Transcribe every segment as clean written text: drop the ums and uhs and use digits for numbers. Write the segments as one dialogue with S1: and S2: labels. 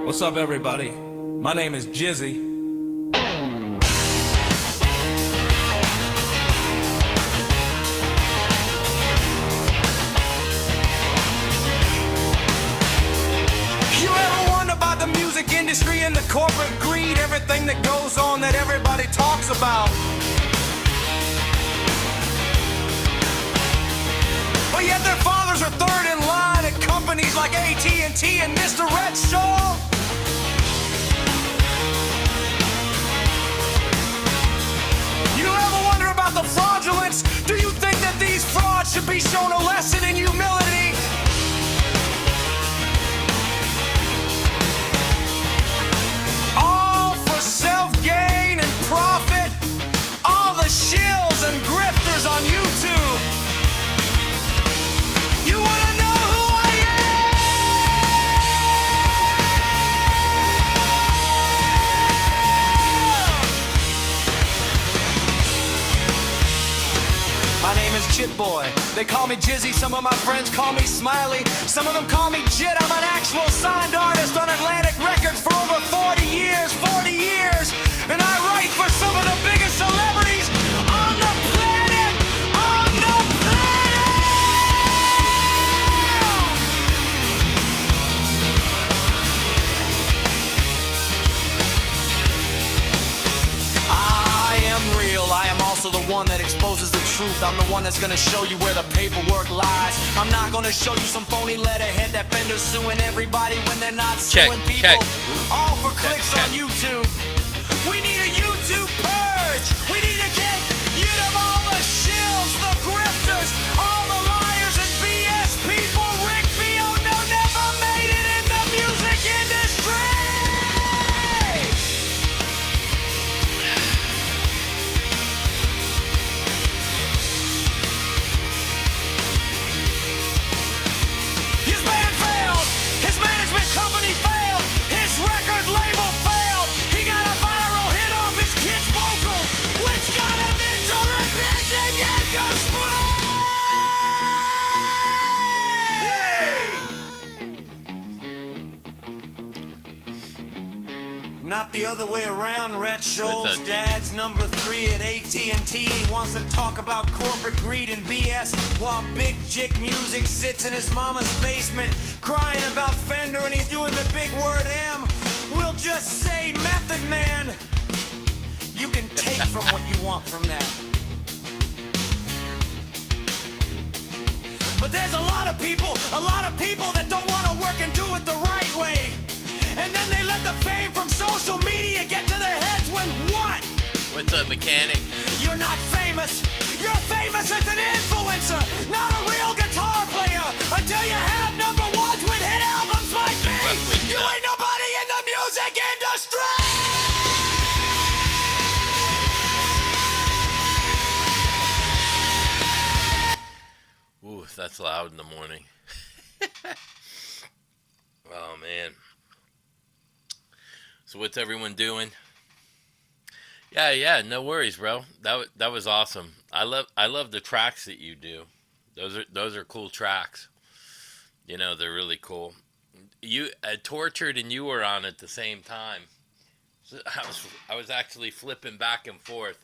S1: What's up, everybody? My name is Jizzy. You ever wonder about the music industry and the corporate greed, everything that goes on that everybody talks about? But yet their fathers are third in line at companies like AT&T and Mr. Red Shaw. You ever wonder about the fraudulence? Do you think that these frauds should be shown a lesson in humility? All for self-gain and profit. All the shills and grifters on YouTube. You wanna know who I am? My name is Chip Boy. They call me Jizzy. Some of my friends call me Smiley. Some of them call me Jit. I'm an actual signed artist on Atlantic Records for over 40 years. 40 years. And I write for some of the biggest celebrities on the planet. On the planet. I am real. I am also the one that exposes the truth. I'm the one that's gonna show you where the paperwork lies. I'm not gonna show you some phony letterhead that vendors suing everybody when they're not suing people. All for clicks on YouTube. We need a YouTube purge. We need to get rid of all the shills, the grifters, all the liars and BS people. Rick Beato never made it in the music industry. His band failed. His management company failed. His record label failed. He got a viral hit off his kid's vocal, which got him into revision and display. Not the other way around. Rhett Scholl's dad's number 3 at AT&T. He wants to talk about corporate greed and BS while Big Jick Music sits in his mama's basement crying about Fender, and he's doing the big word M. We'll just say Method Man. You can take from what you want from that. But there's a lot of people that don't want to work and do it the right way. And then they let the fame from social media get to their heads when what?
S2: What's up, mechanic?
S1: You're not famous. You're famous as an influencer, not a real guitar player. Until you have number ones with hit albums like me. You ain't nobody in the music industry.
S2: Ooh, that's loud in the morning. Oh, man. So what's everyone doing? Yeah, no worries, bro. That was awesome. I love the tracks that you do. Those are cool tracks. You know, they're really cool. You Tortured and you were on at the same time. So I was actually flipping back and forth.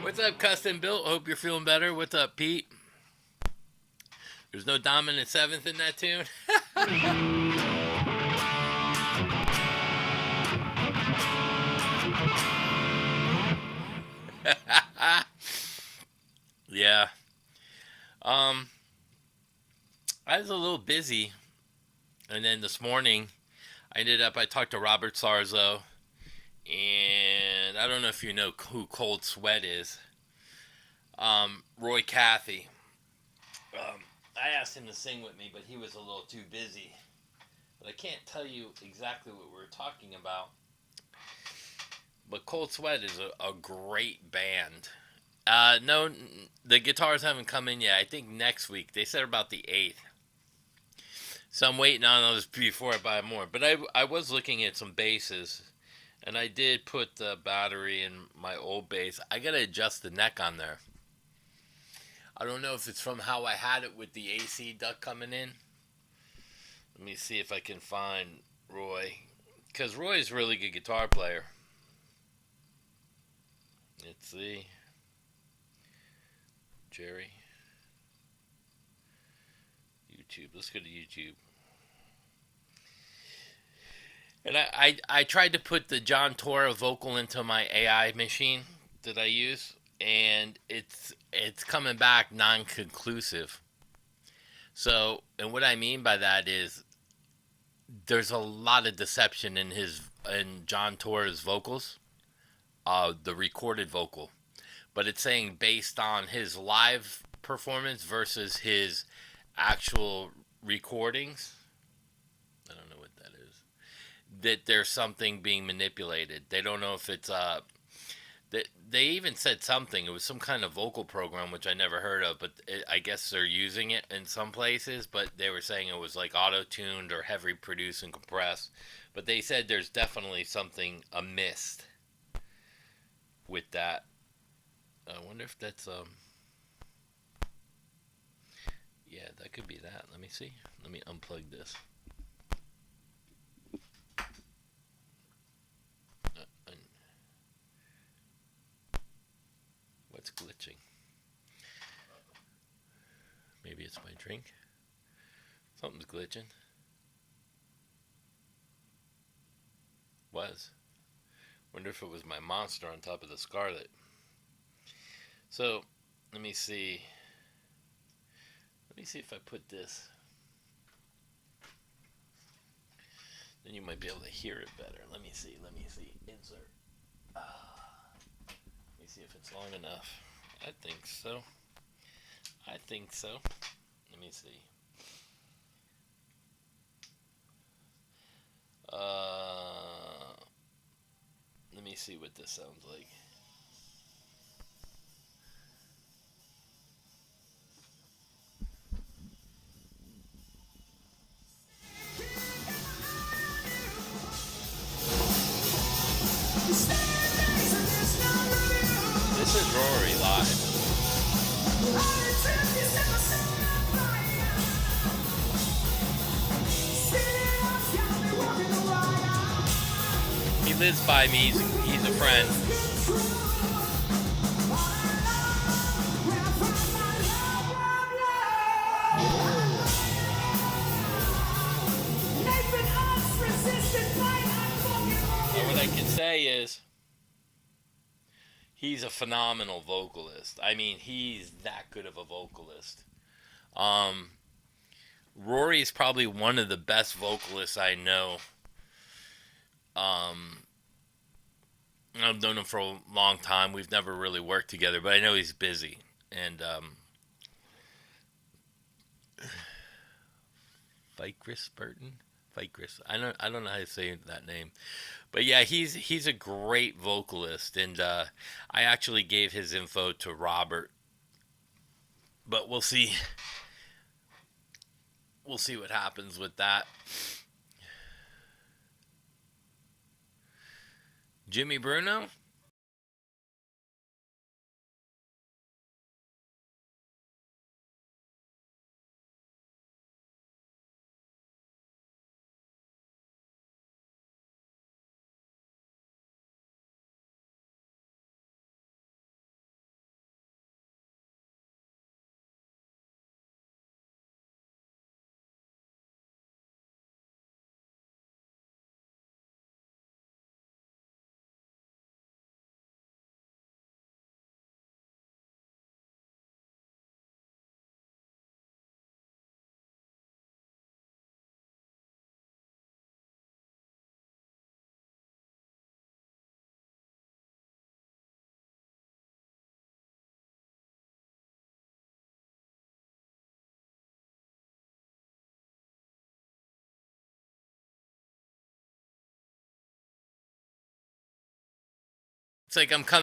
S2: What's up, Custom Built? Hope you're feeling better. What's up, Pete? There's no dominant seventh in that tune. Yeah. I was a little busy, and then this morning I talked to Robert Sarzo, and I don't know if you know who Cold Sweat is. Roy Cathy. I asked him to sing with me, but he was a little too busy. But I can't tell you exactly what we were talking about. But Cold Sweat is a great band. No, the guitars haven't come in yet. I think next week. They said about the 8th. So I'm waiting on those before I buy more. But I was looking at some basses, and I did put the battery in my old bass. I gotta adjust the neck on there. I don't know if it's from how I had it with the AC duct coming in. Let me see if I can find Roy, because Roy is a really good guitar player. Let's see. Jerry. YouTube. Let's go to YouTube. And I tried to put the John Torra vocal into my AI machine that I use, and it's coming back non-conclusive. So, and what I mean by that is there's a lot of deception in John Torra's vocals, the recorded vocal, but it's saying based on his live performance versus his actual recordings. I don't know what that is. That there's something being manipulated. They don't know if it's they even said something. It was some kind of vocal program which I never heard of, but I guess they're using it in some places. But they were saying it was like auto-tuned or heavy produced and compressed. But they said there's definitely something amiss with that. I wonder if that's yeah, that could be that. Let me see. Let me unplug this. What's glitching? Maybe it's my drink. Something's glitching. Was. Wonder if it was my monster on top of the Scarlet. So, let me see. Let me see if I put this. Then you might be able to hear it better. Let me see. Let me see. Insert. Let me see if it's long enough. I think so. I think so. Let me see. Let me see what this sounds like. This is Rory live. He lives by me. He's a friend. And what I can say is he's a phenomenal vocalist. I mean, he's that good of a vocalist. Rory is probably one of the best vocalists I know. I've known him for a long time. We've never really worked together, but I know he's busy. And Vicris Burton, Vicris. I don't know how to say that name, but yeah, he's a great vocalist, and I actually gave his info to Robert. But we'll see. We'll see what happens with that. Jimmy Bruno? It's like I'm coming.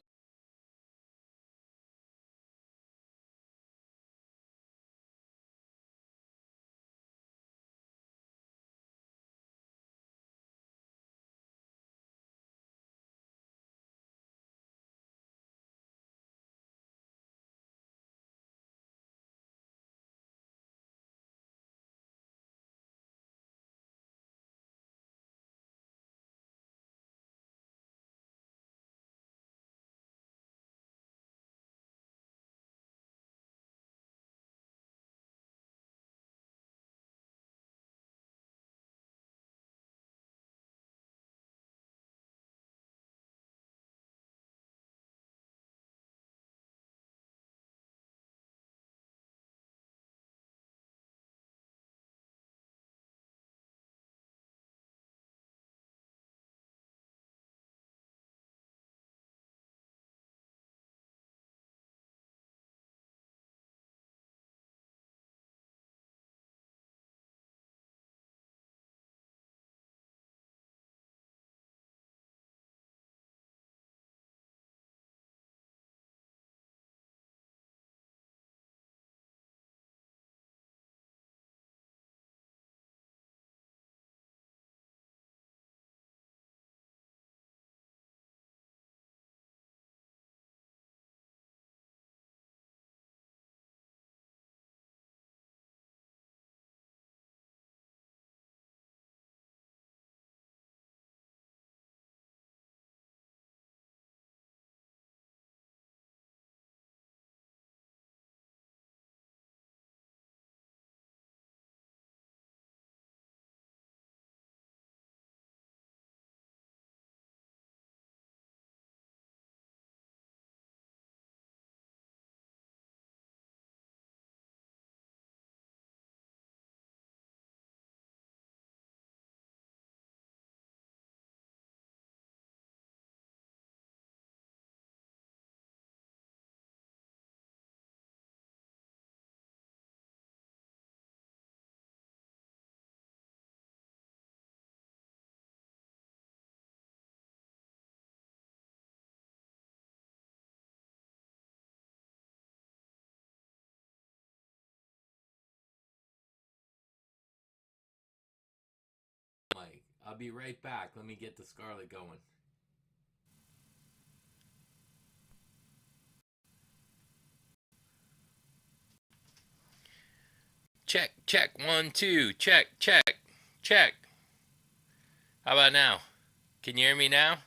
S2: I'll be right back. Let me get the Scarlet going. Check, check, 1, 2, check, check, check. How about now? Can you hear me now?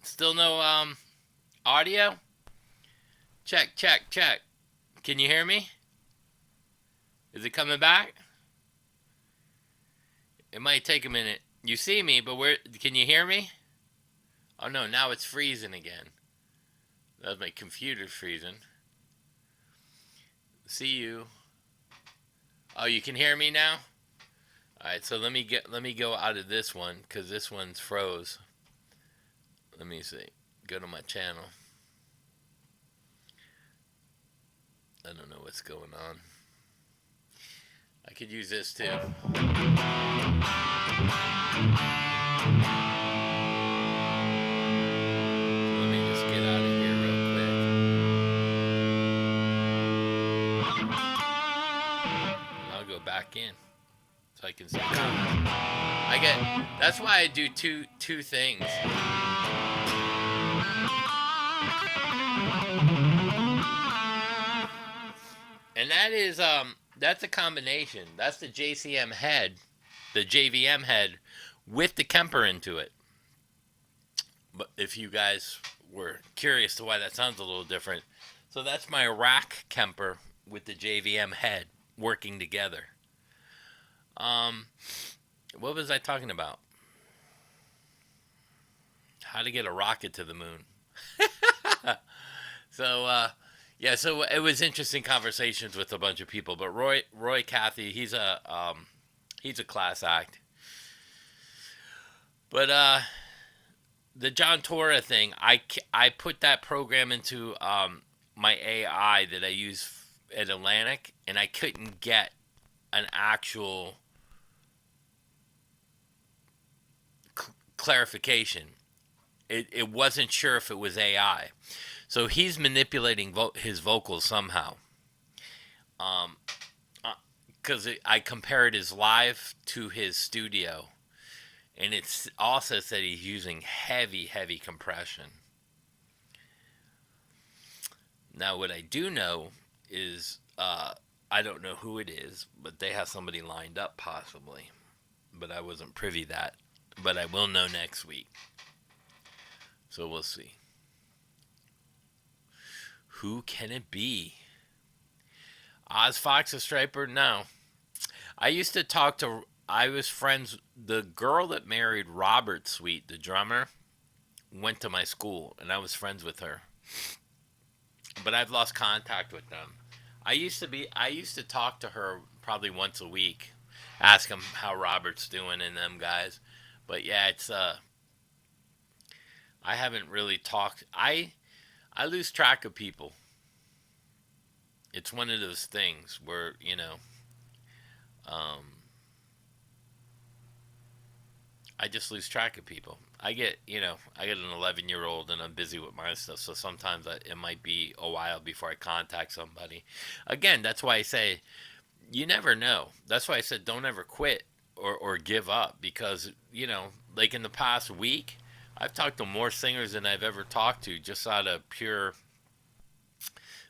S2: Still no audio? Check, check, check. Can you hear me? Is it coming back? It might take a minute. You see me, but can you hear me? Oh no, now it's freezing again. That was my computer freezing. See you. Oh, you can hear me now? Alright, so let me go out of this one, because this one's froze. Let me see. Go to my channel. I don't know what's going on. I could use this too. Let me just get out of here real quick. I'll go back in so I can see. That's why I do two things. And that is that's a combination. That's the JCM head, the JVM head, with the Kemper into it. But if you guys were curious to why that sounds a little different, so that's my rack Kemper with the JVM head working together. What was I talking about? How to get a rocket to the moon. Yeah, so it was interesting conversations with a bunch of people. But Roy Cathy, he's a class act. But the John Torah thing, I put that program into my AI that I use at Atlantic, and I couldn't get an actual clarification. It wasn't sure if it was AI. So he's manipulating his vocals somehow. Because I compared his live to his studio. And it's also said he's using heavy compression. Now what I do know is, I don't know who it is, but they have somebody lined up possibly. But I wasn't privy to that. But I will know next week. So we'll see. Who can it be? Oz Fox a Striper? No. I was friends, the girl that married Robert Sweet, the drummer, went to my school, and I was friends with her. But I've lost contact with them. I used to talk to her probably once a week, ask him how Robert's doing and them guys. But yeah, it's I haven't really talked. I lose track of people. It's one of those things where, I just lose track of people. I get an 11-year-old and I'm busy with my stuff. So sometimes it might be a while before I contact somebody. Again, that's why I say you never know. That's why I said don't ever quit or give up, because, like in the past week, I've talked to more singers than I've ever talked to, just out of pure,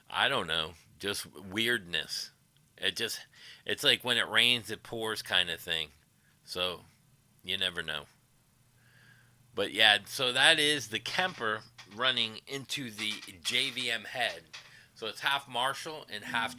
S2: I don't know, just weirdness. It's like when it rains, it pours kind of thing. So you never know. But yeah, so that is the Kemper running into the JVM head. So it's half Marshall and half...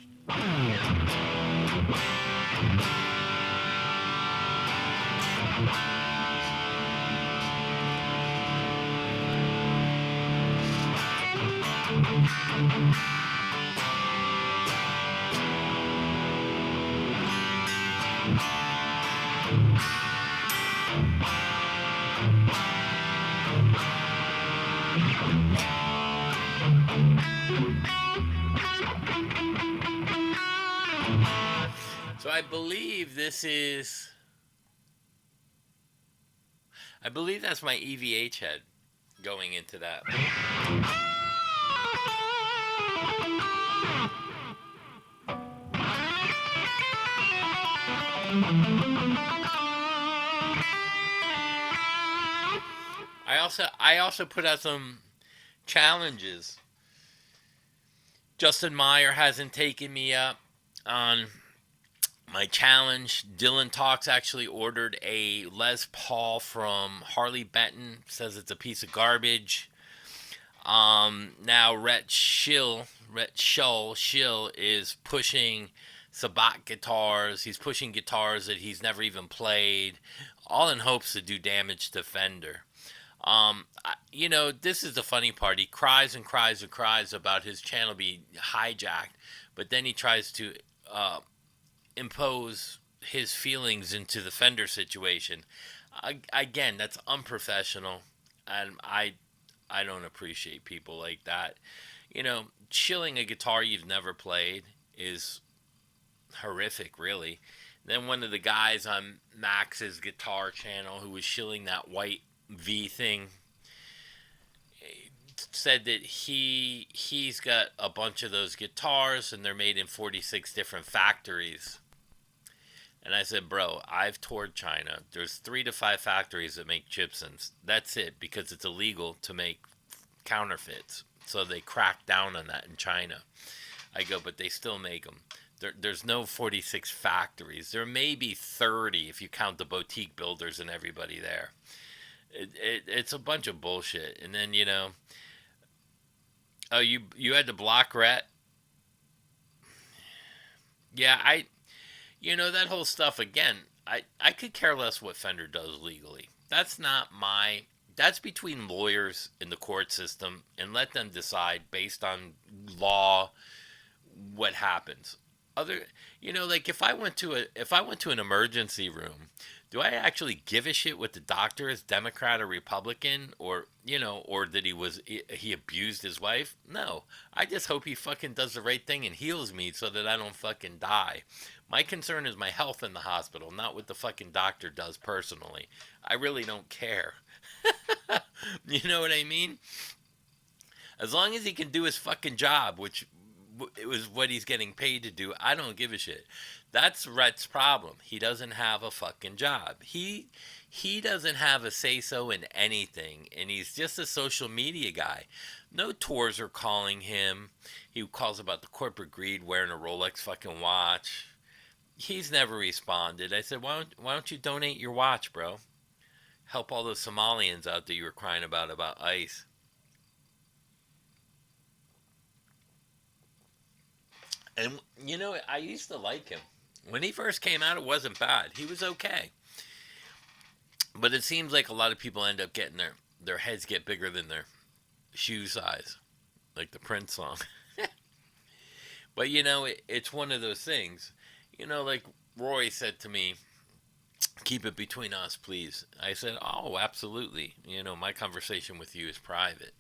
S2: So I believe this is I believe that's my EVH head going into that. I also put out some challenges. Justin Meyer hasn't taken me up on my challenge. Dylan Talks actually ordered a Les Paul from Harley Benton. Says it's a piece of garbage. Now Schill is pushing Sabat guitars. He's pushing guitars that he's never even played, all in hopes to do damage to Fender. This is the funny part. He cries and cries and cries about his channel being hijacked, but then he tries to impose his feelings into the Fender situation. Again, that's unprofessional, and I don't appreciate people like that. Chilling a guitar you've never played is horrific, really. Then one of the guys on Max's guitar channel who was shilling that white V thing said that he's got a bunch of those guitars and they're made in 46 different factories. And I said, bro, I've toured China. There's 3 to 5 factories that make Gibsons. That's it, because it's illegal to make counterfeits. So they crack down on that in China. I go, but they still make them. There's no 46 factories. There may be 30 if you count the boutique builders and everybody there. It's a bunch of bullshit. And then, oh, you had to block Rhett? Yeah, that whole stuff, again, I could care less what Fender does legally. That's between lawyers in the court system, and let them decide based on law what happens. If I went to an emergency room, do I actually give a shit what the doctor is, Democrat or Republican, or that he abused his wife? No. I just hope he fucking does the right thing and heals me so that I don't fucking die. My concern is my health in the hospital, not what the fucking doctor does personally. I really don't care. You know what I mean? As long as he can do his fucking job, which it was what he's getting paid to do, I don't give a shit. That's Rhett's problem. He doesn't have a fucking job. He doesn't have a say-so in anything, and he's just a social media guy. No tours are calling him. He calls about the corporate greed, wearing a Rolex fucking watch. He's never responded. I said, why don't you donate your watch, bro? Help all those Somalians out that you were crying about ICE. And, I used to like him. When he first came out, it wasn't bad. He was okay. But it seems like a lot of people end up getting their heads get bigger than their shoe size. Like the Prince song. But, it's one of those things. Like Roy said to me, keep it between us, please. I said, oh, absolutely. My conversation with you is private.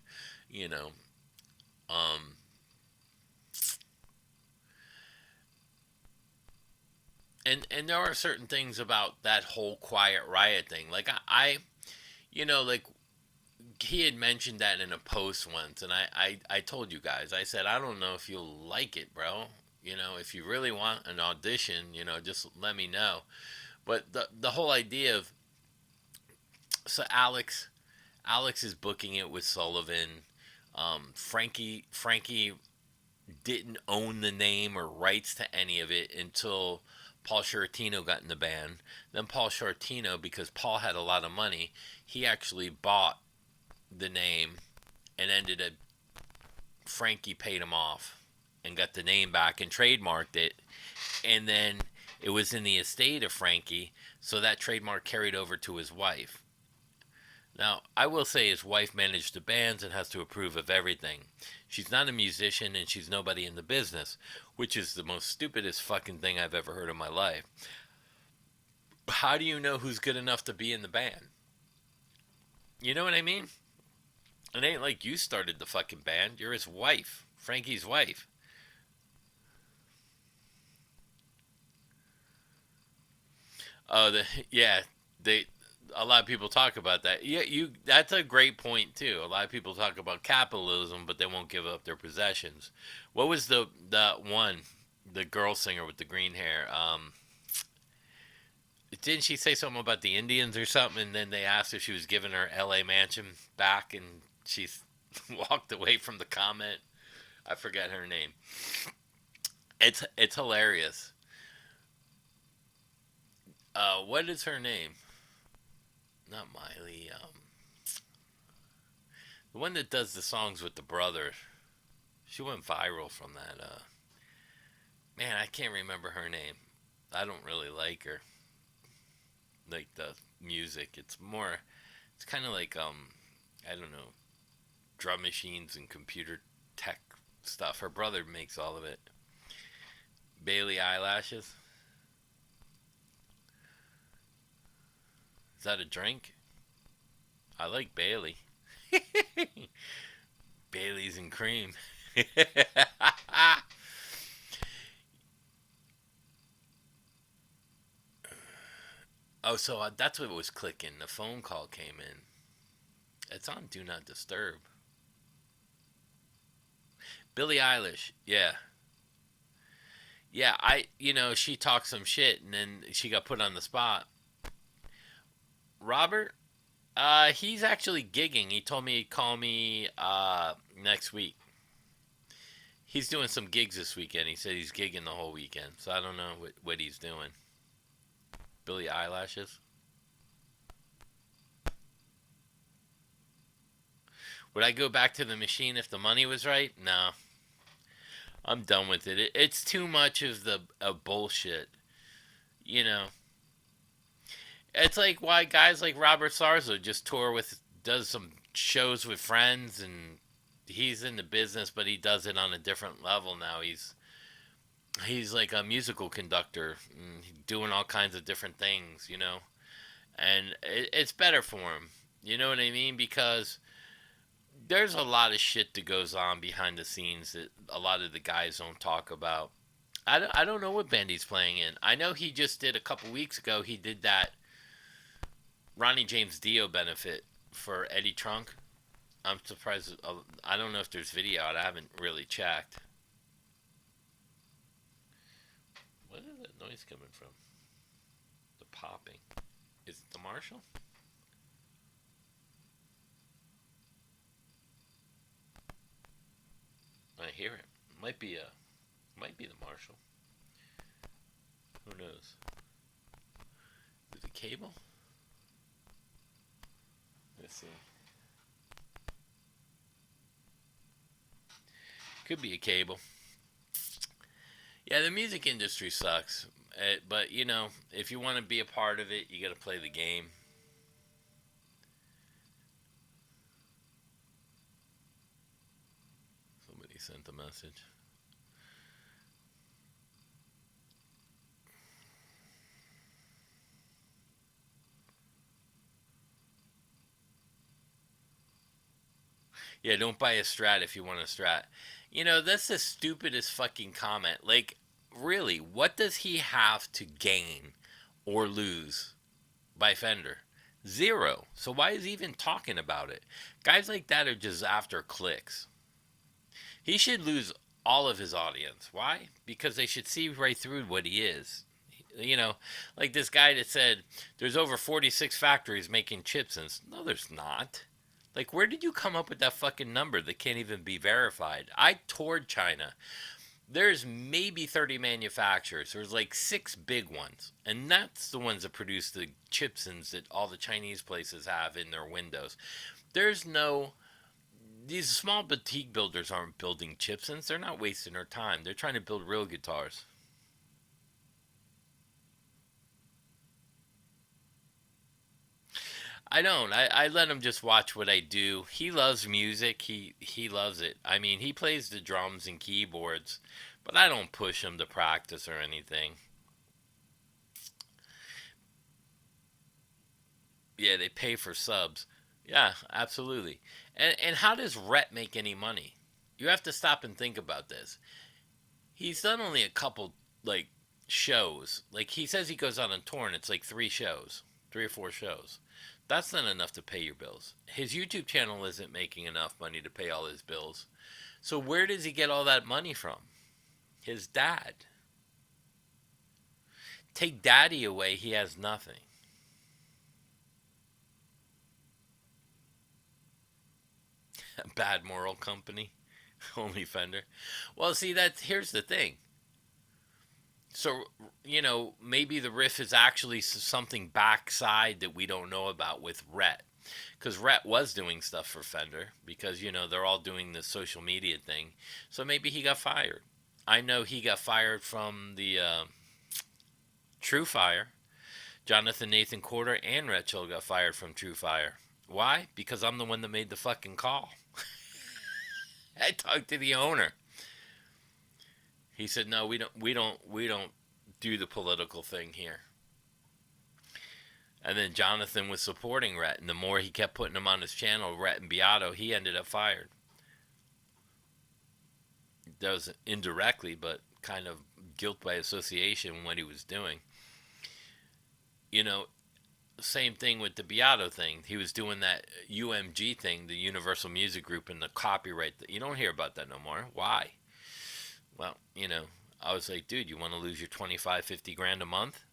S2: And there are certain things about that whole Quiet Riot thing. Like, like, he had mentioned that in a post once, and I told you guys, I said, I don't know if you'll like it, bro. If you really want an audition, just let me know. But the whole idea of, so Alex is booking it with Sullivan. Frankie didn't own the name or rights to any of it until Paul Shortino got in the band. Then Paul Shortino, because Paul had a lot of money, he actually bought the name and ended up, Frankie paid him off and got the name back and trademarked it. And then it was in the estate of Frankie, so that trademark carried over to his wife. Now, I will say his wife managed the bands and has to approve of everything. She's not a musician and she's nobody in the business, which is the most stupidest fucking thing I've ever heard in my life. How do you know who's good enough to be in the band? You know what I mean? It ain't like you started the fucking band. You're his wife, Frankie's wife. Oh, a lot of people talk about that. Yeah, that's a great point too. A lot of people talk about capitalism, but they won't give up their possessions. What was the girl singer with the green hair? Didn't she say something about the Indians or something? And then they asked if she was giving her L.A. mansion back, and she walked away from the comment. I forget her name. It's hilarious. What is her name? Not Miley. The one that does the songs with the brother. She went viral from that. Man, I can't remember her name. I don't really like her. Like the music, it's more. It's kind of like I don't know, drum machines and computer tech stuff. Her brother makes all of it. Bailey Eyelashes. Is that a drink? I like Bailey. Bailey's and cream. Oh, so that's what was clicking. The phone call came in. It's on Do Not Disturb. Billie Eilish. Yeah. Yeah, she talked some shit and then she got put on the spot. Robert, he's actually gigging. He told me he'd call me next week. He's doing some gigs this weekend. He said he's gigging the whole weekend. So I don't know what he's doing. Billie Eyelashes. Would I go back to the machine if the money was right? No. I'm done with it. It's too much of the bullshit. You know. It's like why guys like Robert Sarzo just does some shows with friends, and he's in the business, but he does it on a different level now. He's like a musical conductor, doing all kinds of different things, and it's better for him. You know what I mean? Because there's a lot of shit that goes on behind the scenes that a lot of the guys don't talk about. I don't know what band he's playing in. I know he just did a couple weeks ago. He did that Ronnie James Dio benefit for Eddie Trunk. I'm surprised. I don't know if there's video out. I haven't really checked. What is that noise coming from? The popping. Is it the Marshall? I hear it. Might be the Marshall. Who knows? Is it cable? Let's see. Could be a cable. Yeah, the music industry sucks. But, if you want to be a part of it, you got to play the game. Somebody sent a message. Yeah, don't buy a Strat if you want a Strat. That's the stupidest fucking comment. Like, really, what does he have to gain or lose by Fender? Zero. So why is he even talking about it? Guys like that are just after clicks. He should lose all of his audience. Why? Because they should see right through what he is. Like this guy that said, there's over 46 factories making chips. And no, there's not. Like, where did you come up with that fucking number that can't even be verified? I toured China. There's maybe 30 manufacturers. There's like 6 big ones. And that's the ones that produce the chipsons that all the Chinese places have in their windows. These small boutique builders aren't building chipsons. They're not wasting their time. They're trying to build real guitars. I don't. I let him just watch what I do. He loves music. He loves it. I mean, he plays the drums and keyboards, but I don't push him to practice or anything. Yeah, they pay for subs. Yeah, absolutely. And how does Rhett make any money? You have to stop and think about this. He's done only a couple shows. Like he says he goes on a tour and it's like 3 shows, 3 or 4 shows. That's not enough to pay your bills. His YouTube channel isn't making enough money to pay all his bills. So where does he get all that money from? His dad. Take daddy away, he has nothing. Bad moral company. Only Fender. Well, see, here's the thing. So, maybe the riff is actually something backside that we don't know about with Rhett. Because Rhett was doing stuff for Fender. Because, they're all doing the social media thing. So maybe he got fired. I know he got fired from the True Fire. Jonathan Nathan Corder and Rhett Chill got fired from True Fire. Why? Because I'm the one that made the fucking call. I talked to the owner. He said, "No, we don't do the political thing here." And then Jonathan was supporting Rhett, and the more he kept putting him on his channel, Rhett and Beato, he ended up fired. That was indirectly, but kind of guilt by association what he was doing. Same thing with the Beato thing. He was doing that UMG thing, the Universal Music Group, and the copyright. You don't hear about that no more. Why? Well, I was like, dude, you want to lose your 25, 50 grand a month?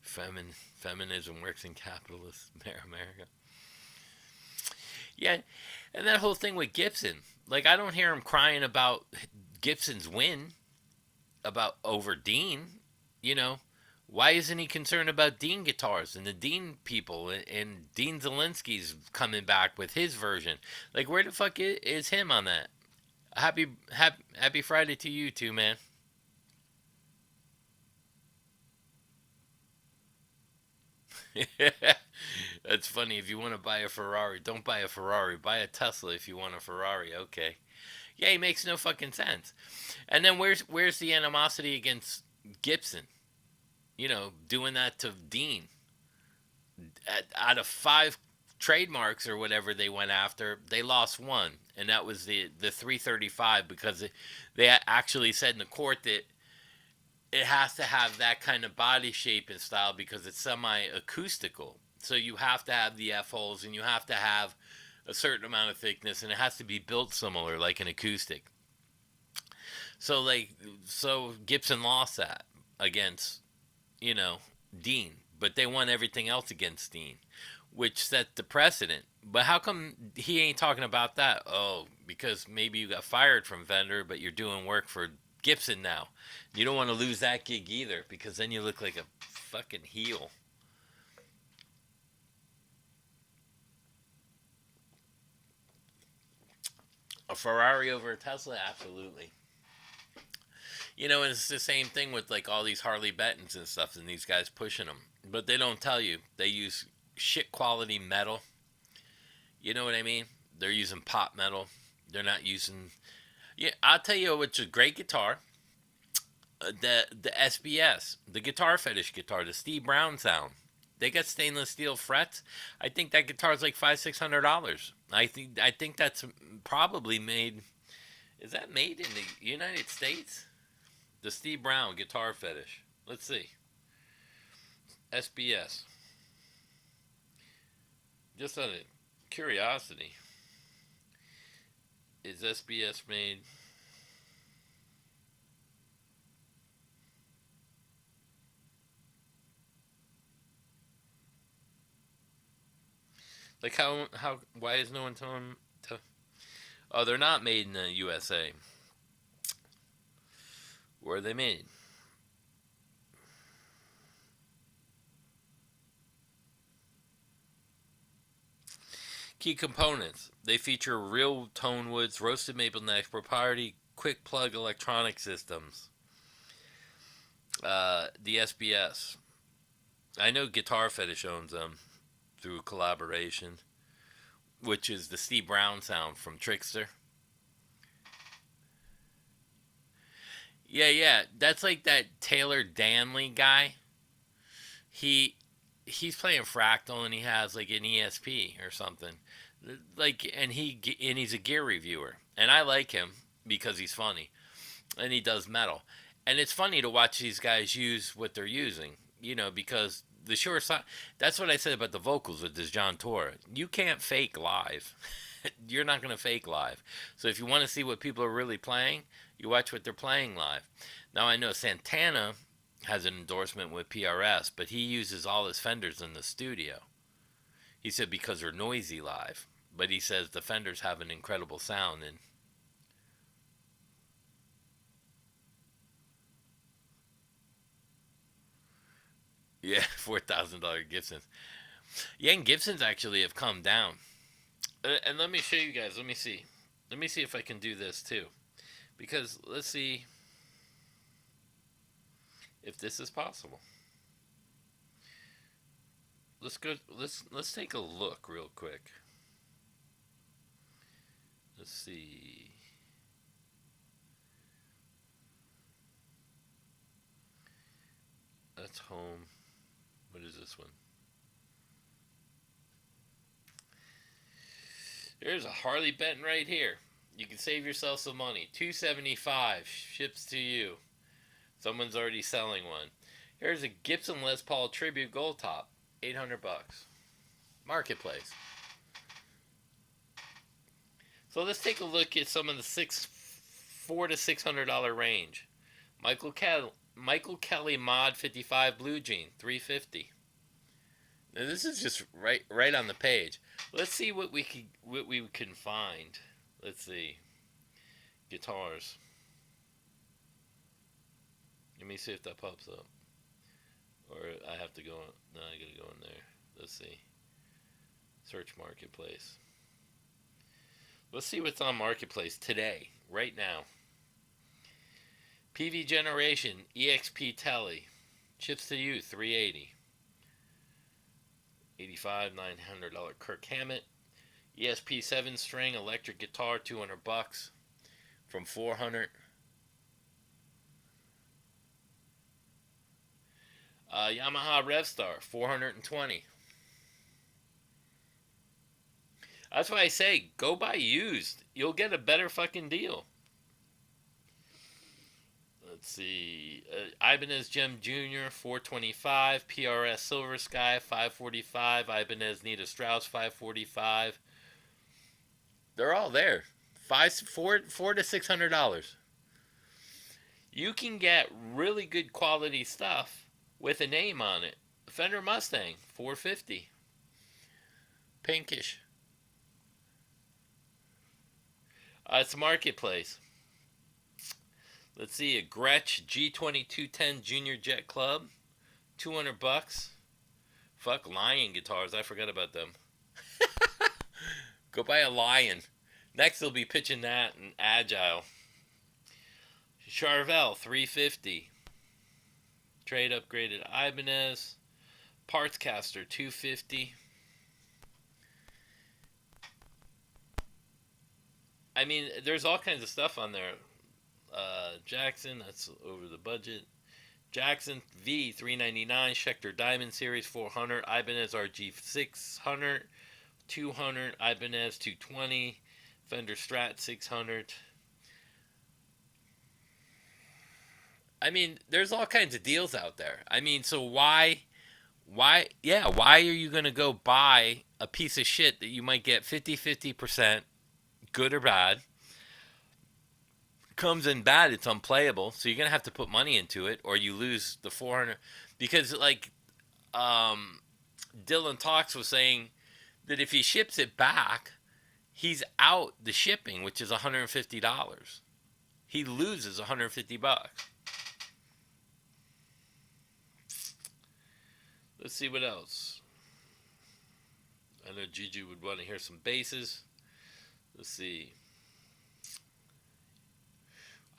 S2: Feminism works in capitalist America. Yeah, and that whole thing with Gibson. Like, I don't hear him crying about Gibson's win. About over Dean, why isn't he concerned about Dean guitars and the Dean people and Dean Zelensky's coming back with his version? Like, where the fuck is him on that? Happy Friday to you too, man. That's funny. If you want to buy a Ferrari, don't buy a Ferrari. Buy a Tesla if you want a Ferrari. Okay. Yeah, he makes no fucking sense. And then where's the animosity against Gibson? Doing that to Dean. Out of 5 trademarks or whatever they went after, they lost 1, and that was the 335 because they actually said in the court that it has to have that kind of body shape and style because it's semi-acoustical. So you have to have the F-holes and you have to have a certain amount of thickness, and it has to be built similar, like an acoustic. So Gibson lost that against, Dean, but they won everything else against Dean, which set the precedent. But how come he ain't talking about that? Oh, because maybe you got fired from Fender, but you're doing work for Gibson now. You don't want to lose that gig either, because then you look like a fucking heel. A Ferrari over a Tesla? Absolutely. And it's the same thing with like all these Harley Bettons and stuff and these guys pushing them. But they don't tell you. They use shit quality metal. You know what I mean? They're using pop metal. They're not using... Yeah, I'll tell you what's a great guitar. The SBS. The Guitar Fetish guitar. The Steve Brown sound. They got stainless steel frets. I think that guitar is like $500-$600. I think that's probably made. Is that made in the United States? The Steve Brown Guitar Fetish. Let's see. SBS. Just out of curiosity, is SBS made? Like why is no one telling them to? Oh, they're not made in the USA. Where are they made? Key components. They feature real tone woods, roasted maple necks, proprietary quick plug electronic systems. The SBS. I know Guitar Fetish owns them through collaboration, which is the Steve Brown sound from Trickster. Yeah, that's like that Taylor Danley guy. He's playing Fractal and he has like an ESP or something, like, and he's a gear reviewer, and I like him because he's funny, and he does metal, And it's funny to watch these guys use what they're using, because the sure side. That's what I said about the vocals with this John Tor. You can't fake live. You're not going to fake live. So if you want to see what people are really playing, you watch what they're playing live. Now I know Santana has an endorsement with PRS, but he uses all his Fenders in the studio. He said because they're noisy live, but he says the Fenders have an incredible sound. And yeah, $4,000 Gibsons. Yeah, and Gibsons actually have come down. And let me show you guys. Let me see. Let me see if I can do this too. Because let's see if this is possible. Let's go. Let's take a look real quick. Let's see. That's home. What is this one? There's a Harley Benton right here. You can save yourself some money. $275 ships to you. Someone's already selling one. Here's a Gibson Les Paul Tribute Gold Top, $800. Marketplace. So let's take a look at some of the $400 to $600 range. Michael Kelly Mod 55 Blue Jean, $350. Now this is just right on the page. Let's see what we can find. Let's see. Guitars. Let me see if that pops up. Or I have to go on. No, I gotta go in there. Let's see. Search Marketplace. Let's see what's on Marketplace today, right now. PV Generation EXP Telly. Ships to you, $380. $85, $900 Kirk Hammett. ESP 7-string electric guitar, $200 from $400. Yamaha Revstar, $420. That's why I say, go buy used. You'll get a better fucking deal. Let's see. Ibanez Gem Jr., $425. PRS Silver Sky, $545. Ibanez Nita Strauss, $545. They're all there. $400 to $600. You can get really good quality stuff with a name on it. Fender Mustang, $450. Pinkish. It's Marketplace. Let's see, a Gretsch G2210 Junior Jet Club, $200. Fuck Lion guitars, I forgot about them. Go buy a Lion. Next they'll be pitching that and Agile. Charvel, $350. Trade upgraded Ibanez. Partscaster, $250. I mean, there's all kinds of stuff on there. Jackson, that's over the budget. Jackson V, $399. Schecter Diamond Series, $400. Ibanez RG 600, $200. Ibanez 220. Fender Strat, $600. I mean, there's all kinds of deals out there. I mean, so why are you going to go buy a piece of shit that you might get 50%, good or bad? Comes in bad, it's unplayable, so you're going to have to put money into it, or you lose the 400. Because, like, Dylan Talks was saying that if he ships it back, he's out the shipping, which is $150. He loses $150. Let's see what else. I know Gigi would want to hear some basses. Let's see.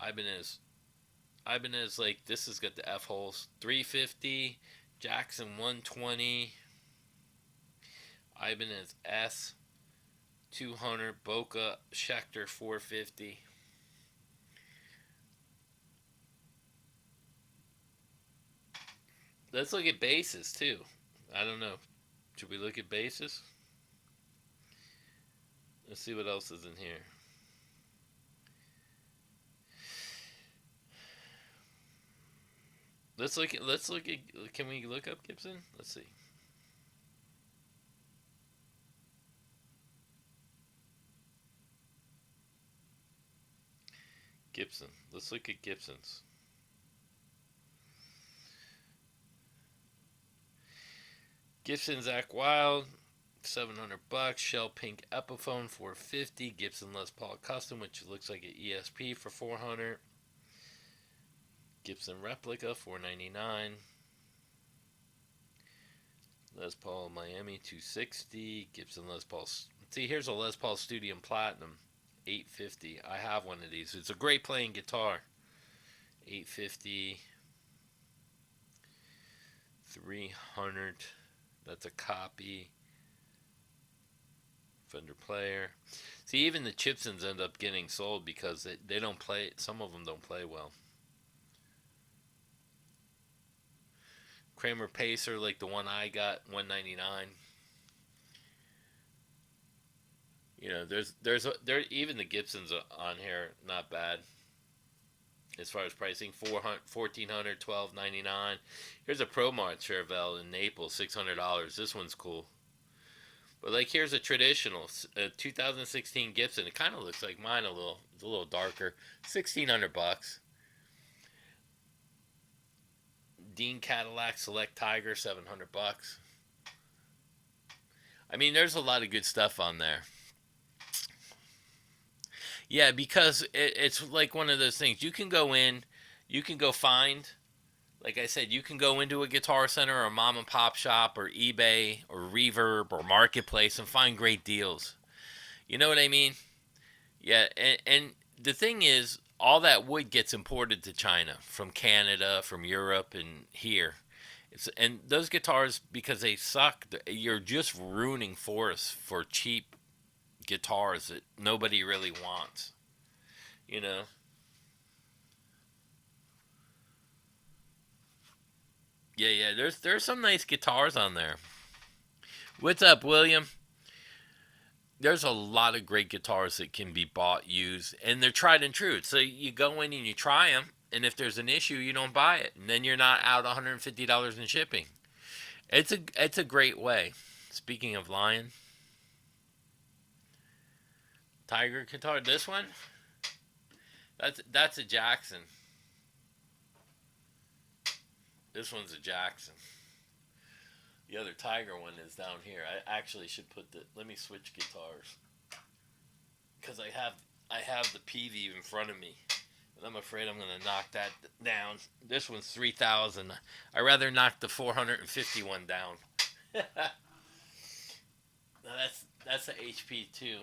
S2: Ibanez, like, this has got the F holes. $350. Jackson 120. Ibanez S 200. Boca Schecter 450. Let's look at basses too. I don't know. Should we look at basses? Let's see what else is in here. Let's look at. Can we look up Gibson? Let's see. Gibson. Let's look at Gibsons. Gibson Zach Wild, $700. Shell Pink Epiphone, $450. Gibson Les Paul Custom, which looks like an ESP, for $400. Gibson Replica, $499. Les Paul Miami, $260. Gibson Les Paul. See, here's a Les Paul Studium Platinum, $850. I have one of these. It's a great playing guitar. $850. $300. That's a copy. Fender player. See, even the Chipsons end up getting sold because they don't play. Some of them don't play well. Kramer Pacer, like the one I got, $199. You know, there even the Gibsons on here, not bad as far as pricing. $1,400, $1,299. Here's a ProMart Chevelle in Naples, $600. This one's cool. But like, here's a traditional 2016 Gibson. It kind of looks like mine a little. It's a little darker. $1,600. Dean Cadillac Select Tiger, $700. I mean, there's a lot of good stuff on there. Yeah, because it's like one of those things. You can go in, you can go find, like I said, you can go into a Guitar Center or a mom and pop shop or eBay or Reverb or Marketplace and find great deals. You know what I mean? Yeah, and the thing is, all that wood gets imported to China from Canada, from Europe, and here. And those guitars, because they suck, you're just ruining forests for cheap guitars that nobody really wants, you know. Yeah, there's some nice guitars on there. What's up, William? There's a lot of great guitars that can be bought used, and they're tried and true. So you go in and you try them, and if there's an issue, you don't buy it, and then you're not out $150 in shipping. It's a great way. Speaking of Lion, Tiger guitar. This one, that's a Jackson. This one's a Jackson. The other Tiger one is down here. I actually should put the. Let me switch guitars, because I have the PV in front of me, and I'm afraid I'm gonna knock that down. This one's 3,000. I rather knock the 451 down. Now that's a HP too.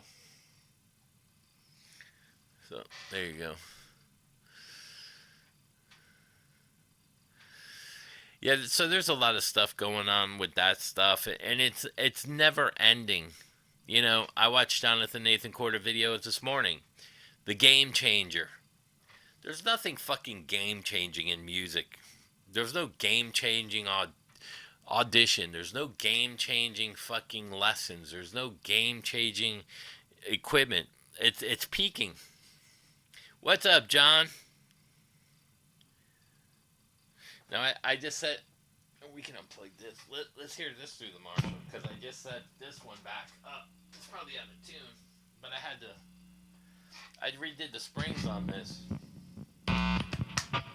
S2: So there you go. Yeah, so there's a lot of stuff going on with that stuff, and it's never ending. You know, I watched Jonathan Nathan Corder videos this morning. The Game Changer. There's nothing fucking game changing in music. There's no game changing audition. There's no game changing fucking lessons. There's no game changing equipment. It's peaking. What's up, John? Now, I just said, we can unplug this. Let's hear this through the Marshall, because I just set this one back up. It's probably out of tune, but I redid the springs on this. I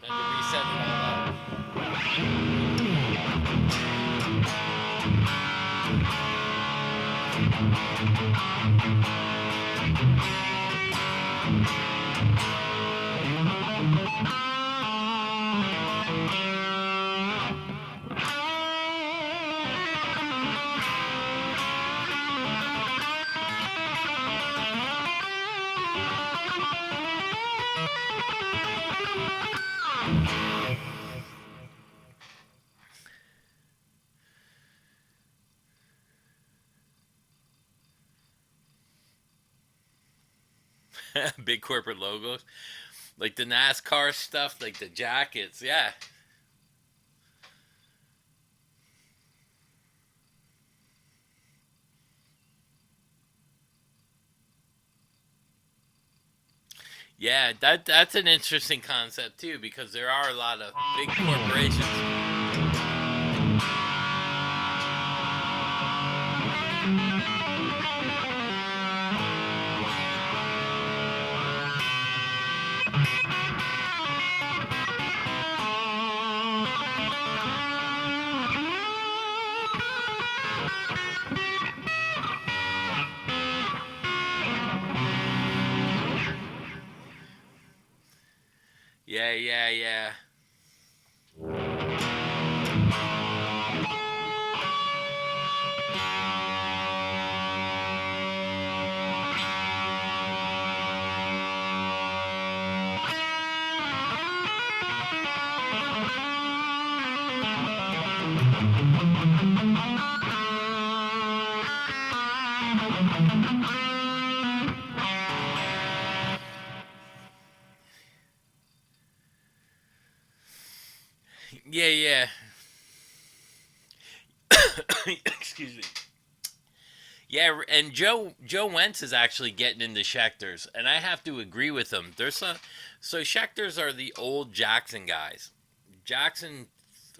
S2: had to reset it all up. Big corporate logos, like the NASCAR stuff, like the jackets. Yeah. Yeah, that's an interesting concept too, because there are a lot of big corporations. Yeah, yeah, yeah. Yeah, yeah. Excuse me. Yeah, and Joe Wentz is actually getting into Schecter's, and I have to agree with him. There's some, so Schecter's are the old Jackson guys. Jackson,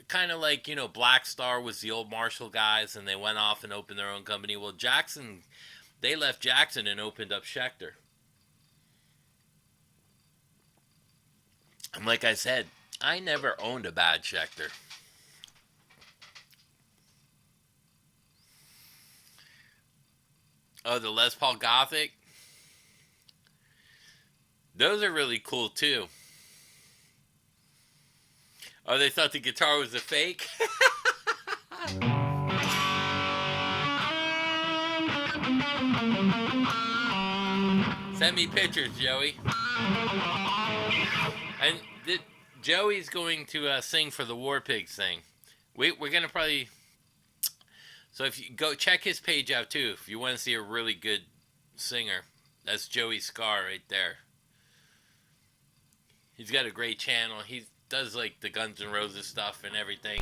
S2: kind of like Black Star was the old Marshall guys, and they went off and opened their own company. Well, Jackson, they left Jackson and opened up Schecter. And like I said, I never owned a bad Schecter. Oh, the Les Paul Gothic? Those are really cool too. Oh, they thought the guitar was a fake? Send me pictures, Joey. And Joey's going to sing for the War Pigs thing. We're going to probably... So if you go check his page out too, if you want to see a really good singer, that's Joey Scar right there. He's got a great channel. He does like the Guns N' Roses stuff and everything.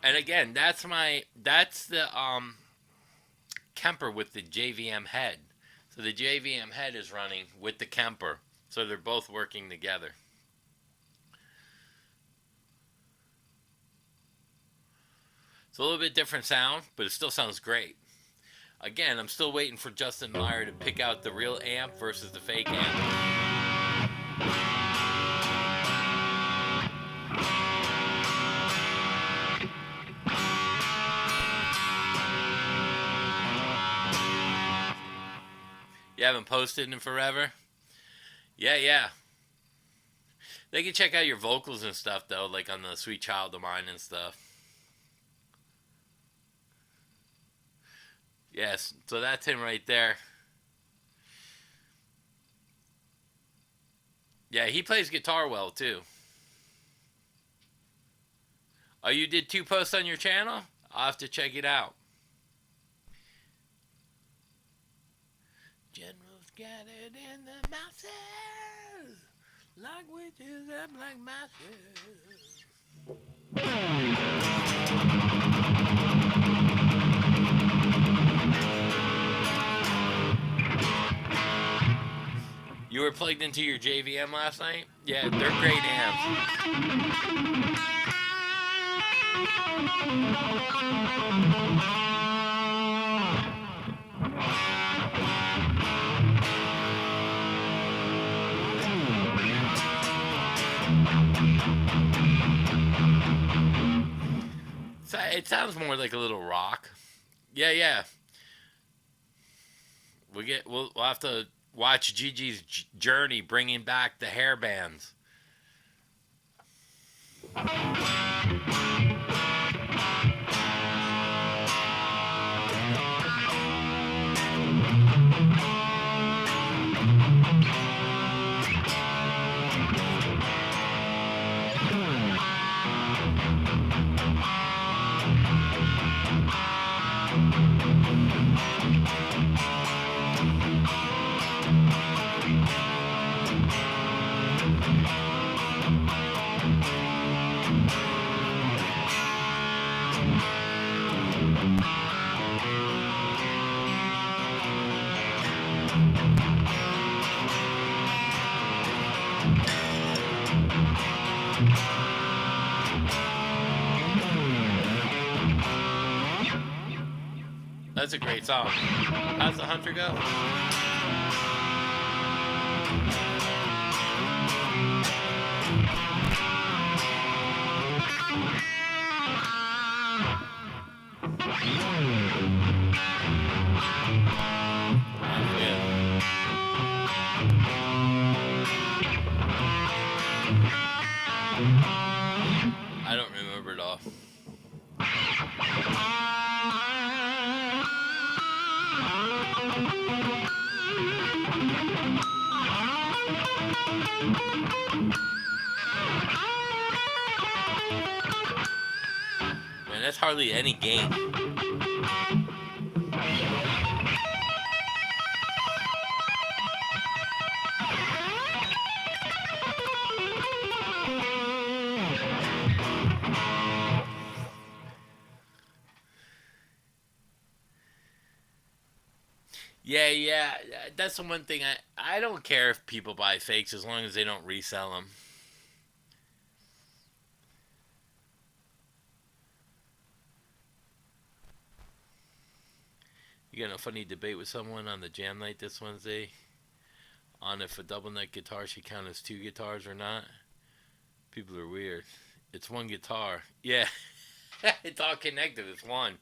S2: And again, that's the Kemper with the JVM head. So the JVM head is running with the Kemper. So they're both working together. It's a little bit different sound, but it still sounds great. Again, I'm still waiting for Justin Meyer to pick out the real amp versus the fake amp. You haven't posted in forever? Yeah. They can check out your vocals and stuff, though, like on the Sweet Child of Mine and stuff. Yes, so that's him right there. Yeah, he plays guitar well, too. Oh, you did 2 posts on your channel? I'll have to check it out. Generals gathered in the mountains, like witches up like mountains. You were plugged into your JVM last night? Yeah, they're great amps. It sounds more like a little rock. Yeah. We'll have to watch Gigi's journey bringing back the hair bands. That's a great song. How's the Hunter go? I don't remember it all. Man, that's hardly any game. Yeah. That's the one thing I don't care if people buy fakes as long as they don't resell them. You got a funny debate with someone on the jam night this Wednesday on if a double neck guitar should count as two guitars or not. People are weird. It's one guitar. Yeah. It's all connected. It's one.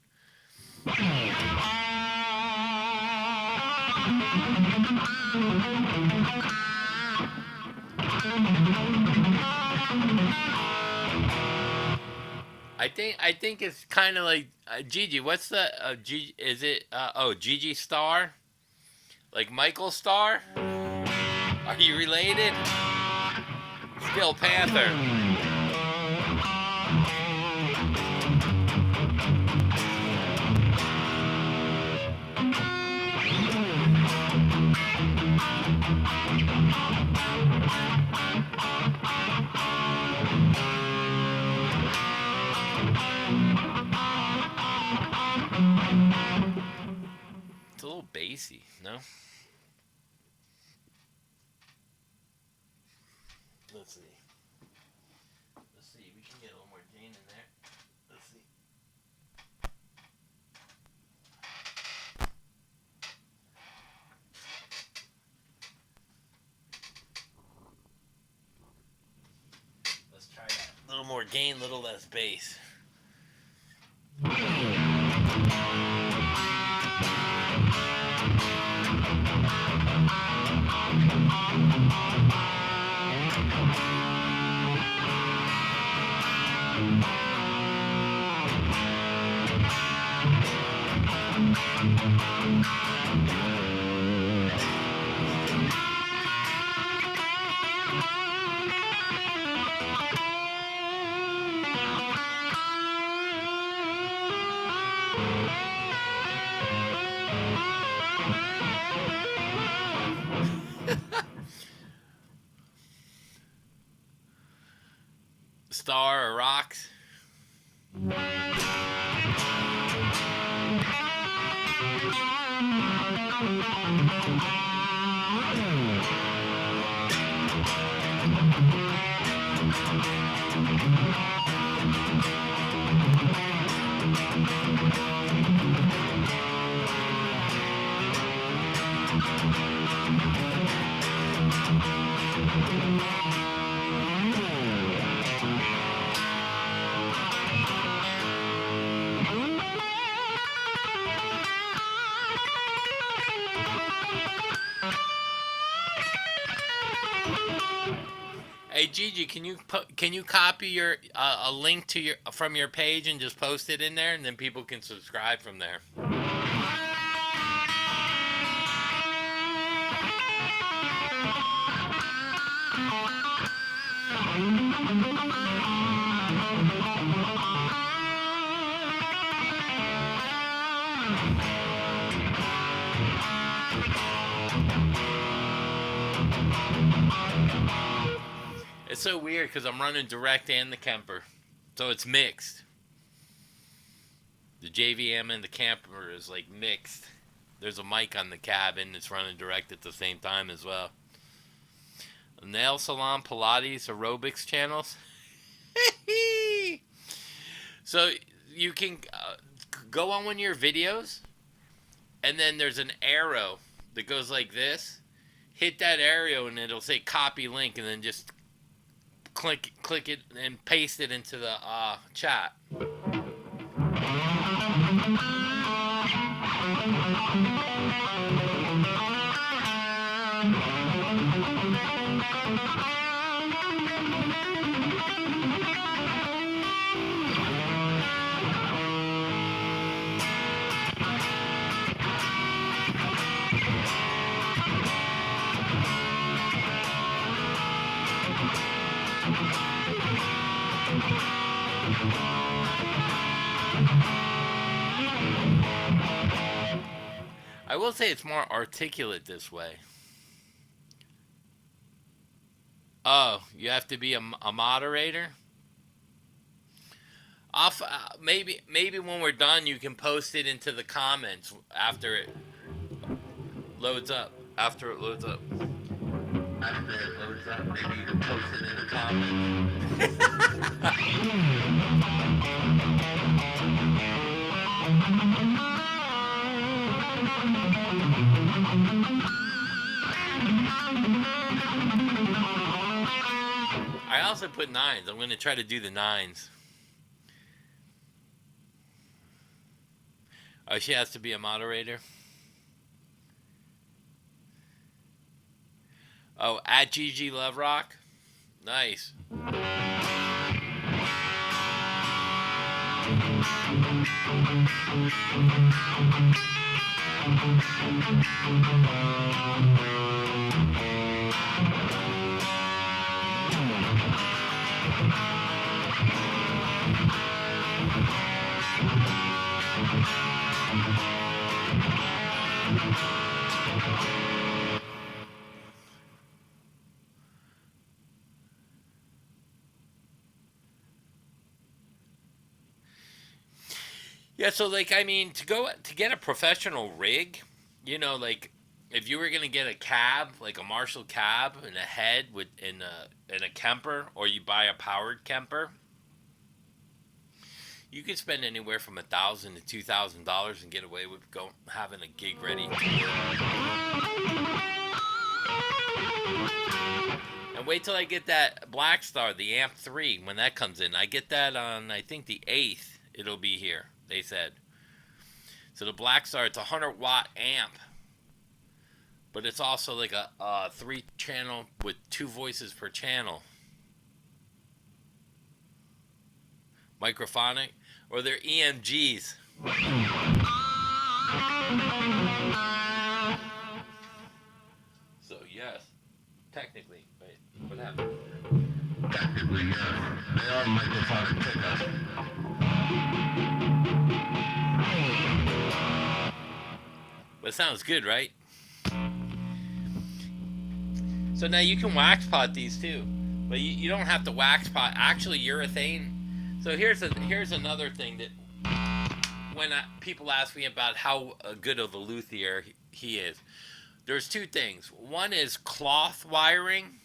S2: I think it's kind of like Gigi. What's the Gigi? Is it Gigi Star? Like Michael Star? Are you related? Still Panther. It's a little bassy, no? Let's see. We can get a little more gain in there. Let's see. Let's try that. A little more gain, little less bass. Star or Rocks? Hey Gigi, can you copy your a link to your from your page and just post it in there, and then people can subscribe from there. so weird because I'm running direct and the Kemper. So it's mixed. The JVM and the Kemper is like mixed. There's a mic on the cabin that's running direct at the same time as well. Nail salon, Pilates, aerobics channels. So you can go on one of your videos, and then there's an arrow that goes like this. Hit that arrow, and it'll say copy link, and then just click it and paste it into the chat. I will say it's more articulate this way. Oh, you have to be a moderator? Maybe when we're done, you can post it into the comments after it loads up. After it loads up, maybe you can post it in the comments. I also put 9s. I'm going to try to do the 9s. Oh, she has to be a moderator? Oh, at GG Love Rock? Nice. Yeah, so like I mean, to get a professional rig, you know, like if you were gonna get a cab, like a Marshall cab and a head in a Kemper, or you buy a powered Kemper, you could spend anywhere from $1,000 to $2,000 and get away with having a gig ready. And wait till I get that Black Star, the Amp 3, when that comes in. I get that on, I think, the 8th. It'll be here, they said. So the Black Star, it's a 100-watt amp. But it's also like a 3-channel with 2 voices per channel. Microphonic. Or they're EMGs. So, yes. Technically. Wait, what happened? Technically, yes. They are microphonic pickups. But it sounds good, right? So now you can wax pot these too. But you don't have to wax pot. Actually, urethane. So here's another thing that when people ask me about how good of a luthier he is, there's 2 things. One is cloth wiring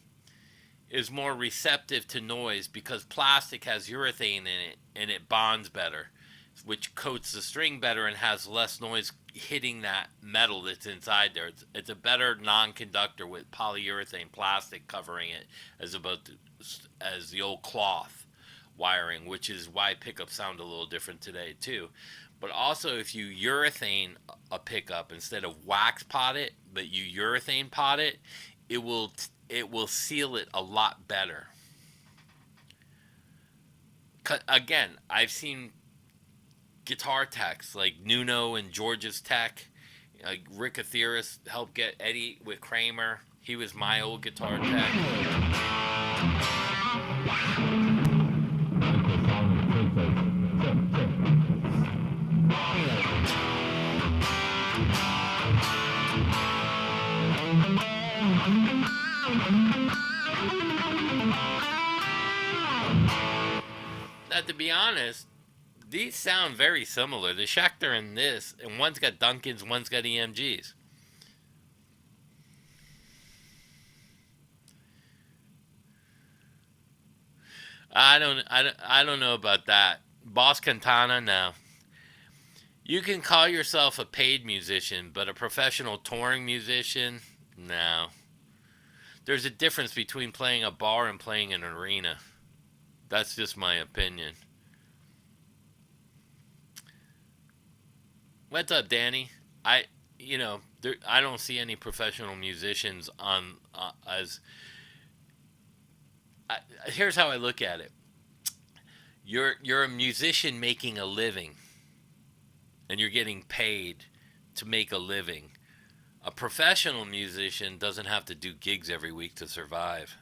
S2: is more receptive to noise because plastic has urethane in it and it bonds better, which coats the string better and has less noise hitting that metal that's inside there. It's a better non-conductor with polyurethane plastic covering it as the old cloth wiring, which is why pickups sound a little different today too. But also, if you urethane a pickup instead of wax pot it, but you urethane pot it, it will seal it a lot better. Again, I've seen guitar techs like Nuno and George's Tech, like Rick Atheris helped get Eddie with Kramer. He was my old guitar tech. Now, to be honest, these sound very similar. The Schecter and this, and one's got Duncans, one's got EMGs. I don't know about that. Boss Cantana, no. You can call yourself a paid musician, but a professional touring musician, no. There's a difference between playing a bar and playing an arena. That's just my opinion. What's up, Danny? I don't see any professional musicians on as. Here's how I look at it. You're a musician making a living, and you're getting paid to make a living. A professional musician doesn't have to do gigs every week to survive.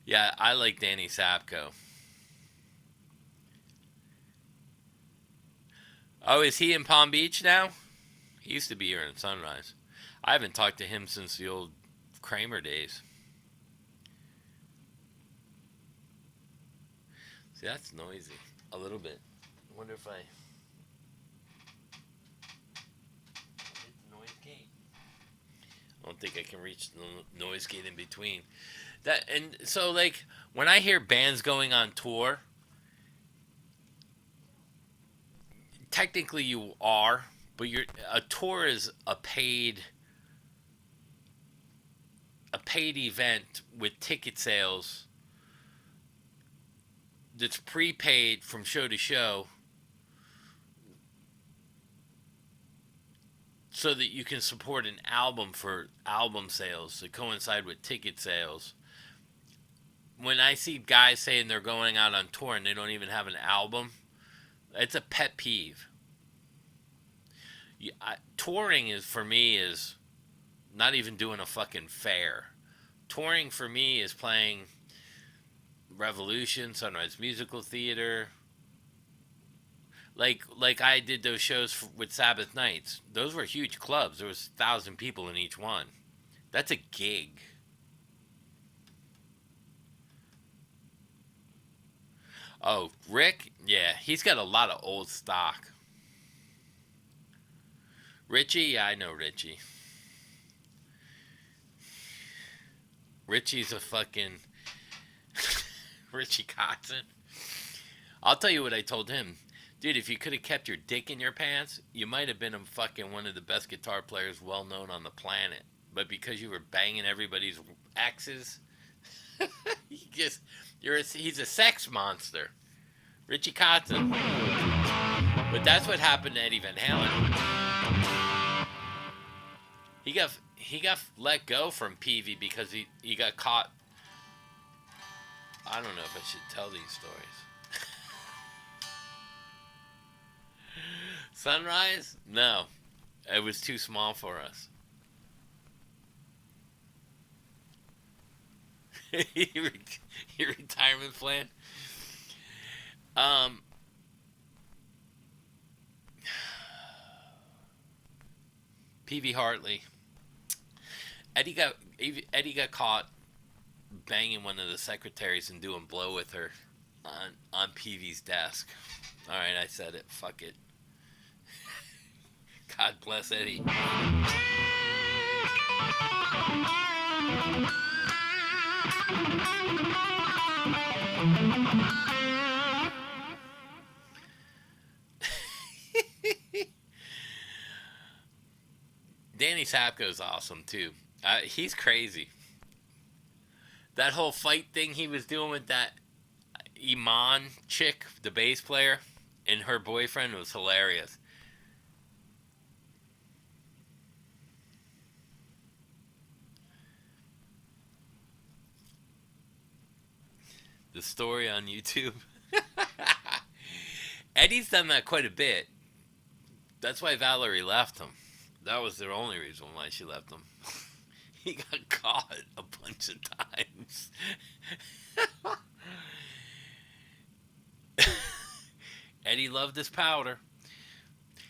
S2: Yeah, I like Danny Sapko. Oh, is he in Palm Beach now? He used to be here in Sunrise. I haven't talked to him since the old Kramer days. See, that's noisy. A little bit. I wonder if I hit the noise gate. I don't think I can reach the noise gate in between. And so, like, when I hear bands going on tour, technically you are, but a tour is a paid event with ticket sales that's prepaid from show to show so that you can support an album for album sales to coincide with ticket sales. When I see guys saying they're going out on tour and they don't even have an album, it's a pet peeve. Touring is, for me, is not even doing a fucking fair. Touring for me is playing Revolution, Sunrise Musical Theater. Like I did those shows with Sabbath Nights. Those were huge clubs. There was 1,000 people in each one. That's a gig. Oh, Rick? Yeah, he's got a lot of old stock. Richie? Yeah, I know Richie. Richie's a fucking... Richie Kotzen. I'll tell you what I told him. Dude, if you could have kept your dick in your pants, you might have been one of the best guitar players well known on the planet. But because you were banging everybody's exes, he's a sex monster. Richie Kotzen. But that's what happened to Eddie Van Halen. He got let go from Peavey because he got caught. I don't know if I should tell these stories. Sunrise? No. It was too small for us. Your retirement plan? Peavey Hartley. Eddie got caught banging one of the secretaries and doing blow with her on Peavey's desk. All right, I said it. Fuck it. God bless Eddie. Danny Sapko's awesome too. He's crazy. That whole fight thing he was doing with that Iman chick, the bass player, and her boyfriend was hilarious. The story on YouTube. Eddie's done that quite a bit. That's why Valerie left him. That was the only reason why she left him. He got caught a bunch of times. Eddie loved his powder.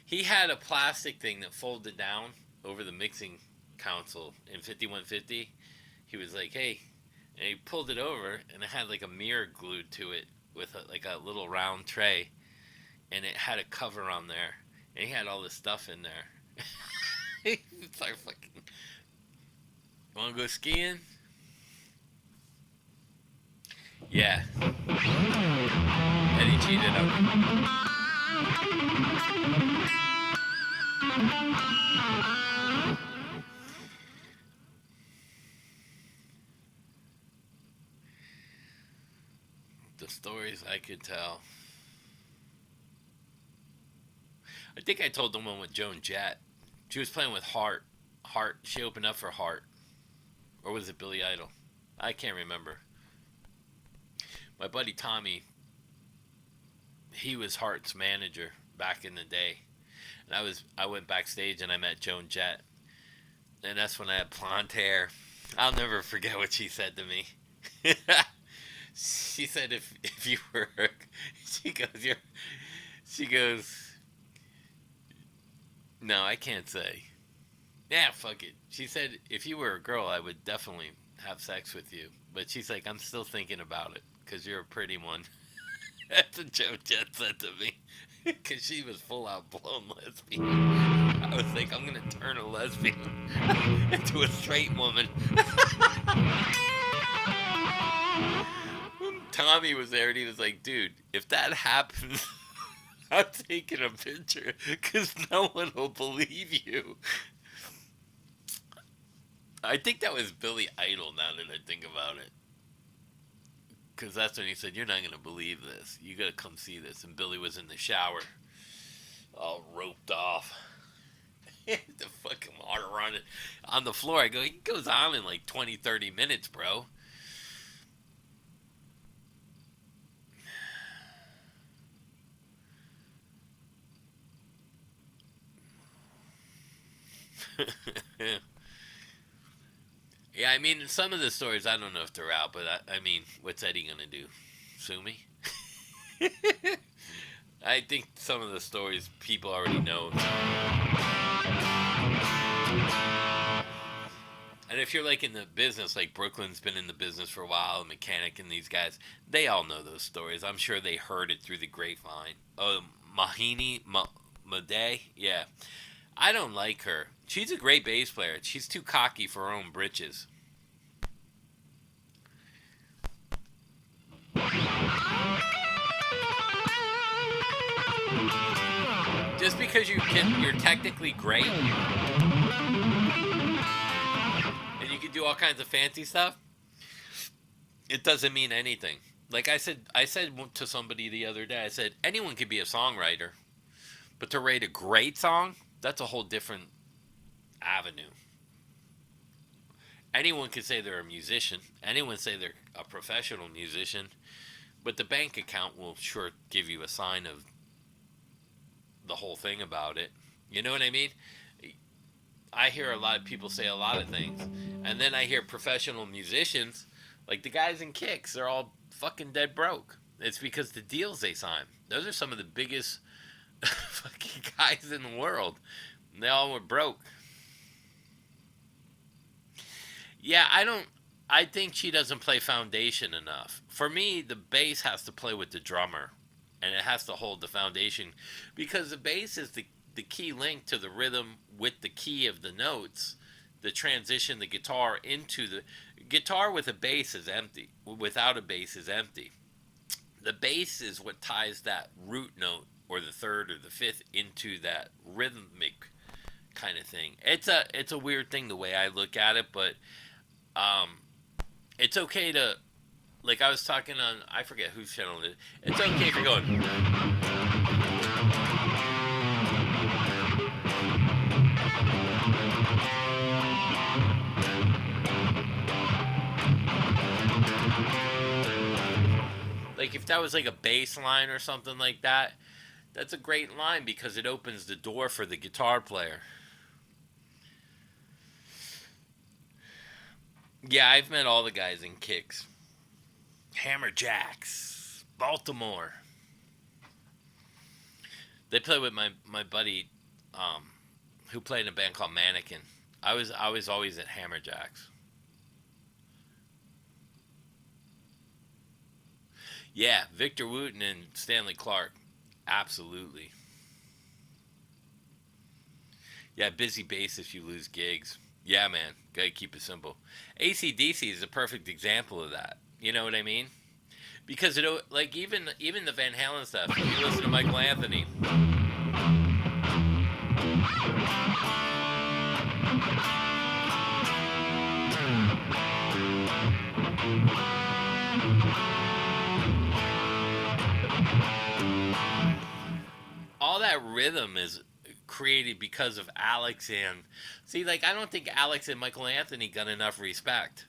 S2: He had a plastic thing that folded down over the mixing console in 5150. He was like, hey, And he pulled it over, and it had like a mirror glued to it with like a little round tray, and it had a cover on there, and he had all this stuff in there. It's like fucking. Want to go skiing? Yeah. Eddie cheated on me. The stories I could tell. I think I told the one with Joan Jett. She was playing with Heart. Heart. She opened up for Heart. Or was it Billy Idol? I can't remember. My buddy Tommy, he was Heart's manager back in the day. And I went backstage and I met Joan Jett. And that's when I had blonde hair. I'll never forget what she said to me. She said if you were she goes no, I can't say. Yeah, fuck it. She said if you were a girl, I would definitely have sex with you. But she's like, I'm still thinking about it because you're a pretty one. That's what Joe Jett said to me. Because she was full out blown lesbian. I was like, I'm going to turn a lesbian into a straight woman. Tommy was there and he was like, dude, if that happens, I'm taking a picture because no one will believe you. I think that was Billy Idol now that I think about it. Because that's when he said, you're not going to believe this. You got to come see this. And Billy was in the shower, all roped off. The fucking water running on the floor. I go, he goes on in like 20, 30 minutes, bro. Yeah, I mean, some of the stories, I don't know if they're out, but I mean, what's Eddie going to do? Sue me? I think some of the stories people already know. And if you're like in the business, like Brooklyn's been in the business for a while, Mechanic and these guys, they all know those stories. I'm sure they heard it through the grapevine. Oh, Made? Yeah. I don't like her. She's a great bass player. She's too cocky for her own britches. Just because you're technically great and you can do all kinds of fancy stuff, it doesn't mean anything. Like I said to somebody the other day, I said anyone could be a songwriter, but to write a great song, that's a whole different avenue. Anyone can say they're a musician. Anyone say they're a professional musician, but the bank account will sure give you a sign of the whole thing about it. You know what I mean? I hear a lot of people say a lot of things, and then I hear professional musicians, like the guys in Kicks, they're all fucking dead broke. It's because the deals they sign. Those are some of the biggest fucking guys in the world. They all were broke. Yeah, I think she doesn't play foundation enough. For me, the bass has to play with the drummer, and it has to hold the foundation, because the bass is the key link to the rhythm with the key of the notes. The transition the guitar into the guitar with a bass is empty. Without a bass is empty. The bass is what ties that root note or the third or the fifth into that rhythmic kind of thing. It's a weird thing the way I look at it, but it's okay to, like I was talking on, I forget whose channel it is. It's okay if you're going. Like if that was like a bass line or something like that, that's a great line because it opens the door for the guitar player. Yeah, I've met all the guys in Kicks. Hammerjacks, Baltimore. They play with my buddy, who played in a band called Mannequin. I was always at Hammerjacks. Yeah, Victor Wooten and Stanley Clark. Absolutely. Yeah, busy basis, you lose gigs. Yeah, man. Gotta keep it simple. AC/DC is a perfect example of that. You know what I mean? Because it, like, even the Van Halen stuff. You listen to Michael Anthony. All that rhythm is created because of Alex and, see, like, I don't think Alex and Michael Anthony got enough respect.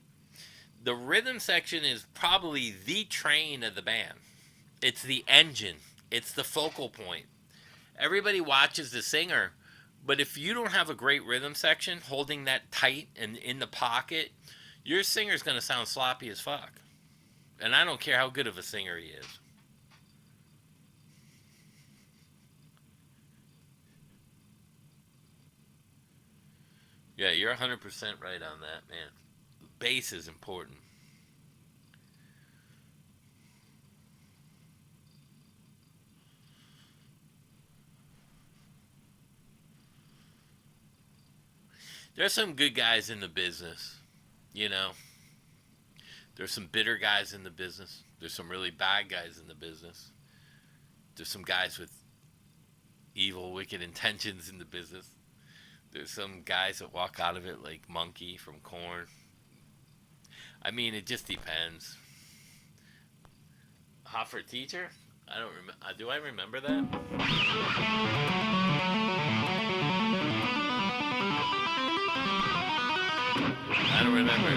S2: The rhythm section is probably the train of the band. It's the engine. It's the focal point. Everybody watches the singer, but if you don't have a great rhythm section holding that tight and in the pocket, your singer's going to sound sloppy as fuck. And I don't care how good of a singer he is. Yeah, you're 100% right on that, man. Bass is important. There's some good guys in the business, you know. There's some bitter guys in the business. There's some really bad guys in the business. There's some guys with evil, wicked intentions in the business. There's some guys that walk out of it like Monkey from Korn. I mean, it just depends. Hot for Teacher? I don't remember. Do I remember that? I don't remember.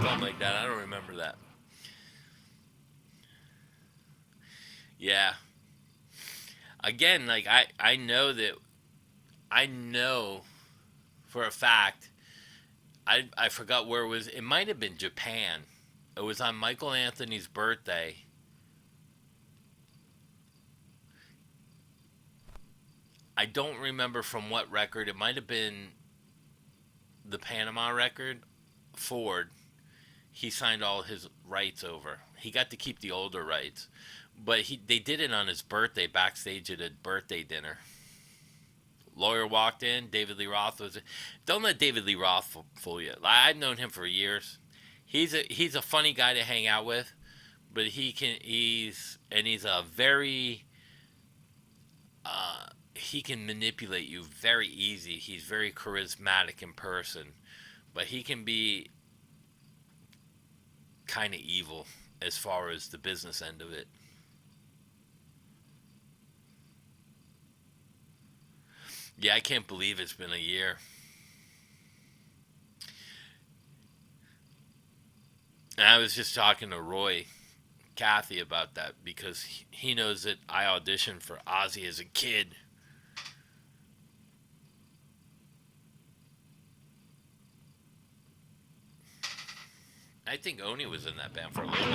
S2: Something like that. I don't remember that. Yeah. Again, like, I know that, I know for a fact, I forgot where it was. It might have been Japan. It was on Michael Anthony's birthday. I don't remember from what record. It might have been the Panama record. Ford. He signed all his rights over. He got to keep the older rights. But they did it on his birthday, backstage at a birthday dinner. Lawyer walked in. David Lee Roth was. Don't let David Lee Roth fool you. I've known him for years. He's a funny guy to hang out with, but he's a very he can manipulate you very easy. He's very charismatic in person, but he can be kind of evil as far as the business end of it. Yeah, I can't believe it's been a year. And I was just talking to Roy Cathy about that because he knows that I auditioned for Ozzy as a kid. I think Oni was in that band for a little bit.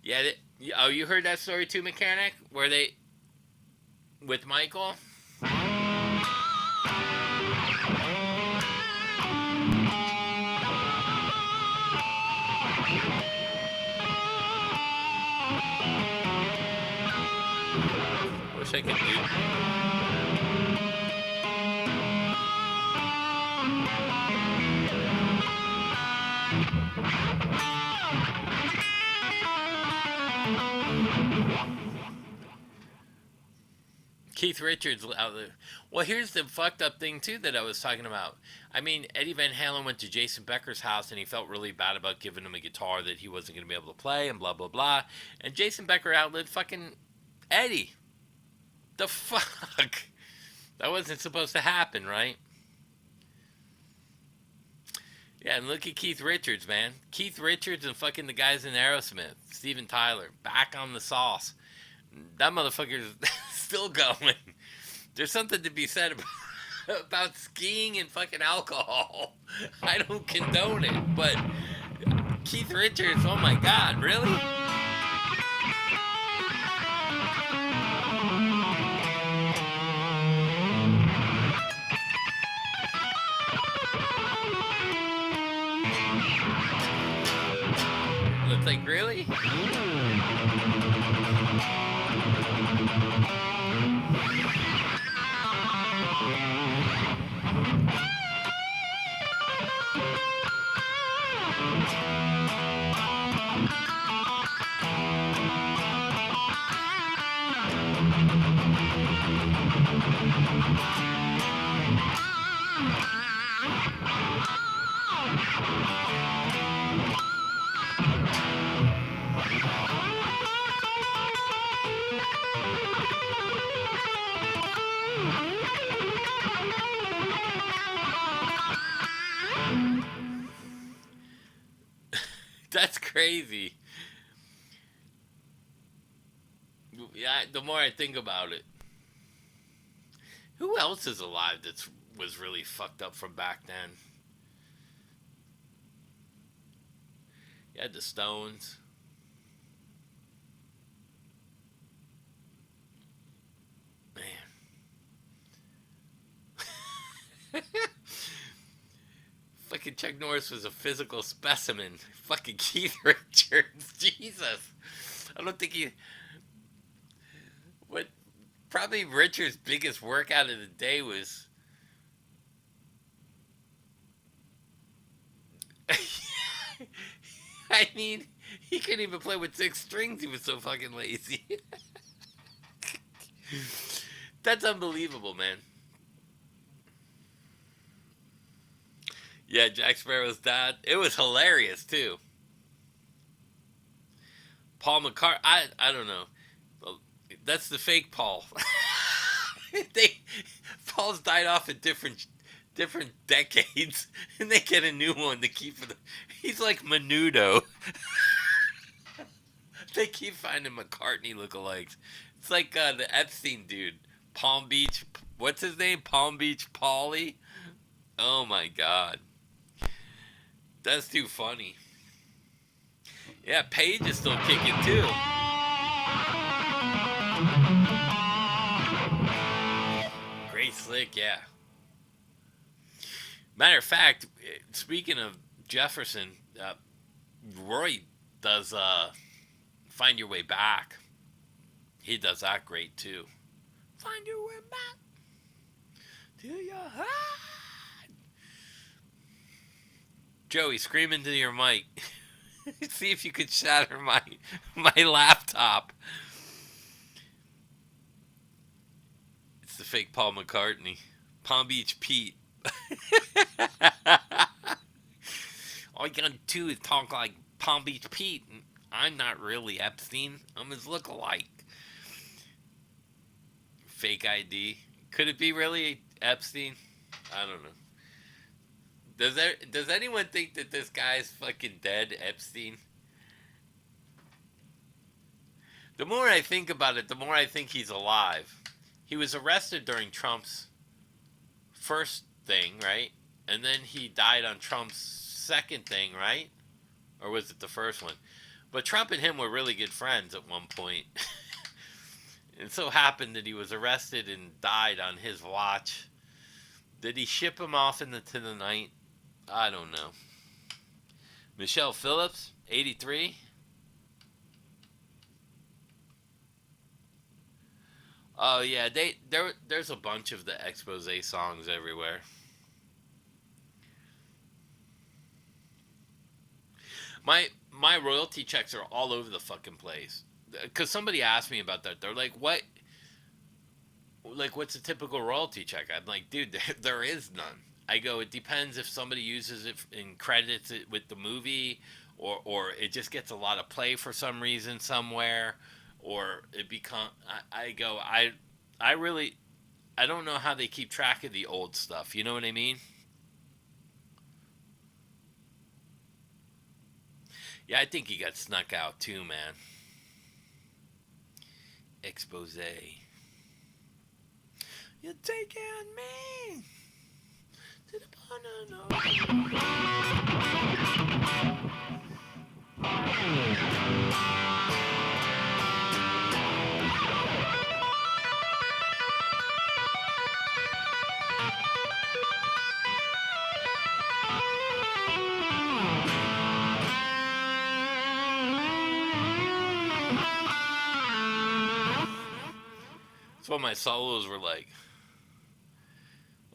S2: Yeah. Oh, you heard that story too, Mechanic? Where they with Michael? Wish I could do. Keith Richards out there. Well, here's the fucked up thing too that I was talking about. I mean, Eddie Van Halen went to Jason Becker's house and he felt really bad about giving him a guitar that he wasn't going to be able to play and blah blah blah. And Jason Becker outlived fucking Eddie. The fuck? That wasn't supposed to happen, right? Yeah, and look at Keith Richards, man. Keith Richards and fucking the guys in Aerosmith, Steven Tyler, back on the sauce. That motherfucker's still going. There's something to be said about skiing and fucking alcohol. I don't condone it, but Keith Richards, oh my god, really? It's like, really? That's crazy. Yeah, the more I think about it. Who else is alive that was really fucked up from back then? You had the Stones. Man. Fucking Chuck Norris was a physical specimen. Fucking Keith Richards. Jesus. I don't think he... What... Probably Richards' biggest workout of the day was... I mean, he couldn't even play with 6 strings. He was so fucking lazy. That's unbelievable, man. Yeah, Jack Sparrow's dad. It was hilarious, too. Paul McCartney. I don't know. That's the fake Paul. Paul's died off at different decades, and they get a new one to keep for the. He's like Menudo. They keep finding McCartney lookalikes. It's like the Epstein dude, Palm Beach. What's his name? Palm Beach Paulie. Oh my god, that's too funny. Yeah, Paige is still kicking too. Great Slick, yeah. Matter of fact, speaking of Jefferson, Roy does Find Your Way Back. He does that great too. Find your way back to your heart. Joey, scream into your mic. See if you could shatter my laptop. It's the fake Paul McCartney. Palm Beach Pete. All you gotta do is talk like Palm Beach Pete. And I'm not really Epstein. I'm his lookalike. Fake ID. Could it be really Epstein? I don't know. Does anyone think that this guy's fucking dead, Epstein? The more I think about it, the more I think he's alive. He was arrested during Trump's first thing, right? And then he died on Trump's second thing, right? Or was it the first one? But Trump and him were really good friends at one point. It so happened that he was arrested and died on his watch. Did he ship him off into the night? I don't know. Michelle Phillips, 83. Oh yeah, there's a bunch of the expose songs everywhere. My royalty checks are all over the fucking place. Cause somebody asked me about that. They're like, "What? Like, what's a typical royalty check?" I'm like, "Dude, there is none." I go, "It depends if somebody uses it and credits it with the movie, or it just gets a lot of play for some reason somewhere, or it become." I go, I really, I don't know how they keep track of the old stuff. You know what I mean? Yeah, I think he got snuck out too, man. Expose. You're taking me to the banana. That's what my solos were like.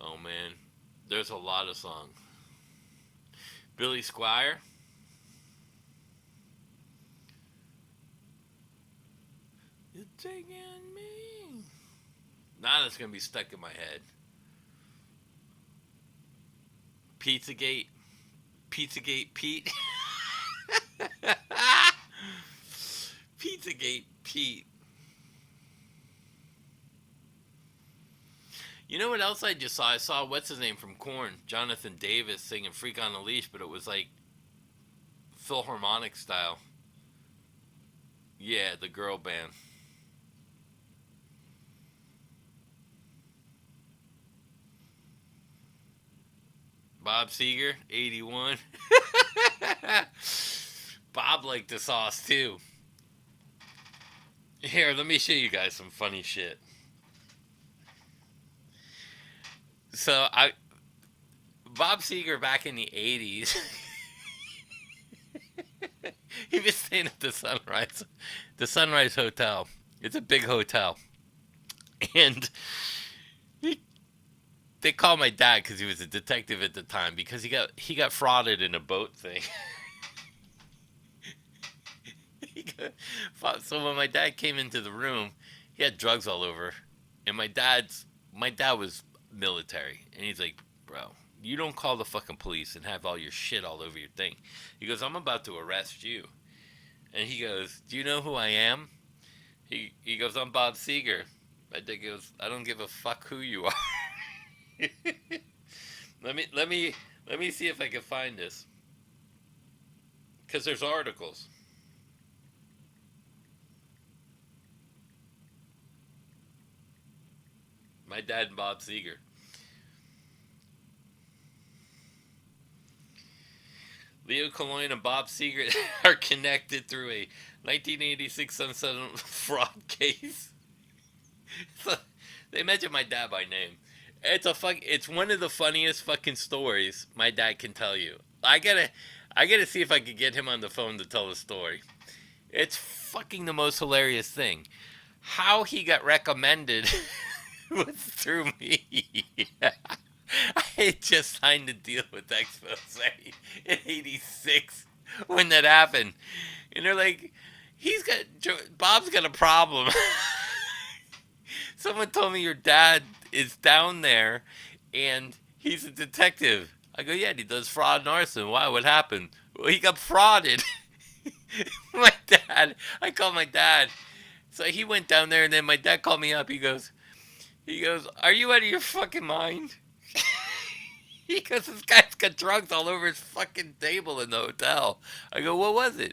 S2: Oh man, there's a lot of songs. Billy Squire. You're taking me. Now that's gonna be stuck in my head. Pizzagate. Pizzagate Pete. Pizzagate Pete. You know what else I just saw? I saw what's his name from Korn, Jonathan Davis singing "Freak on a Leash," but it was like Philharmonic style. Yeah, the girl band. Bob Seger, 81. Bob liked the sauce too. Here, let me show you guys some funny shit. So Bob Seger back in the 80s, he was staying at the Sunrise Hotel. It's a big hotel. And they called my dad because he was a detective at the time because he got frauded in a boat thing. So when my dad came into the room, he had drugs all over. And my dad was military, and he's like, bro, you don't call the fucking police and have all your shit all over your thing. He goes, I'm about to arrest you. And he goes, do you know who I am? He goes, I'm Bob Seger. My dad goes, I don't give a fuck who you are. let me see if I can find this, because there's articles. My dad and Bob Seger. Leo Cologne and Bob Seger are connected through a 1986 Sunset fraud case. So, they mentioned my dad by name. It's one of the funniest fucking stories my dad can tell you. I gotta see if I could get him on the phone to tell the story. It's fucking the most hilarious thing. How he got recommended was through me. I had just signed a deal with Expose in '86 when that happened, and they're like, Bob's got a problem. Someone told me your dad is down there, and he's a detective. I go, yeah, he does fraud and arson. Why? What happened? Well, he got frauded. I called my dad. So he went down there, and then my dad called me up. He goes, are you out of your fucking mind? He goes, this guy's got drugs all over his fucking table in the hotel. I go, what was it?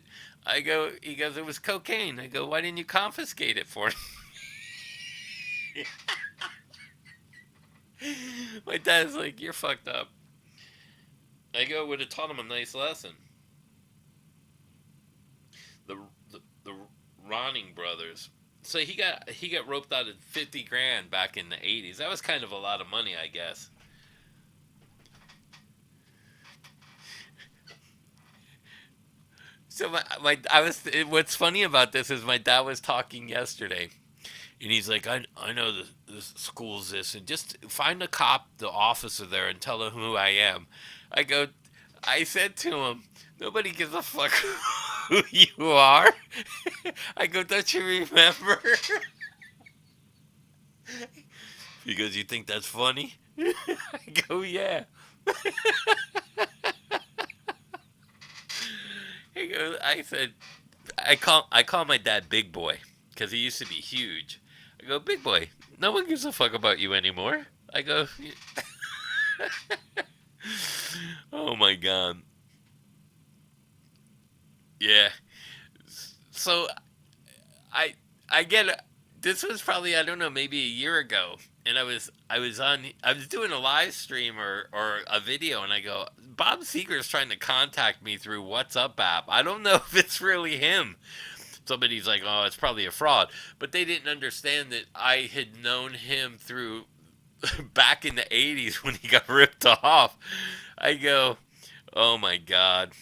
S2: He goes, it was cocaine. I go, why didn't you confiscate it for him? My dad's like, you're fucked up. I go, would have taught him a nice lesson. The Ronning brothers. So he got roped out of 50 grand back in the 80s. That was kind of a lot of money, I guess. So what's funny about this is my dad was talking yesterday, and he's like, I know the school's this, and just find the cop, the officer there, and tell him who I am. I said to him, nobody gives a fuck who you are. I go, don't you remember? He goes, you think that's funny? I go, yeah. He goes, I call my dad Big Boy because he used to be huge. I go, Big Boy, no one gives a fuck about you anymore. I go, oh my God. Yeah. So I I get this was probably, I don't know, maybe a year ago, and I was doing a live stream or a video, and I go, Bob Seger's trying to contact me through WhatsApp app. I don't know if it's really him. Somebody's like, oh, it's probably a fraud, but they didn't understand that I had known him through back in the 80s when he got ripped off. I go, oh my god.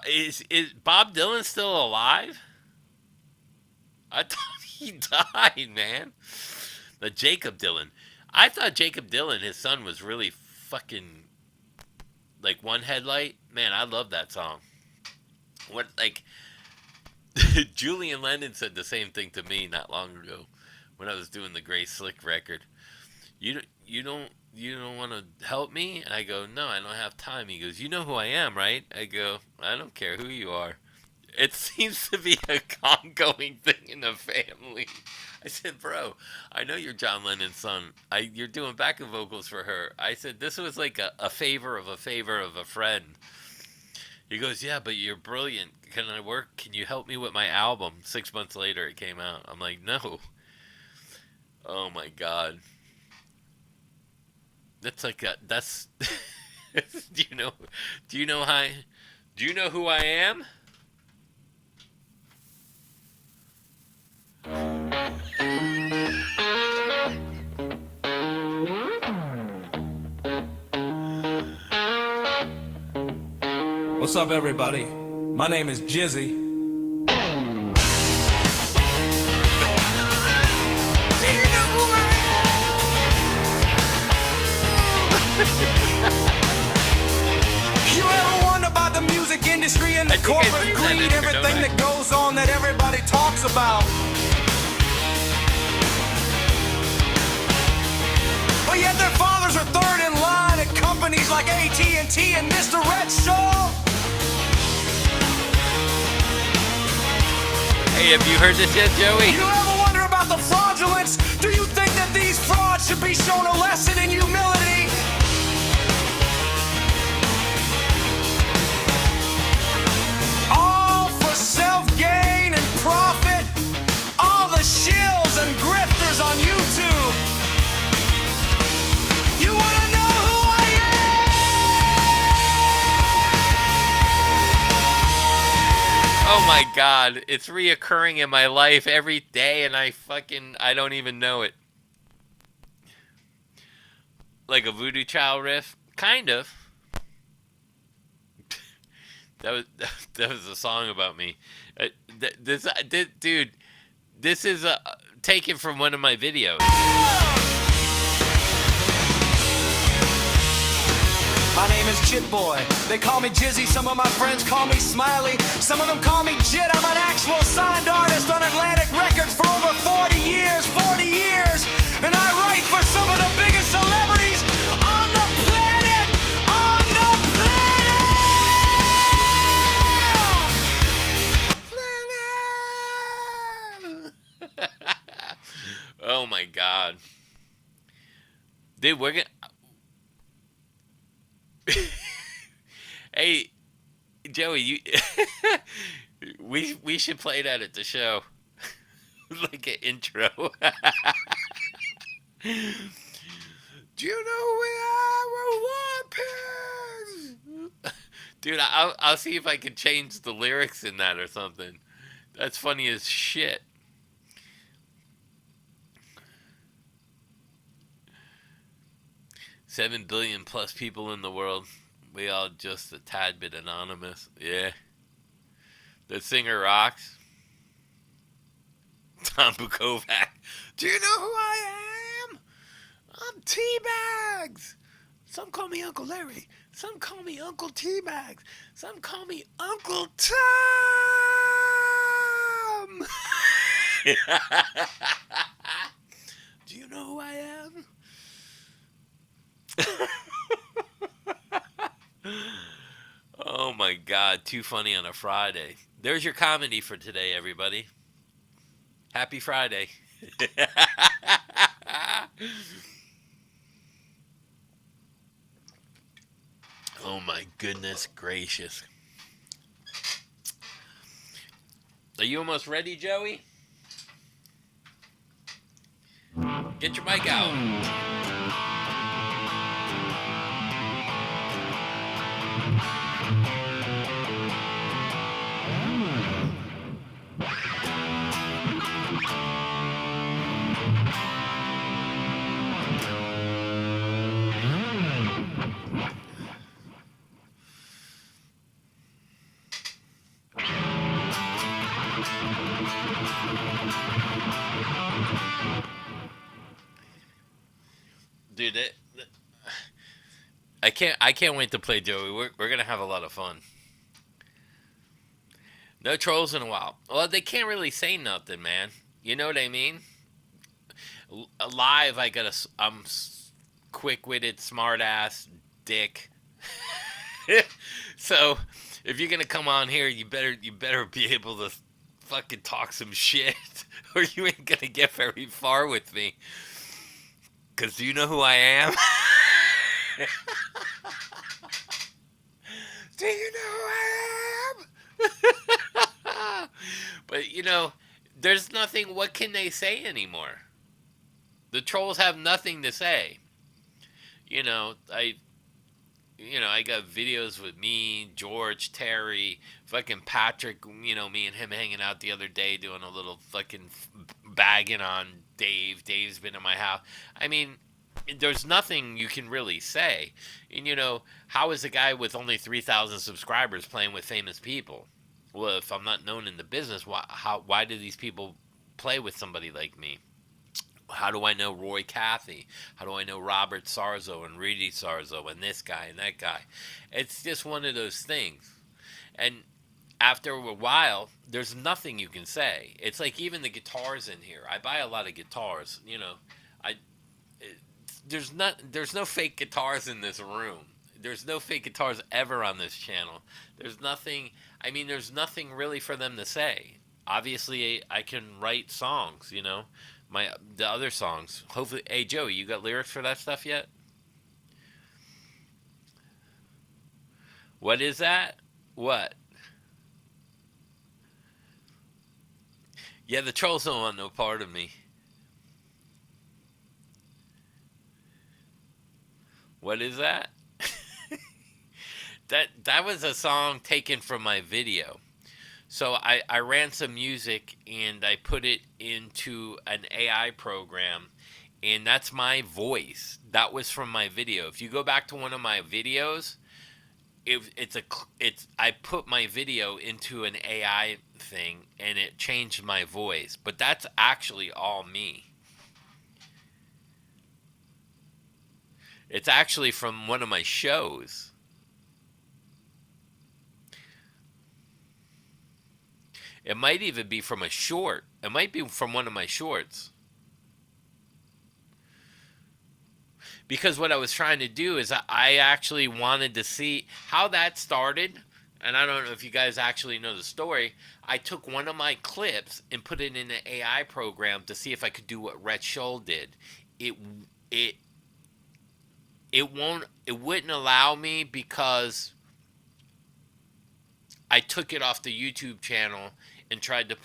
S2: Is Bob Dylan still alive? I thought he died, man. The Jacob Dylan. I thought Jacob Dylan, his son, was really fucking like One Headlight. Man, I love that song. What, like, Julian Lennon said the same thing to me not long ago when I was doing the Gray Slick record. You don't want to help me? And I go, no, I don't have time. He goes, you know who I am, right? I go, I don't care who you are. It seems to be a ongoing thing in the family. I said, bro, I know you're John Lennon's son. You're doing backing vocals for her. I said, this was like a favor of a favor of a friend. He goes, yeah, but you're brilliant. Can I work? Can you help me with my album? 6 months later, it came out. I'm like, no. Oh my God. That's like that's. do you know? Do you know how? Do you know who I am?
S1: What's up, everybody? My name is Jizzy. You ever wonder about the music industry and the corporate greed, everything that goes on that everybody talks about? But yet their fathers are third in line at companies like AT&T and Mr. Red Shaw.
S2: Hey, have you heard this yet, Joey?
S1: You ever wonder about the fraudulence? Do you think that these frauds should be shown a lesson in humility? All for self-gain and profit. All the shills and grifters on YouTube. You wanna know who I am?
S2: Oh my God, it's reoccurring in my life every day, and I don't even know it. Like a Voodoo Child riff, kind of. that was a song about me. Dude, this is taken from one of my videos.
S1: My name is Jit Boy. They call me Jizzy. Some of my friends call me Smiley. Some of them call me Jit. I'm an actual signed artist on Atlantic Records for over 40 years. 40 years. And I write for some of the biggest celebrities on the planet. On the
S2: planet. Oh my God. Dude, we're gonna... Hey, Joey, we should play that at the show, like an intro. Do you know we are war pigs? Dude, I'll see if I can change the lyrics in that or something. That's funny as shit. $7 billion plus people in the world. We all just a tad bit anonymous. Yeah. The singer rocks. Tom Bukovac. Do you know who I am? I'm Teabags. Some call me Uncle Larry. Some call me Uncle Teabags. Some call me Uncle Tom. Do you know who I am? Oh my God, too funny on a Friday. There's your comedy for today, everybody. Happy Friday. Goodness gracious. Are you almost ready, Joey? Get your mic out. Dude, I can't wait to play Joey. We're gonna have a lot of fun. No trolls in a while. Well, they can't really say nothing, man. You know what I mean? Live, I'm quick-witted, smart-ass dick. So, if you're gonna come on here, you better be able to fucking talk some shit, or you ain't gonna get very far with me. Cause do you know who I am? Do you know who I am? But there's nothing. What can they say anymore? The trolls have nothing to say. I got videos with me, George, Terry, fucking Patrick. Me and him hanging out the other day doing a little fucking bagging on Dave. Dave's been in my house. I mean, there's nothing you can really say. And how is a guy with only 3,000 subscribers playing with famous people? Well, if I'm not known in the business, why do these people play with somebody like me? How do I know Roy Cathy? How do I know Robert Sarzo and Rudy Sarzo and this guy and that guy? It's just one of those things. And after a while, there's nothing you can say. It's like even the guitars in here. I buy a lot of guitars. There's no fake guitars in this room. There's no fake guitars ever on this channel. There's nothing. I mean, there's nothing really for them to say. Obviously, I can write songs. The other songs. Hopefully, hey Joey, you got lyrics for that stuff yet? What is that? What? Yeah, the trolls don't want no part of me. What is that? That was a song taken from my video. So I ran some music and I put it into an AI program, and that's my voice. That was from my video. If you go back to one of my videos, I put my video into an AI thing and it changed my voice. But that's actually all me. It's actually from one of my shows. It might even be from a short. It might be from one of my shorts. Because what I was trying to do is I actually wanted to see how that started. And I don't know if you guys actually know the story. I took one of my clips and put it in an AI program to see if I could do what Rhett Scholl did. It wouldn't allow me because I took it off the YouTube channel and tried to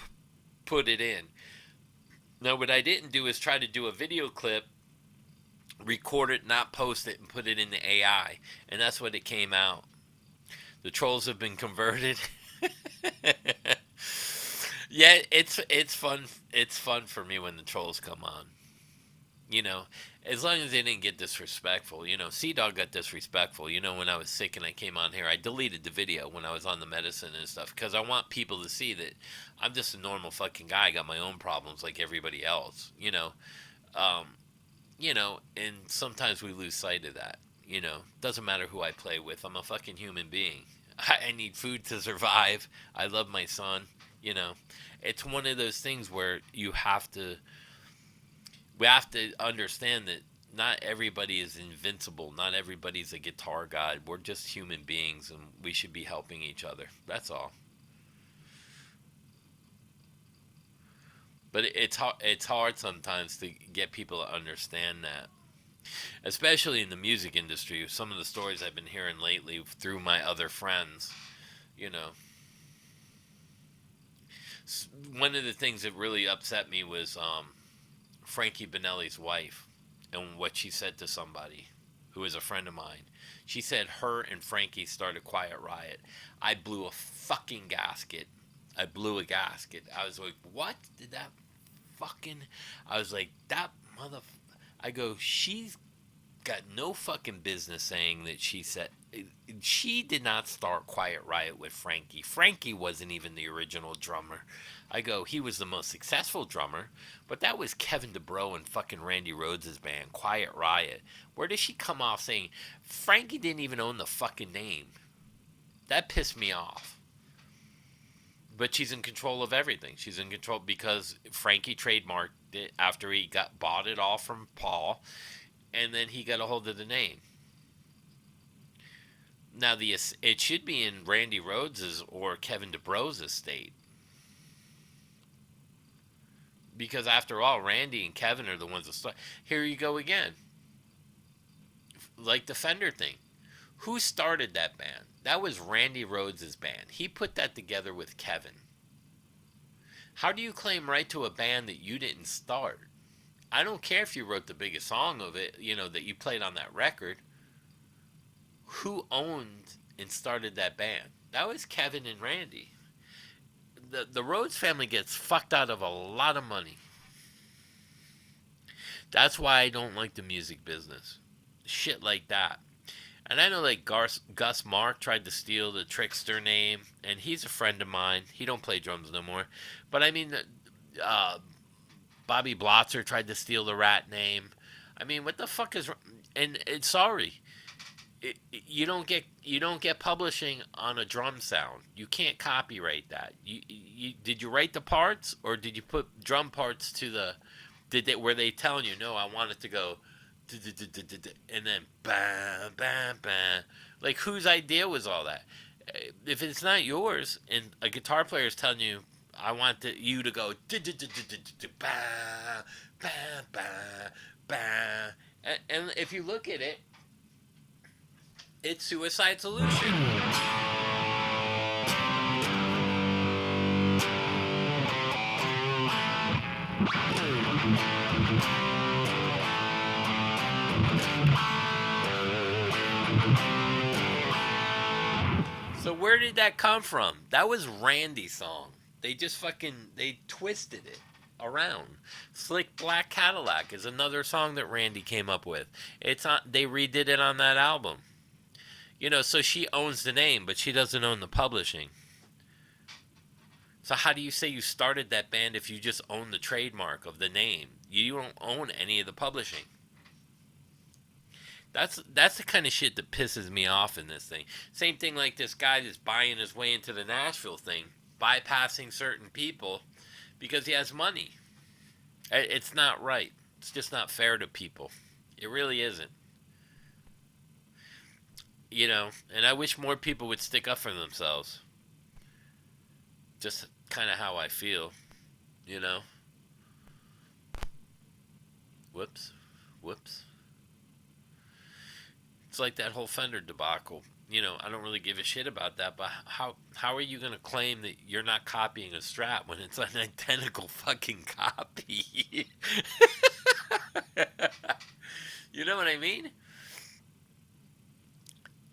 S2: put it in. Now, what I didn't do is try to do a video clip, record it, not post it, and put it in the AI. And that's what it came out. The trolls have been converted. Yeah, it's fun. It's fun for me when the trolls come on. As long as they didn't get disrespectful. Sea-Dog got disrespectful. When I was sick and I came on here, I deleted the video when I was on the medicine and stuff because I want people to see that I'm just a normal fucking guy. I got my own problems like everybody else. And sometimes we lose sight of that. Doesn't matter who I play with. I'm a fucking human being. I need food to survive. I love my son. It's one of those things where we have to understand that not everybody is invincible. Not everybody's a guitar god. We're just human beings, and we should be helping each other. That's all. But it's hard sometimes to get people to understand that. especially in the music industry. Some of the stories I've been hearing lately through my other friends, you know. One of the things that really upset me was Frankie Benelli's wife and what she said to somebody who is a friend of mine. She said her and Frankie started Quiet Riot. I blew a fucking gasket. I blew a gasket. I was like, what did that fucking... I was like, that mother... I go, she's got no fucking business saying that she said... She did not start Quiet Riot with Frankie. Frankie wasn't even the original drummer. I go, he was the most successful drummer, but that was Kevin DeBro and fucking Randy Rhoads' band, Quiet Riot. Where does she come off saying Frankie didn't even own the fucking name? That pissed me off. But she's in control of everything. She's in control because Frankie trademarked it after he bought it all from Paul, and then he got a hold of the name. Now, it should be in Randy Rhoads' or Kevin DeBro's estate. Because after all, Randy and Kevin are the ones that start. Here you go again. Like the Fender thing. Who started that band? That was Randy Rhoads' band. He put that together with Kevin. How do you claim right to a band that you didn't start? I don't care if you wrote the biggest song of it, that you played on that record. Who owned and started that band? That was Kevin and Randy. The Rhoads family gets fucked out of a lot of money. That's why I don't like the music business. Shit like that. And I know like Gus Mark tried to steal the Trickster name, and he's a friend of mine. He don't play drums no more. But I mean, Bobby Blotzer tried to steal the Rat name. I mean, what the fuck is... And sorry. You don't get publishing on a drum sound. You can't copyright that. Did you write the parts, or did you put drum parts to the... Were they telling you, no, I want it to go... And then bam, bam, bam. Like, whose idea was all that? If it's not yours, and a guitar player is telling you, I want you to go bam, bam, bam, bam. And if you look at it, it's Suicide Solution. So where did that come from? That was Randy's song. They just they twisted it around. Slick Black Cadillac is another song that Randy came up with. They redid it on that album. So she owns the name, but she doesn't own the publishing. So how do you say you started that band if you just own the trademark of the name? You don't own any of the publishing. That's the kind of shit that pisses me off in this thing. Same thing like this guy that's buying his way into the Nashville thing, bypassing certain people because he has money. It's not right. It's just not fair to people. It really isn't. And I wish more people would stick up for themselves. Just kind of how I feel, Whoops. It's like that whole Fender debacle. I don't really give a shit about that, but how are you going to claim that you're not copying a Strat when it's an identical fucking copy? You know what I mean?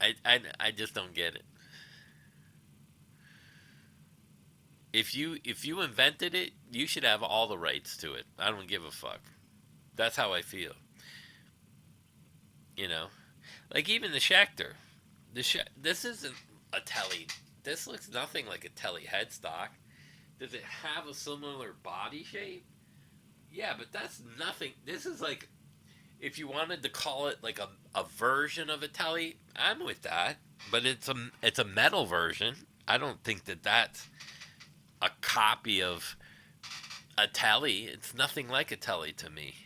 S2: I just don't get it. If you invented it, you should have all the rights to it. I don't give a fuck. That's how I feel. Like even the Schecter. This isn't a Tele. This looks nothing like a Tele headstock. Does it have a similar body shape? Yeah, but that's nothing. This is like, if you wanted to call it like a version of a Tele, I'm with that. But it's a metal version. I don't think that that's a copy of a Tele. It's nothing like a Tele to me.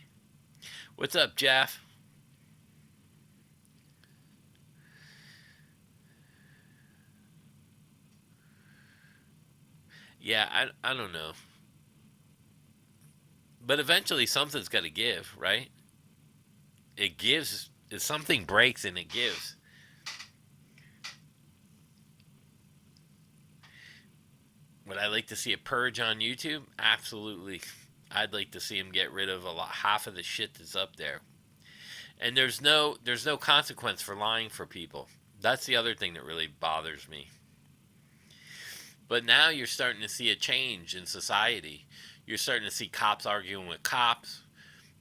S2: What's up, Jeff? Yeah, I don't know. But eventually something's got to give, right? It gives If something breaks and it gives. Would I like to see a purge on YouTube? Absolutely. I'd like to see him get rid of half of the shit that's up there. And there's no consequence for lying for people. That's the other thing that really bothers me. But now you're starting to see a change in society. You're starting to see cops arguing with cops.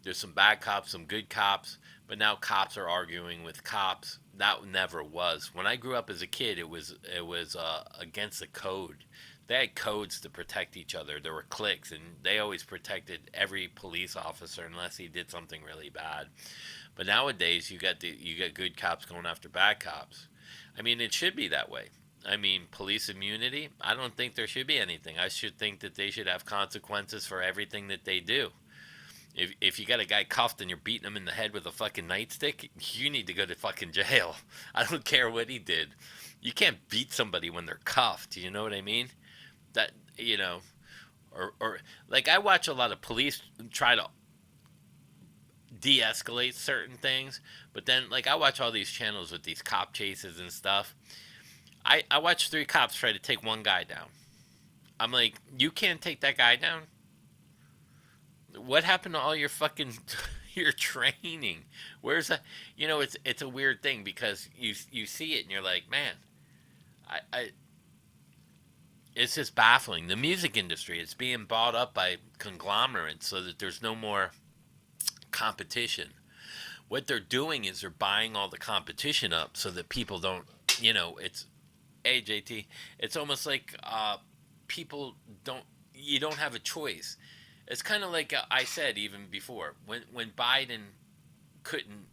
S2: There's some bad cops, some good cops, but now cops are arguing with cops. That never was. When I grew up as a kid, it was against the code. They had codes to protect each other. There were cliques, and they always protected every police officer unless he did something really bad. But nowadays, you got good cops going after bad cops. I mean, it should be that way. I mean, police immunity. I don't think there should be anything. I should think that they should have consequences for everything that they do. If you got a guy cuffed and you're beating him in the head with a fucking nightstick, you need to go to fucking jail. I don't care what he did. You can't beat somebody when they're cuffed. You know what I mean? That or like I watch a lot of police try to de-escalate certain things, but then like I watch all these channels with these cop chases and stuff. I watch 3 cops try to take one guy down. I'm like, you can't take that guy down. What happened to all your fucking your training? Where's that? It's a weird thing because you see it and you're like, man, I it's just baffling. The music industry is being bought up by conglomerates so that there's no more competition. What they're doing is they're buying all the competition up so that people don't, it's, hey JT, it's almost like people don't, you don't have a choice. It's kind of like I said even before, when Biden couldn't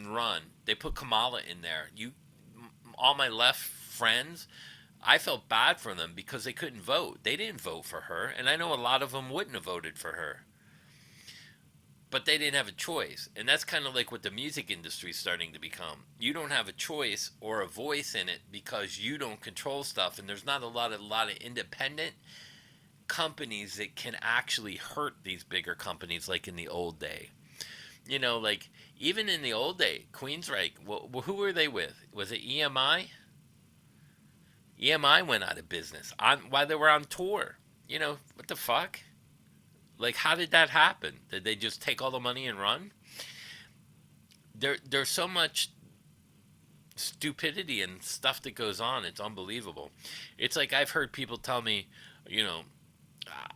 S2: run, they put Kamala in there. All my left friends, I felt bad for them because they couldn't vote. They didn't vote for her, and I know a lot of them wouldn't have voted for her. But they didn't have a choice. And that's kind of like what the music industry is starting to become. You don't have a choice or a voice in it because you don't control stuff, and there's not a lot of independent companies that can actually hurt these bigger companies like in the old day. Like even in the old day, Queensryche, who were they with? Was it EMI? EMI went out of business while they were on tour. What the fuck? Like, how did that happen? Did they just take all the money and run? There's so much stupidity and stuff that goes on. It's unbelievable. It's like I've heard people tell me,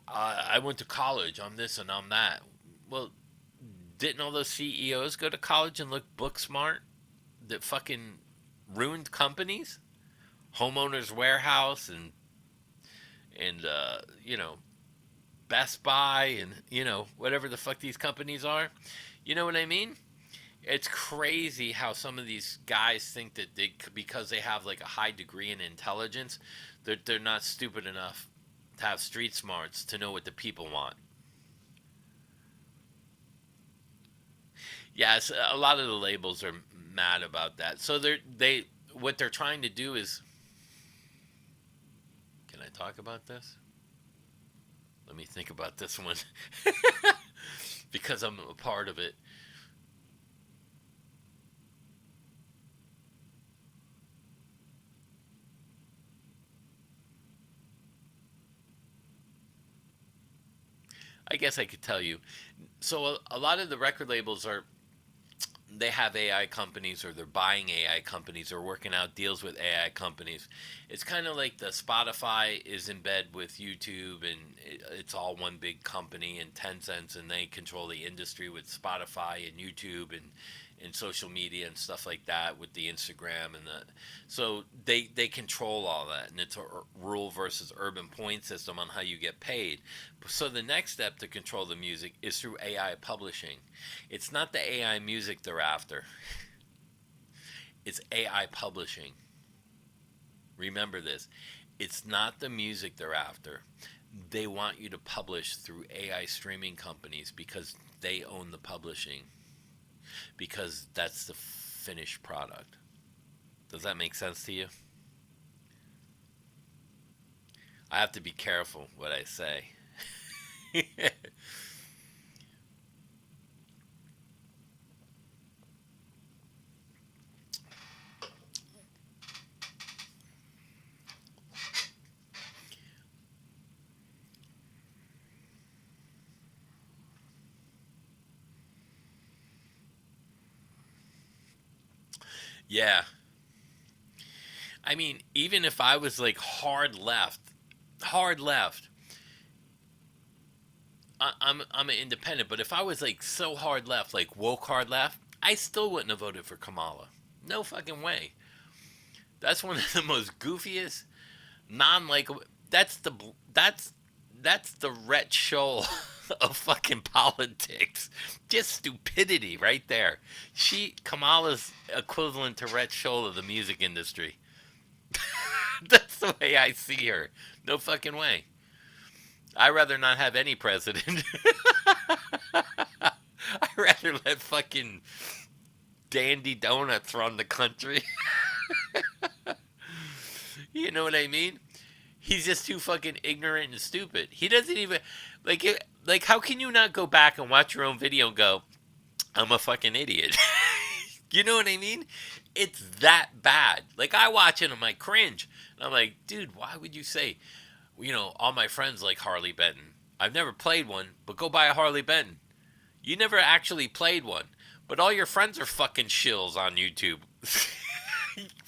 S2: I went to college. I'm this and I'm that. Well, didn't all those CEOs go to college and look book smart that fucking ruined companies? Homeowners Warehouse and Best Buy and whatever the fuck these companies are. You know what I mean? It's crazy how some of these guys think that because they have like a high degree in intelligence, they're not stupid enough to have street smarts to know what the people want. Yes, a lot of the labels are mad about that. So what they're trying to do is, can I talk about this? Let me think about this one because I'm a part of it. I guess I could tell you. So a lot of the record labels they have AI companies or they're buying AI companies or working out deals with AI companies. It's kind of like the Spotify is in bed with YouTube and it's all one big company and Tencent, and they control the industry with Spotify and YouTube and social media and stuff like that with the Instagram and so they control all that, and it's a rural versus urban point system on how you get paid. So the next step to control the music is through AI publishing. It's not the AI music they're after. It's AI publishing. Remember this. It's not the music they're after. They want you to publish through AI streaming companies because they own the publishing. Because that's the finished product. Does that make sense to you? I have to be careful what I say. Yeah. I mean, even if I was like hard left, I'm an independent. But if I was like so hard left, like woke hard left, I still wouldn't have voted for Kamala. No fucking way. That's one of the most goofiest, non-likable. That's that's the Rhett Scholl of fucking politics. Just stupidity right there. Kamala's equivalent to Rhett Scholl of the music industry. That's the way I see her. No fucking way. I'd rather not have any president. I'd rather let fucking Dandy Donuts run the country. You know what I mean? He's just too fucking ignorant and stupid. He doesn't even like. How can you not go back and watch your own video and go, "I'm a fucking idiot"? You know what I mean? It's that bad. Like I watch it, I'm like cringe, and I'm like, dude, why would you say? All my friends like Harley Benton. I've never played one, but go buy a Harley Benton. You never actually played one, but all your friends are fucking shills on YouTube.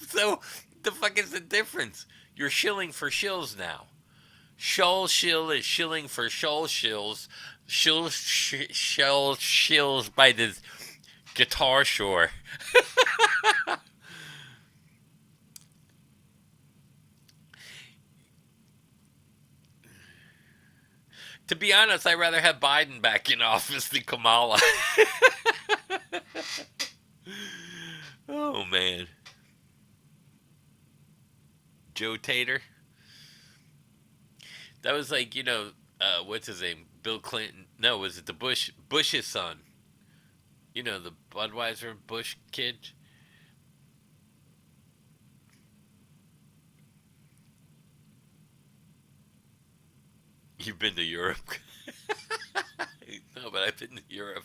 S2: So the fuck is the difference? You're shilling for shills now. Shoal shill is shilling for shoal shills. Shell shills by this guitar shore. To be honest, I'd rather have Biden back in office than Kamala. Oh, man. Joe Tater. That was like, what's his name? Bill Clinton. No, was it the Bush's son? The Budweiser Bush kid. You've been to Europe? No, but I've been to Europe.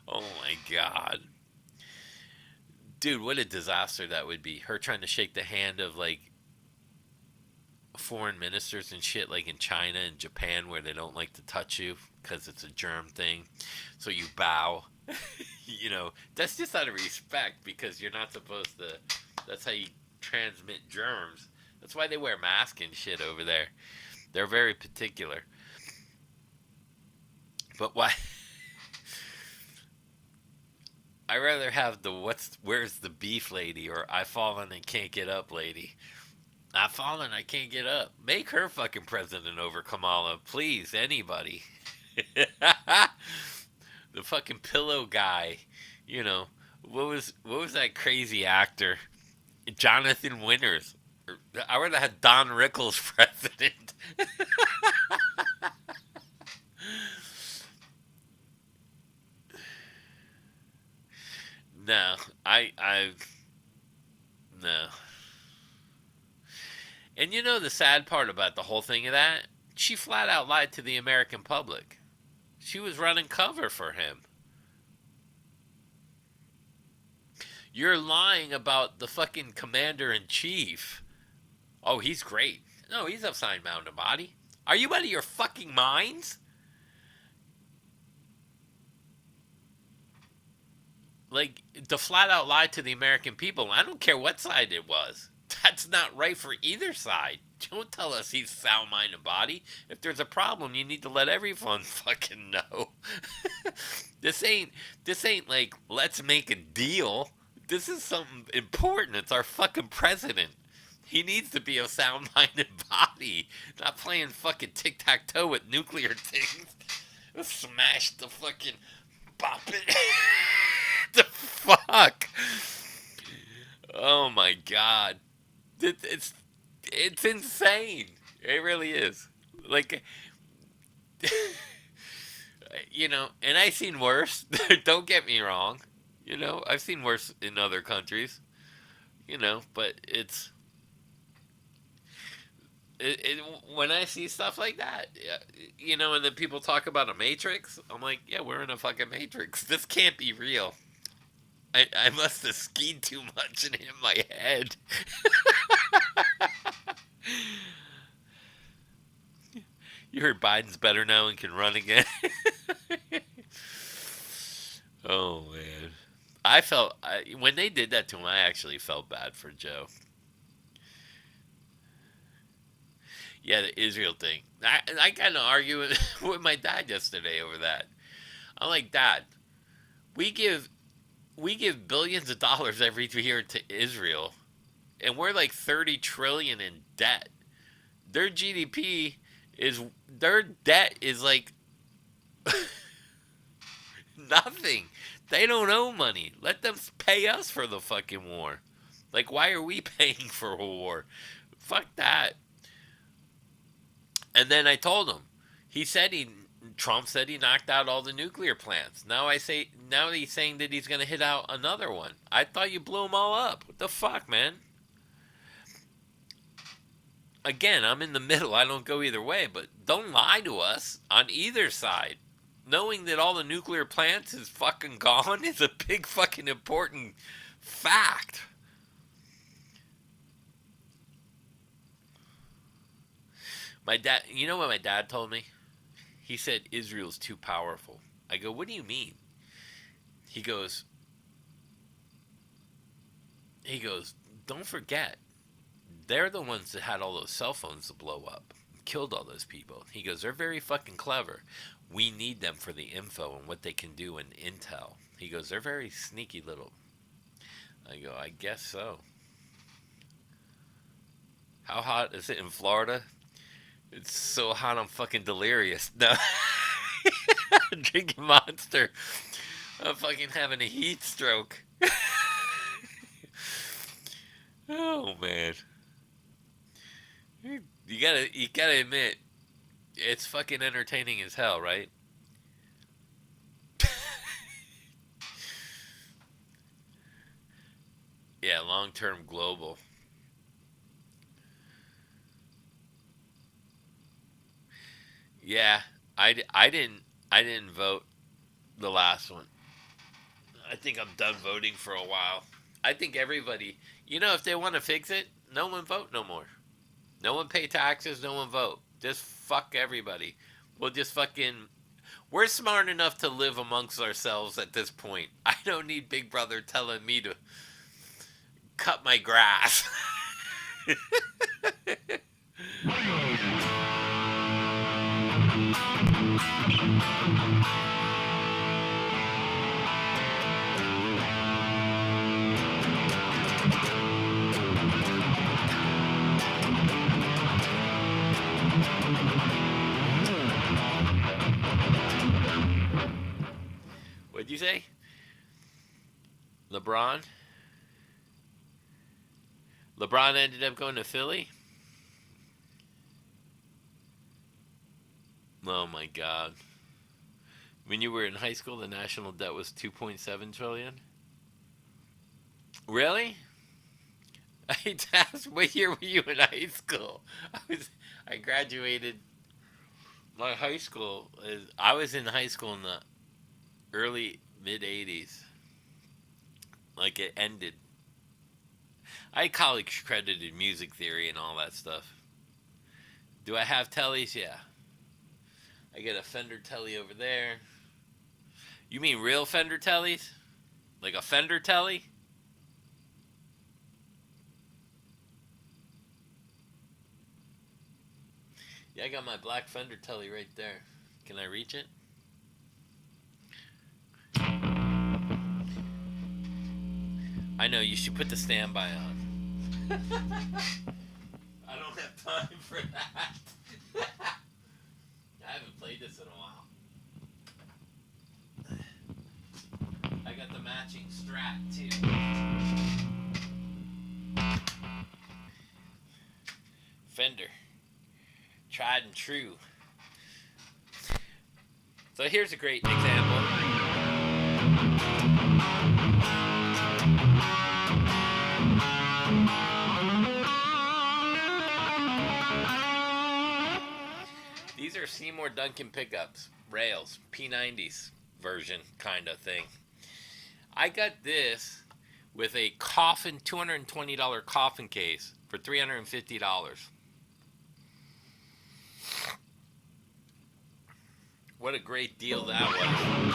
S2: Oh my god. Dude, what a disaster that would be. Her trying to shake the hand of like foreign ministers and shit like in China and Japan where they don't like to touch you because it's a germ thing. So you bow. That's just out of respect because you're not supposed to. That's how you transmit germs. That's why they wear masks and shit over there. They're very particular. But why? I'd rather have the where's the beef lady or I've fallen and can't get up lady. I've fallen, I can't get up. Make her fucking president over Kamala, please, anybody. The fucking pillow guy, what was that crazy actor? Jonathan Winters. I would have had Don Rickles president. No, no. And the sad part about the whole thing of that? She flat out lied to the American public. She was running cover for him. You're lying about the fucking commander-in-chief. Oh, he's great. No, he's upside mountain body. Are you out of your fucking minds? Like, to flat out lie to the American people, I don't care what side it was. That's not right for either side. Don't tell us he's sound-minded body. If there's a problem, you need to let everyone fucking know. This ain't like, let's make a deal. This is something important. It's our fucking president. He needs to be a sound-minded body, not playing fucking tic-tac-toe with nuclear things. Smash the fucking bop it. The fuck? Oh my god. It's insane. It really is. Like, and I've seen worse. Don't get me wrong. I've seen worse in other countries. But when I see stuff like that, and then people talk about a matrix, I'm like, yeah, we're in a fucking matrix. This can't be real. I must have skied too much and hit my head. You heard Biden's better now and can run again. Oh man, when they did that to him, I actually felt bad for Joe. Yeah, the Israel thing. I kind of argued with my dad yesterday over that. I'm like, Dad, we give we give billions of dollars every year to Israel, and we're like 30 trillion in debt. Their GDP is their debt is like nothing. They don't owe money. Let them pay us for the fucking war. Like, why are we paying for a war? Fuck that. And then I told him. He said he Trump said he knocked out all the nuclear plants. Now he's saying that he's gonna hit out another one. I thought you blew them all up. What the fuck, man? Again, I'm in the middle. I don't go either way, but don't lie to us on either side. Knowing that all the nuclear plants is fucking gone is a big fucking important fact. My dad, you know what my dad told me? He said Israel's too powerful. I go, what do you mean? He goes, don't forget, they're the ones that had all those cell phones to blow up, killed all those people. He goes, they're very fucking clever. We need them for the info and what they can do in intel. He goes, they're very sneaky little. I go, I guess so. How hot is it in Florida? It's so hot I'm fucking delirious. No. I'm drinking Monster. I'm fucking having a heat stroke. Oh man. You gotta admit, it's fucking entertaining as hell, right? Yeah, long-term global. Yeah, I didn't vote the last one. I think I'm done voting for a while. I think everybody, if they want to fix it, no one vote no more. No one pay taxes, no one vote. Just fuck everybody. We'll just fucking. We're smart enough to live amongst ourselves at this point. I don't need Big Brother telling me to cut my grass. What'd you say? LeBron? LeBron ended up going to Philly? Oh my god. When you were in high school, the national debt was 2.7 trillion? Really? I asked, what year were you in high school? I graduated my high school. I was in high school in the early mid 80s. Like it ended. I college credited music theory and all that stuff. Do I have tellies? Yeah. I get a Fender telly over there. You mean real Fender tellies? Like a Fender telly? Yeah, I got my black Fender telly right there. Can I reach it? I know, you should put the standby on. I don't have time for that. I haven't played this in a while. I got the matching Strat too. Fender. Tried and true. So here's a great example. These are Seymour Duncan pickups, rails, P90s version kind of thing. I got this with a coffin, $220 coffin case for $350. What a great deal that was.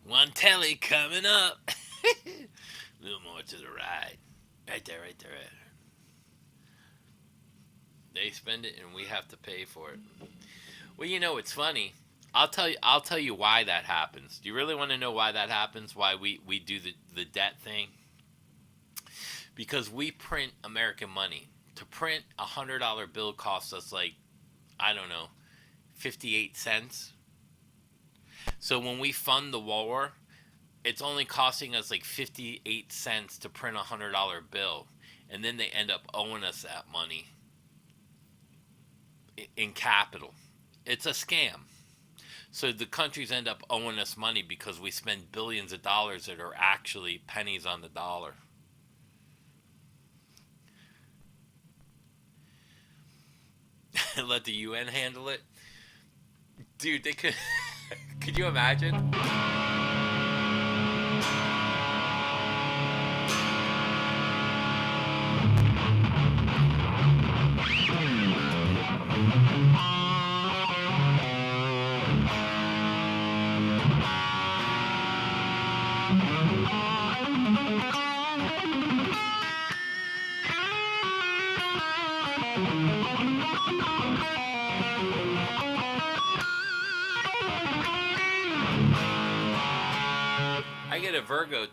S2: One telly coming up. A little more to the right. Right there, right there. Right there. They spend it and we have to pay for it. Well, you know, it's funny. I'll tell you why that happens. Do you really want to know why that happens? Why we do the debt thing? Because we print American money. To print $100 bill costs us like, I don't know, 58 cents. So when we fund the war, it's only costing us like 58 cents to print a $100 bill. And then they end up owing us that money in capital. It's a scam. So the countries end up owing us money because we spend billions of dollars that are actually pennies on the dollar. Let the UN handle it. Dude, they could... Could you imagine? I get a Virago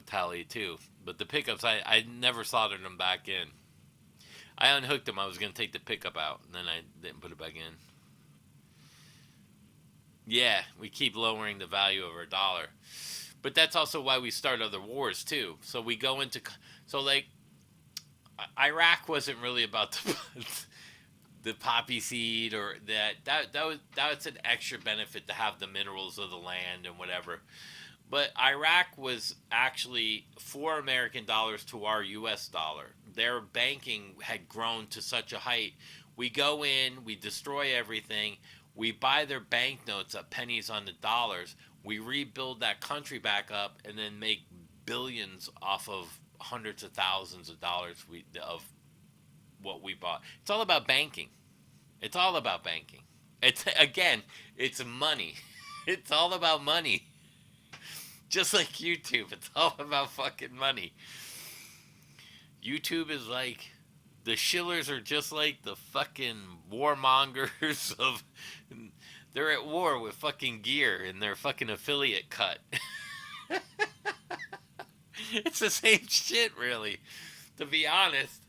S2: telly too, but the pickups I never soldered them back in. I unhooked them. I was gonna take the pickup out, and then I didn't put it back in. Yeah, we keep lowering the value of our dollar, but that's also why we start other wars too. So we go into like Iraq wasn't really about the poppy seed or that's an extra benefit to have the minerals of the land and whatever. But Iraq was actually $4 American to our U.S. dollar. Their banking had grown to such a height. We go in, we destroy everything, we buy their banknotes at pennies on the dollars, we rebuild that country back up, and then make billions off of hundreds of thousands of dollars of what we bought. It's all about banking. It's all about banking. It's money. It's all about money. Just like YouTube, it's all about fucking money. YouTube is like, the shillers are just like the fucking warmongers of, they're at war with fucking gear and their fucking affiliate cut. It's the same shit, really, to be honest.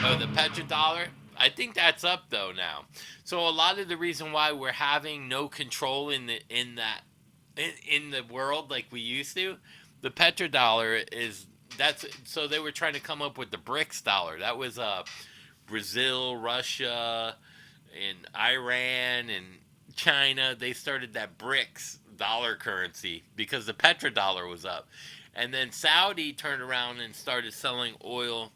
S2: Oh, the petrodollar? I think that's up though now. So a lot of the reason why we're having no control in the world like we used to, the petrodollar is that's so they were trying to come up with the BRICS dollar. That was Brazil, Russia, and Iran and China. They started that BRICS dollar currency because the petrodollar was up. And then Saudi turned around and started selling oil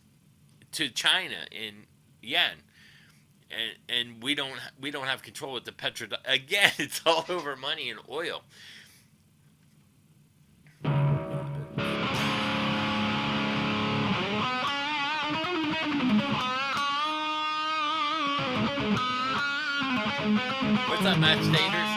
S2: to China in yen, and we don't have control with the petro. Again, it's all over money and oil. What's up, Match Staters?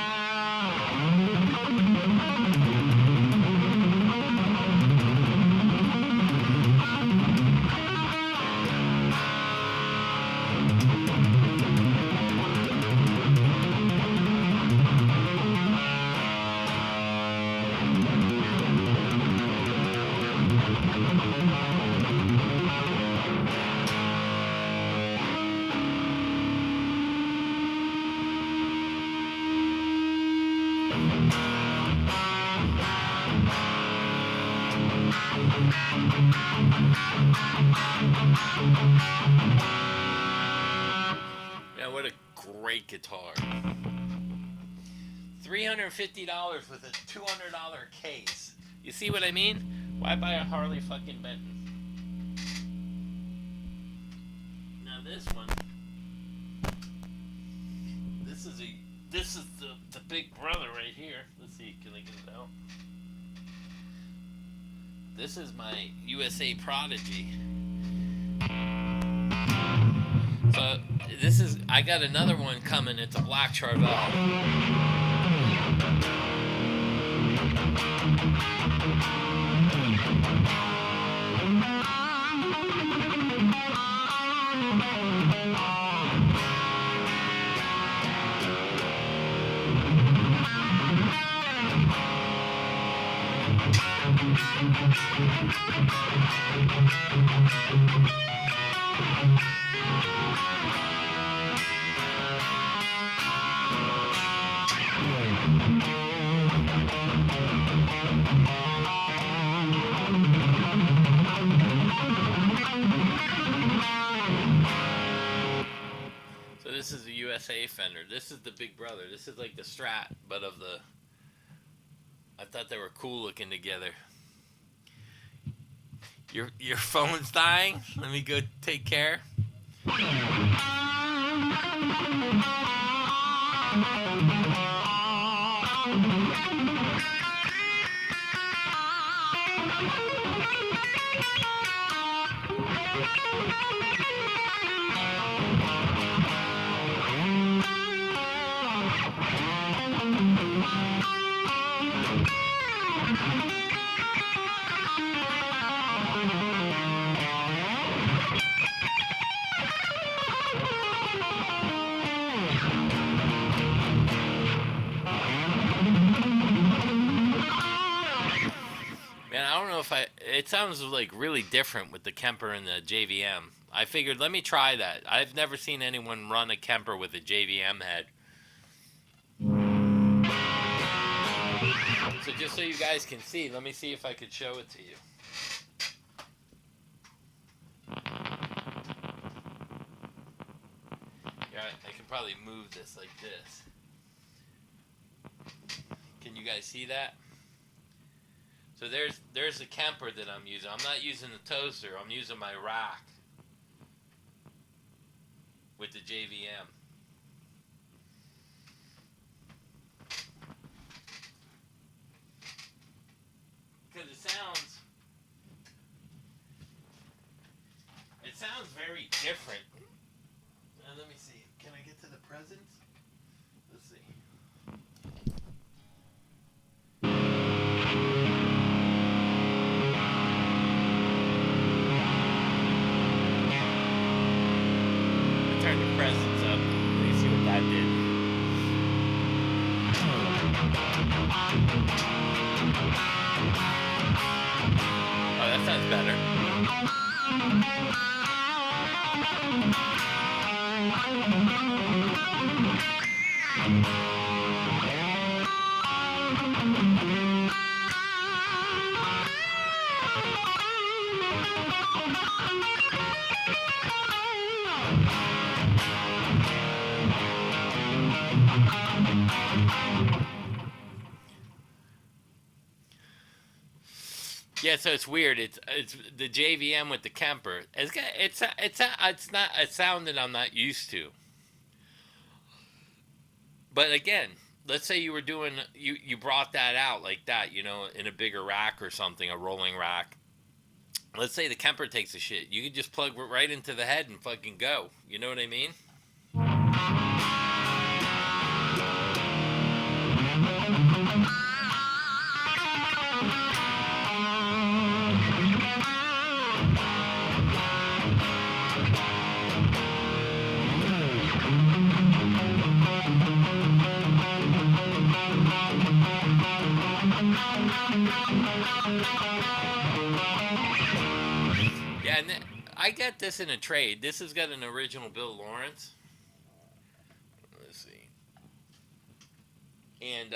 S2: Yeah, what a great guitar. $350 with a $200 case. You see what I mean? Why buy a Harley fucking Benton? Now this one, this is the big brother right here. Let's see, can I get it out? This is my USA Prodigy. So this is, I got another one coming. It's a black Charvel. So this is the USA Fender. This is the big brother. This is like the Strat, but of the... I thought they were cool looking together. Your phone's dying? Let me go take care. Man, I don't know if it sounds like really different with the Kemper and the JVM. I figured, let me try that. I've never seen anyone run a Kemper with a JVM head. So just so you guys can see, let me see if I could show it to you. Yeah, I can probably move this like this. Can you guys see that? So there's the Kemper that I'm using. I'm not using the toaster. I'm using my rack with the JVM. Because it sounds very different. Let me see. Can I get to the presents? Let's see. Turn the presents up. Let me see what that did. Oh, that sounds better. Yeah, so it's weird. It's the JVM with the Kemper. It's not a sound that I'm not used to. But again, let's say you were doing you brought that out like that, in a bigger rack or something, a rolling rack. Let's say the Kemper takes a shit. You could just plug right into the head and fucking go. You know what I mean? Yeah, and I got this in a trade. This has got an original Bill Lawrence. Let's see. And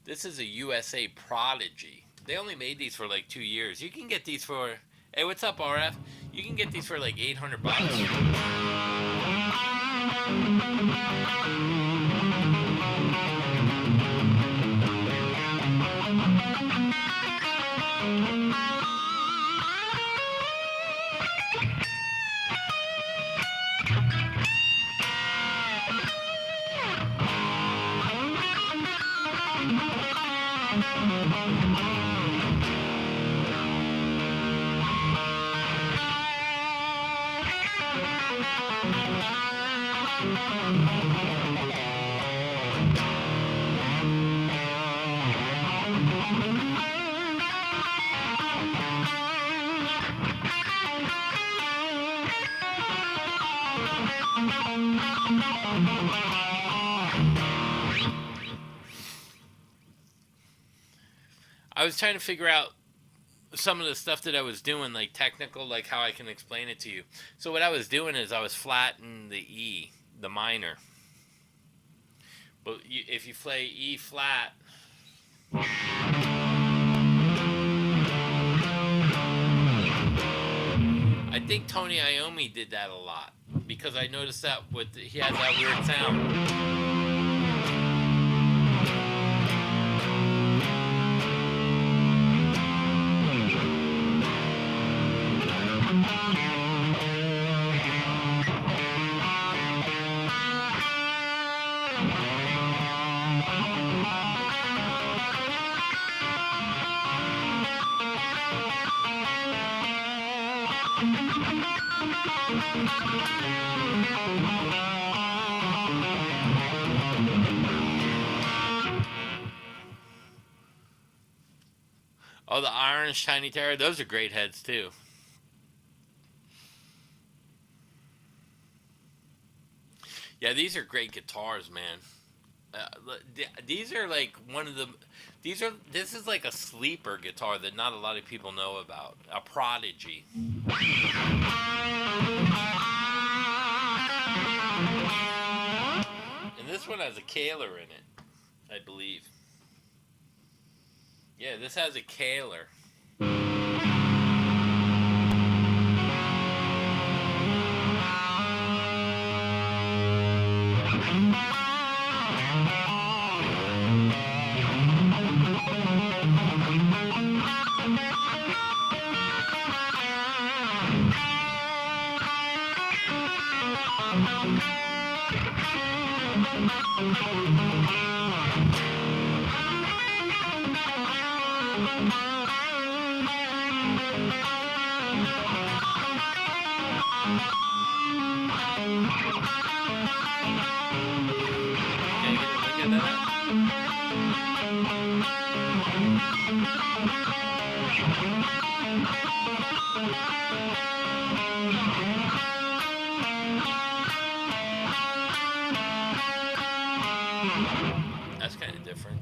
S2: this is a USA Prodigy. They only made these for like 2 years. You can get these for... Hey, what's up, RF? You can get these for like $800. I was trying to figure out some of the stuff that I was doing, like technical, like how I can explain it to you. So what I was doing is I was flattening the E, the minor. But if you play E flat, I think Tony Iommi did that a lot because I noticed that he had that weird sound. Oh, the Orange Shiny Terror, those are great heads too. Yeah, these are great guitars, man. These are like one of the. This is like a sleeper guitar that not a lot of people know about. A Prodigy. And this one has a Kaler in it, I believe. Yeah, this has a Kaler. That's kind of different.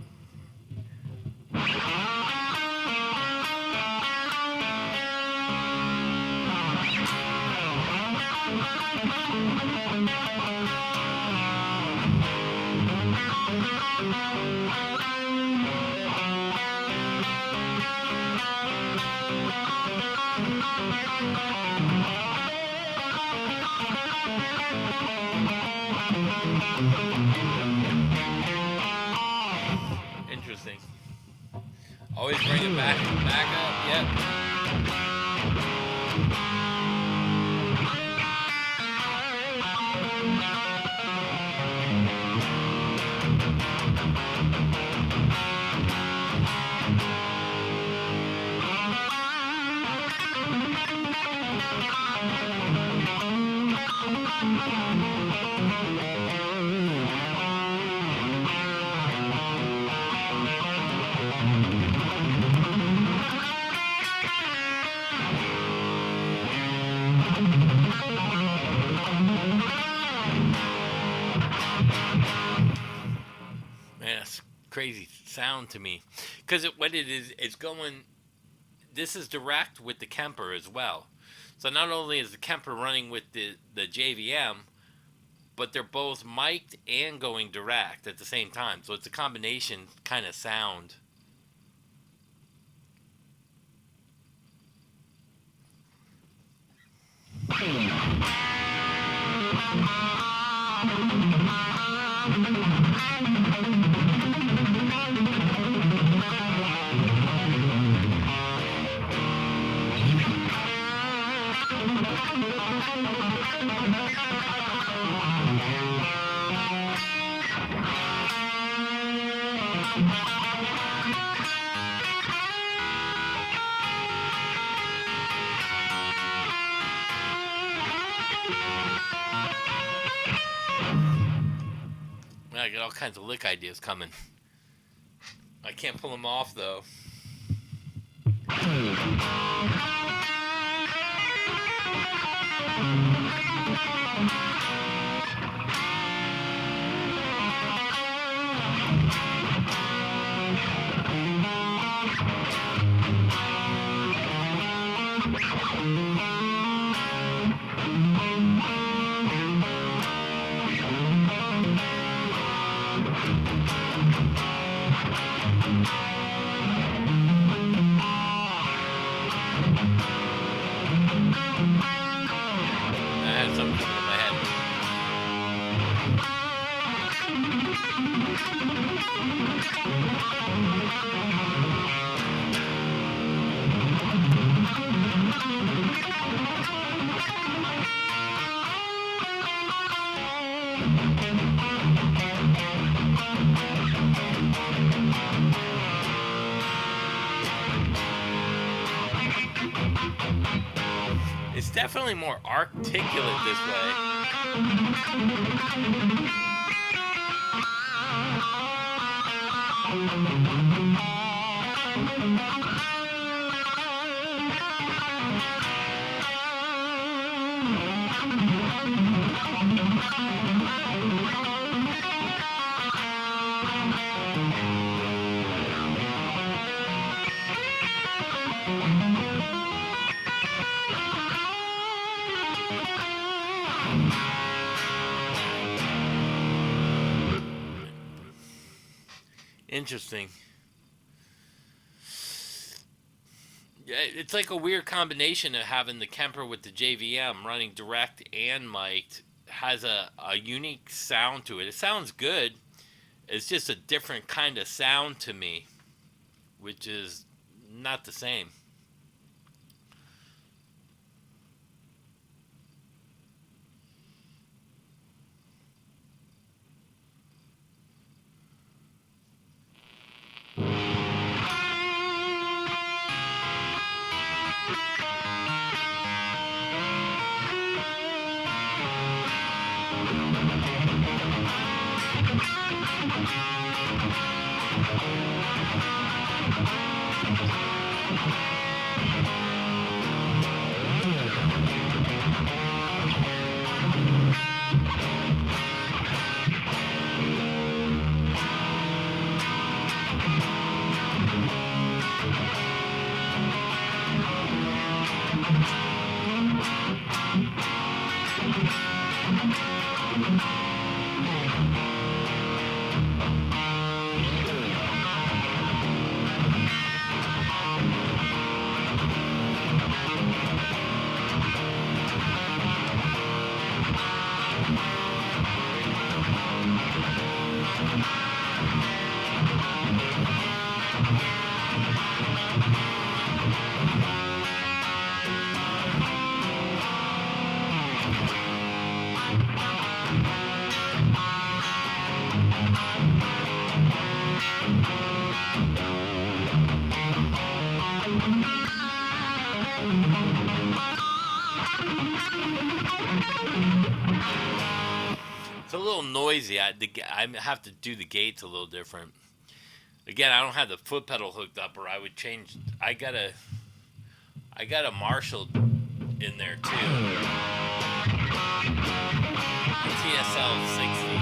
S2: Interesting. Always bring it back up. Yep. Man, that's crazy sound to me. Because what it is, it's going. This is direct with the Kemper as well. So not only is the Kemper running with the JVM, but they're both mic'd and going direct at the same time. So it's a combination kind of sound. I got all kinds of lick ideas coming. I can't pull them off though. I had something in my head. It's definitely more articulate this way. Interesting. Yeah, it's like a weird combination of having the Kemper with the JVM running direct and mic'd. Has a unique sound to it. It sounds good. It's just a different kind of sound to me, which is not the same. noisy. I have to do the gates a little different. Again, I don't have the foot pedal hooked up, or I would change. I got a Marshall in there too. TSL 60.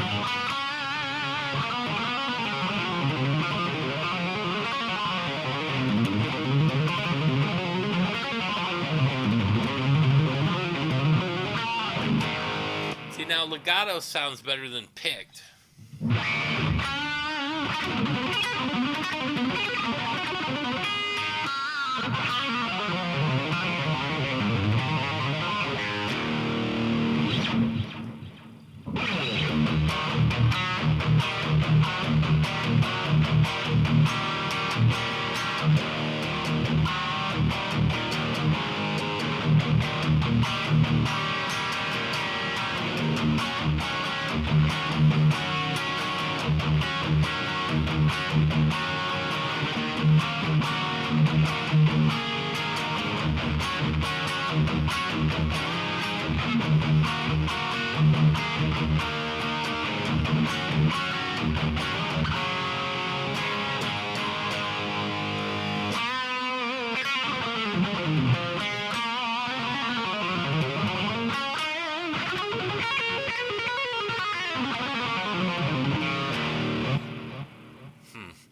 S2: See, now legato sounds better than picked.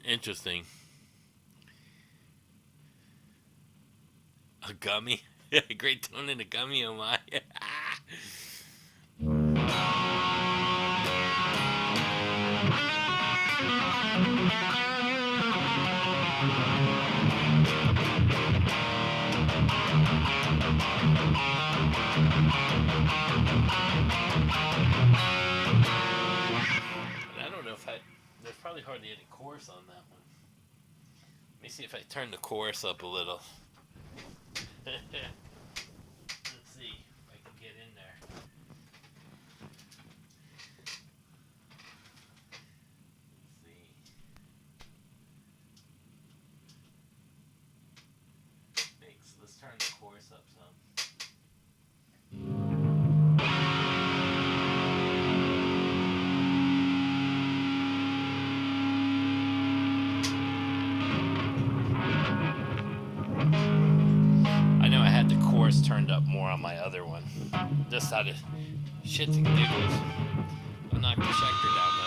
S2: Interesting. A gummy? Great tone in a gummy, oh my. I don't know if there's probably hardly any chorus on that one. Let me see if I turn the chorus up a little. Let's see if I can get in there. Let's see. Let's turn the chorus up some. Chorus turned up more on my other one. Just out of shits and giggles. I'll knock the checker down though.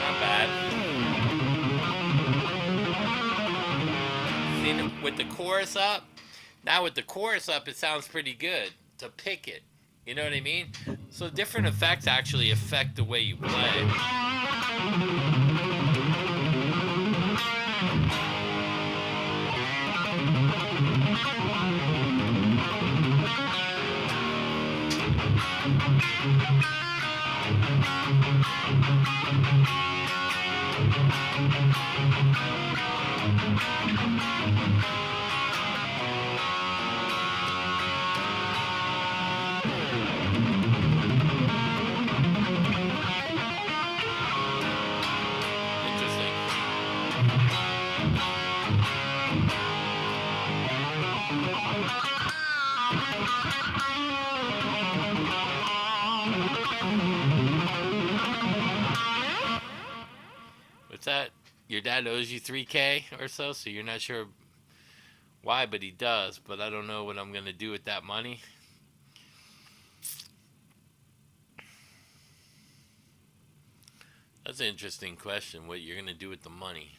S2: Not bad. See, with the chorus up, now with the chorus up, it sounds pretty good to pick it. You know what I mean? So different effects actually affect the way you play. Your dad owes you 3K or so, so you're not sure why, but he does. But I don't know what I'm gonna do with that money. That's an interesting question. What you're gonna do with the money?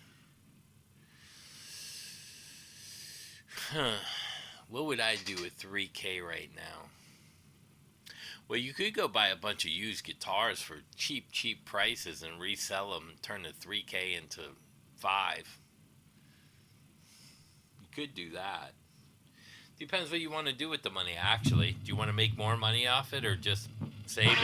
S2: What would I do with 3K right now? Well, you could go buy a bunch of used guitars for cheap prices and resell them, turn the 3K into 5. You could do that. Depends what you want to do with the money, actually. Do you want to make more money off it or just save it?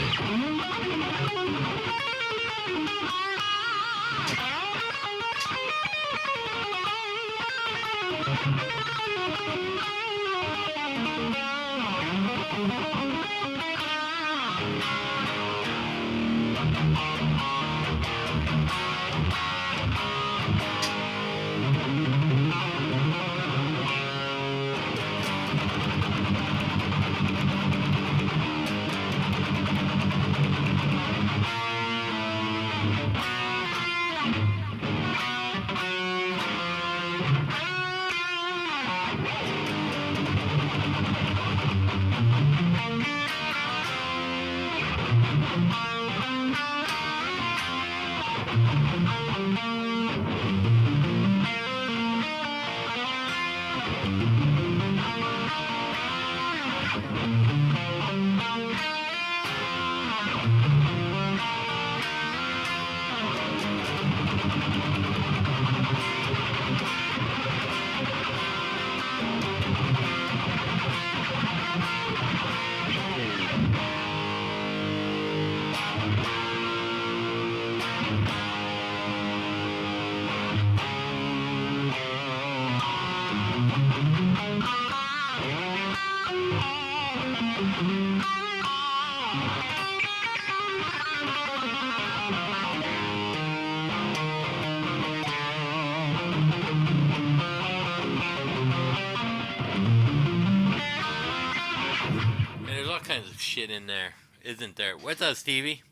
S2: There's all kinds of shit in there, isn't there? What's up, Stevie?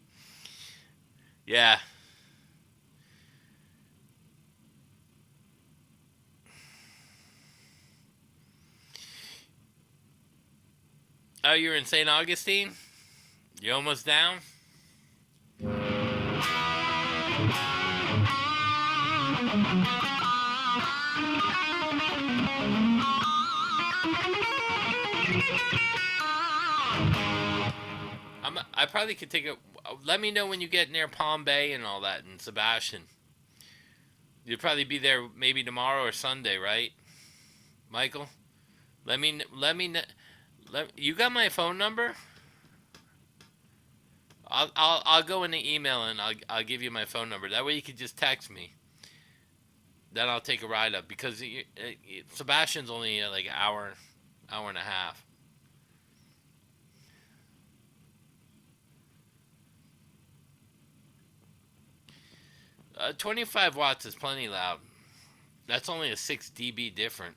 S2: Yeah. Oh, you're in St. Augustine? You almost down? I probably could take a... Let me know when you get near Palm Bay and all that, and Sebastian. You'll probably be there maybe tomorrow or Sunday, right, Michael? You got my phone number? I'll go in the email and I'll give you my phone number. That way you can just text me. Then I'll take a ride up because Sebastian's only like an hour and a half. 25 watts is plenty loud. That's only a 6 dB different.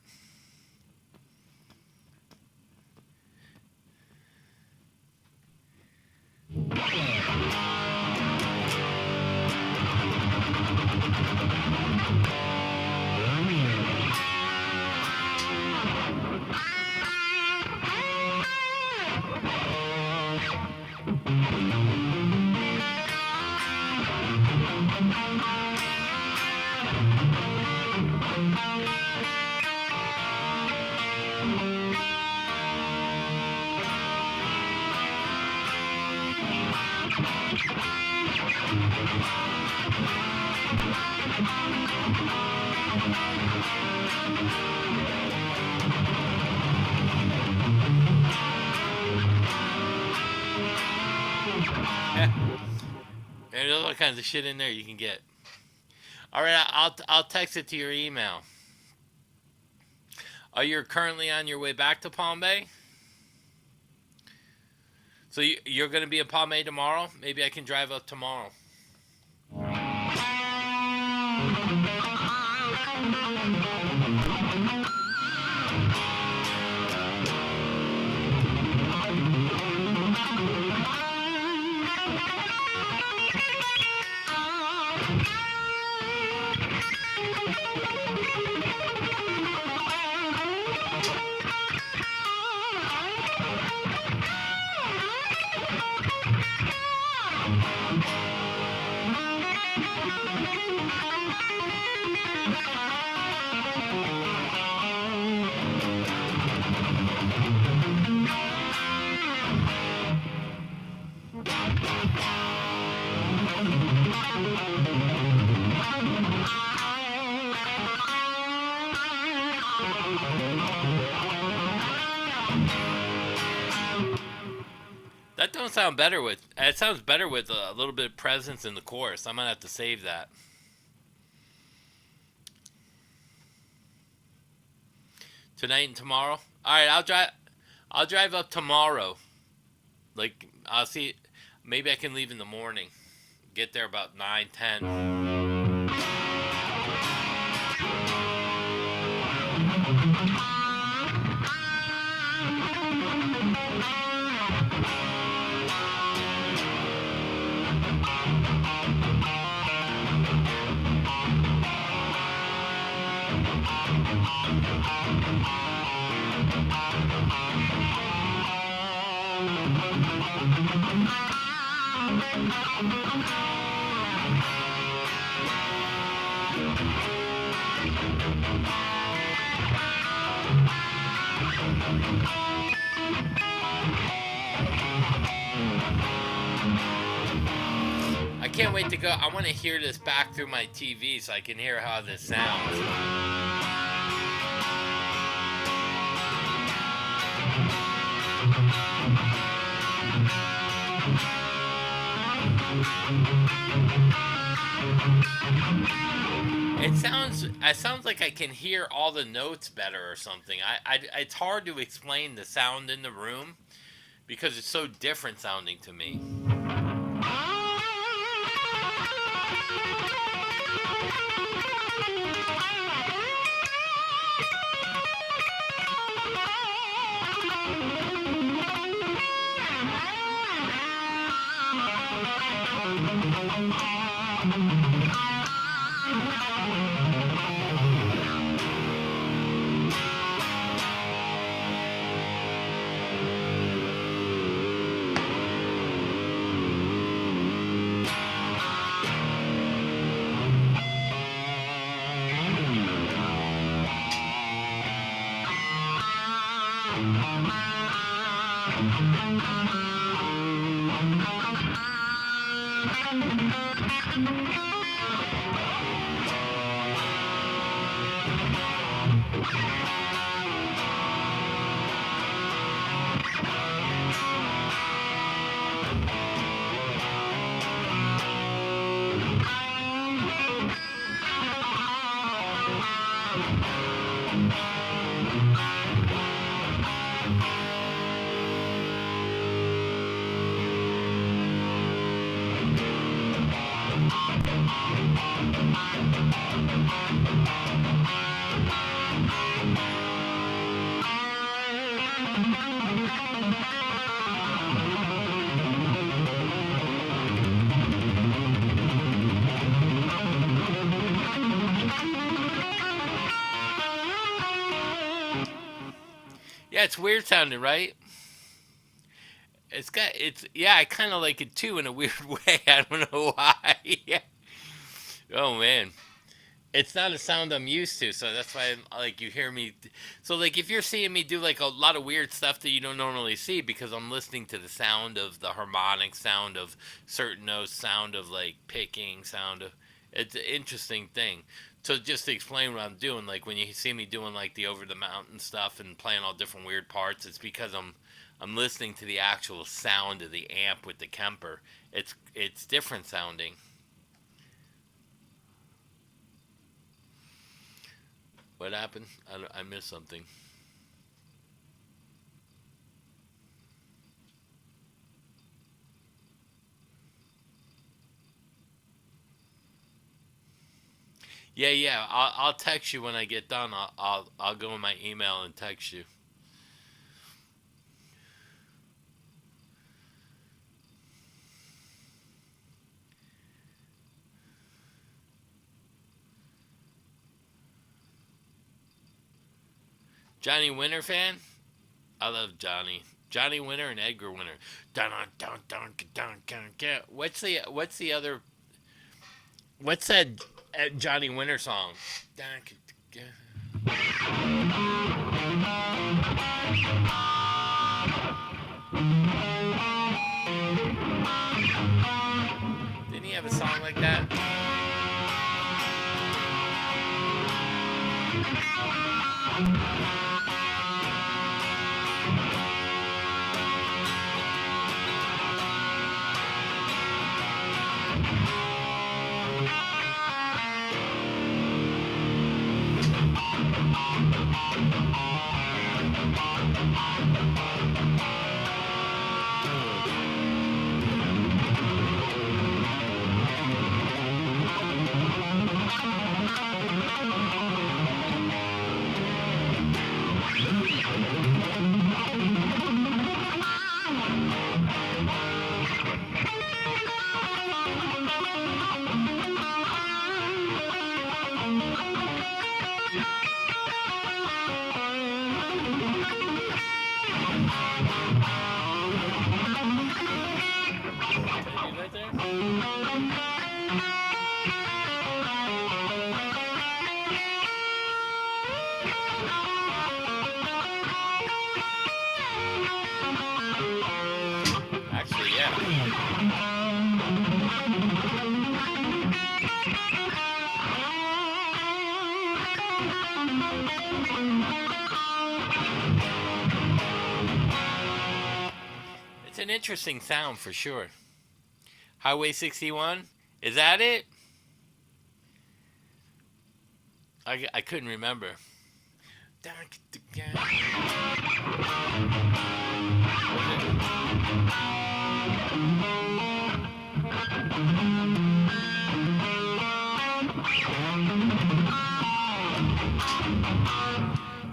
S2: There's all kinds of shit in there you can get. All right, I'll text it to your email. Are you currently on your way back to Palm Bay? So you're going to be in Palm Bay tomorrow? Maybe I can drive up tomorrow. That don't sound better with. It sounds better with a little bit of presence in the chorus. I'm gonna have to save that. Tonight and tomorrow. All right, I'll drive. I'll drive up tomorrow. Like I'll see. Maybe I can leave in the morning. Get there about 9, 10. I can't wait to go. I want to hear this back through my TV so I can hear how this sounds. It sounds like I can hear all the notes better or something. It's hard to explain the sound in the room because it's so different sounding to me. Yeah, it's weird sounding, right? Yeah, I kind of like it too in a weird way. I don't know why. Yeah. Oh man. It's not a sound I'm used to, so that's why like you hear me. So like if you're seeing me do like a lot of weird stuff that you don't normally see because I'm listening to the sound of the harmonic, sound of certain notes, sound of like picking, sound of. It's an interesting thing. So just to explain what I'm doing, like when you see me doing like the over the mountain stuff and playing all different weird parts, it's because I'm listening to the actual sound of the amp with the Kemper. It's different sounding. What happened? I missed something. Yeah, yeah. I'll text you when I get done. I'll go in my email and text you. Johnny Winter fan? I love Johnny. Johnny Winter and Edgar Winter. Dun dun dun dun dun dun. What's the other? What's that Johnny Winter song? Didn't he have a song like that? Right there? Actually, yeah. It's an interesting sound for sure. Highway 61? Is that it? I couldn't remember.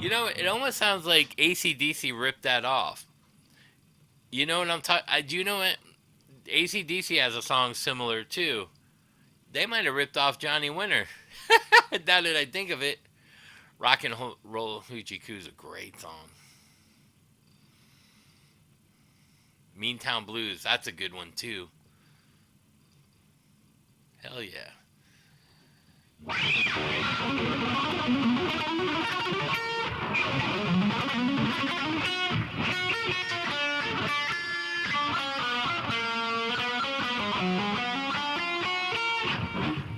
S2: You know, it almost sounds like AC/DC ripped that off. You know what I'm talking? Do you know what? AC/DC has a song similar too. They might have ripped off Johnny Winter. Now that I think of it, Rock and Roll Hoochie Coo is a great song. Meantown Blues, that's a good one too. Hell yeah.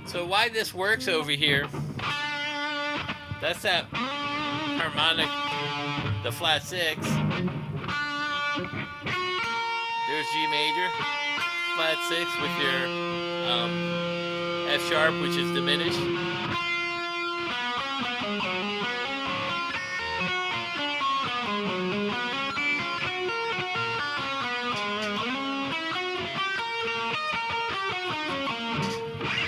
S2: So why this works over here, that's that harmonic, the flat 6. There's G major, flat 6 with your F sharp, which is diminished.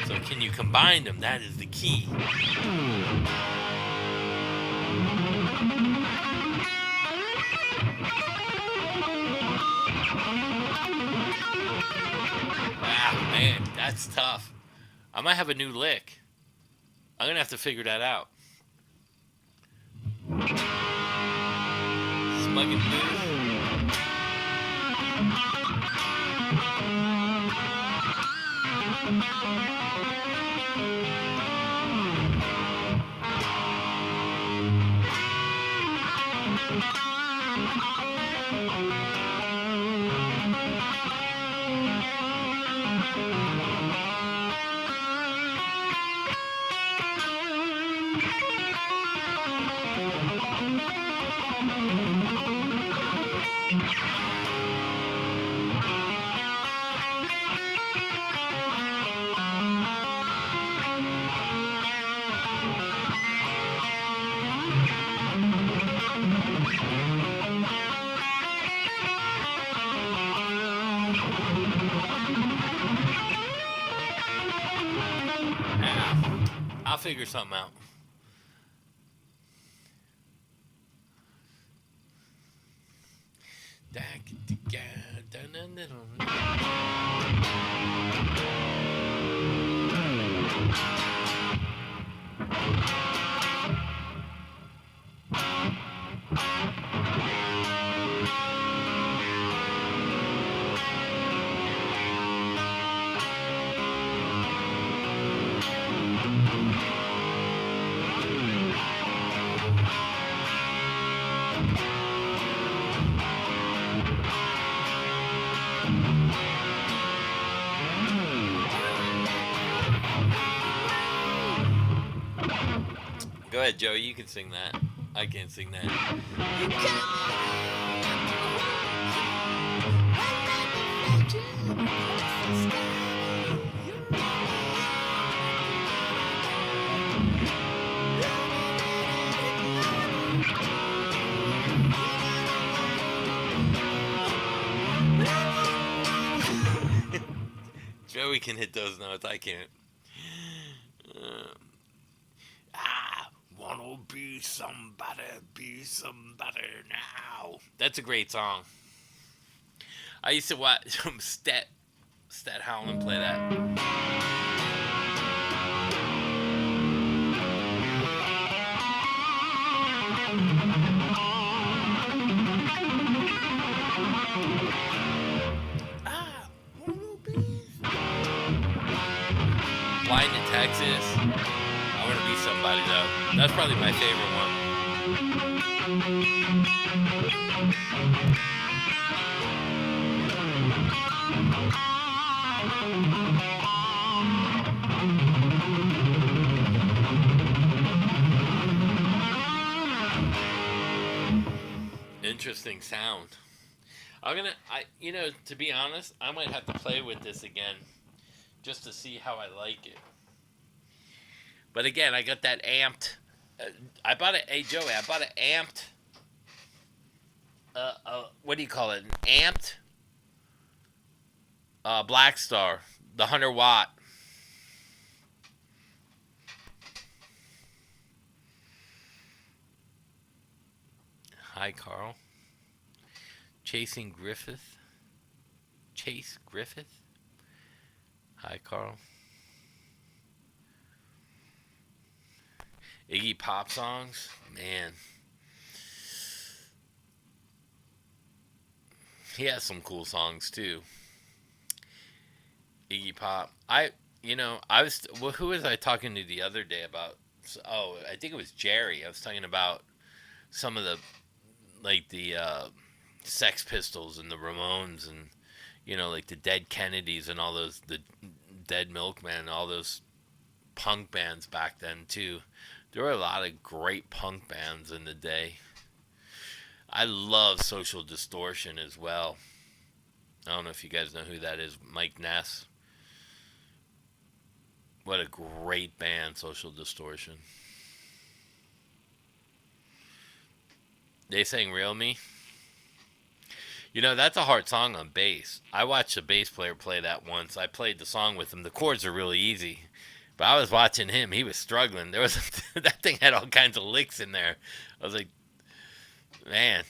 S2: So can you combine them? That is the key. Ah, man, that's tough. I might have a new lick. I'm gonna have to figure that out. Smuggin' Blues. I'll figure something out. Go ahead, Joey. You can sing that. I can't sing that. Joey can hit those notes. I can't. I wanna be somebody now. That's a great song. I used to watch Stet Howland play that. Flying to Texas. I want to be somebody though. That's probably my favorite one. Interesting sound. To be honest, I might have to play with this again just to see how I like it. But again, I got that amped. I bought it. Hey Joey, I bought an amped. What do you call it? An amped. Black Star, the 100 watt. Hi, Carl. Chase Griffith. Hi, Carl. Iggy Pop songs, man. He has some cool songs too. Iggy Pop. Who was I talking to the other day about? Oh, I think it was Jerry. I was talking about some of the Sex Pistols and the Ramones and like the Dead Kennedys and all those, the Dead Milkmen and all those punk bands back then too. There were a lot of great punk bands in the day. I love Social Distortion as well. I don't know if you guys know who that is. Mike Ness. What a great band, Social Distortion. They sang Real Me. That's a hard song on bass. I watched a bass player play that once. I played the song with him. The chords are really easy. But I was watching him. He was struggling. That thing had all kinds of licks in there. I was like, man.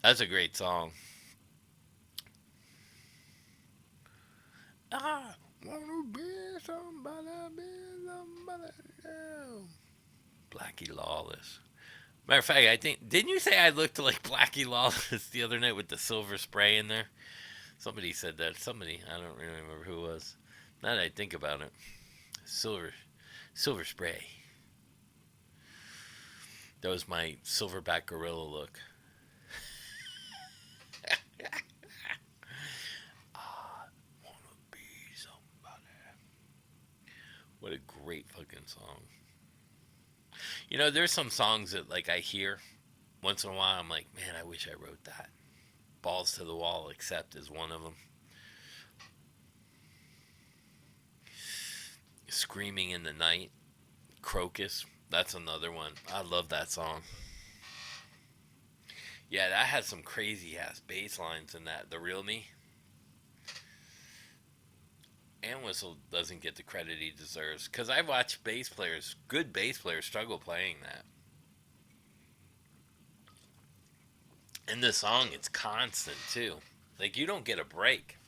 S2: That's a great song. I wanna be somebody, now. Blackie Lawless. Matter of fact, didn't you say I looked like Blackie Lawless the other night with the silver spray in there? Somebody said that. I don't really remember who it was. Now that I think about it. Silver spray. That was my silverback gorilla look. I wanna be somebody. What a great fucking song. There's some songs that I hear once in a while. I'm like, man, I wish I wrote that. Balls to the Wall, Accept is one of them. Screaming in the Night, Crocus, that's another one. I love that song. Yeah, that has some crazy ass bass lines in that. The Real Me. And Whistle doesn't get the credit he deserves. Because I've watched good bass players struggle playing that. In this song, it's constant too. You don't get a break.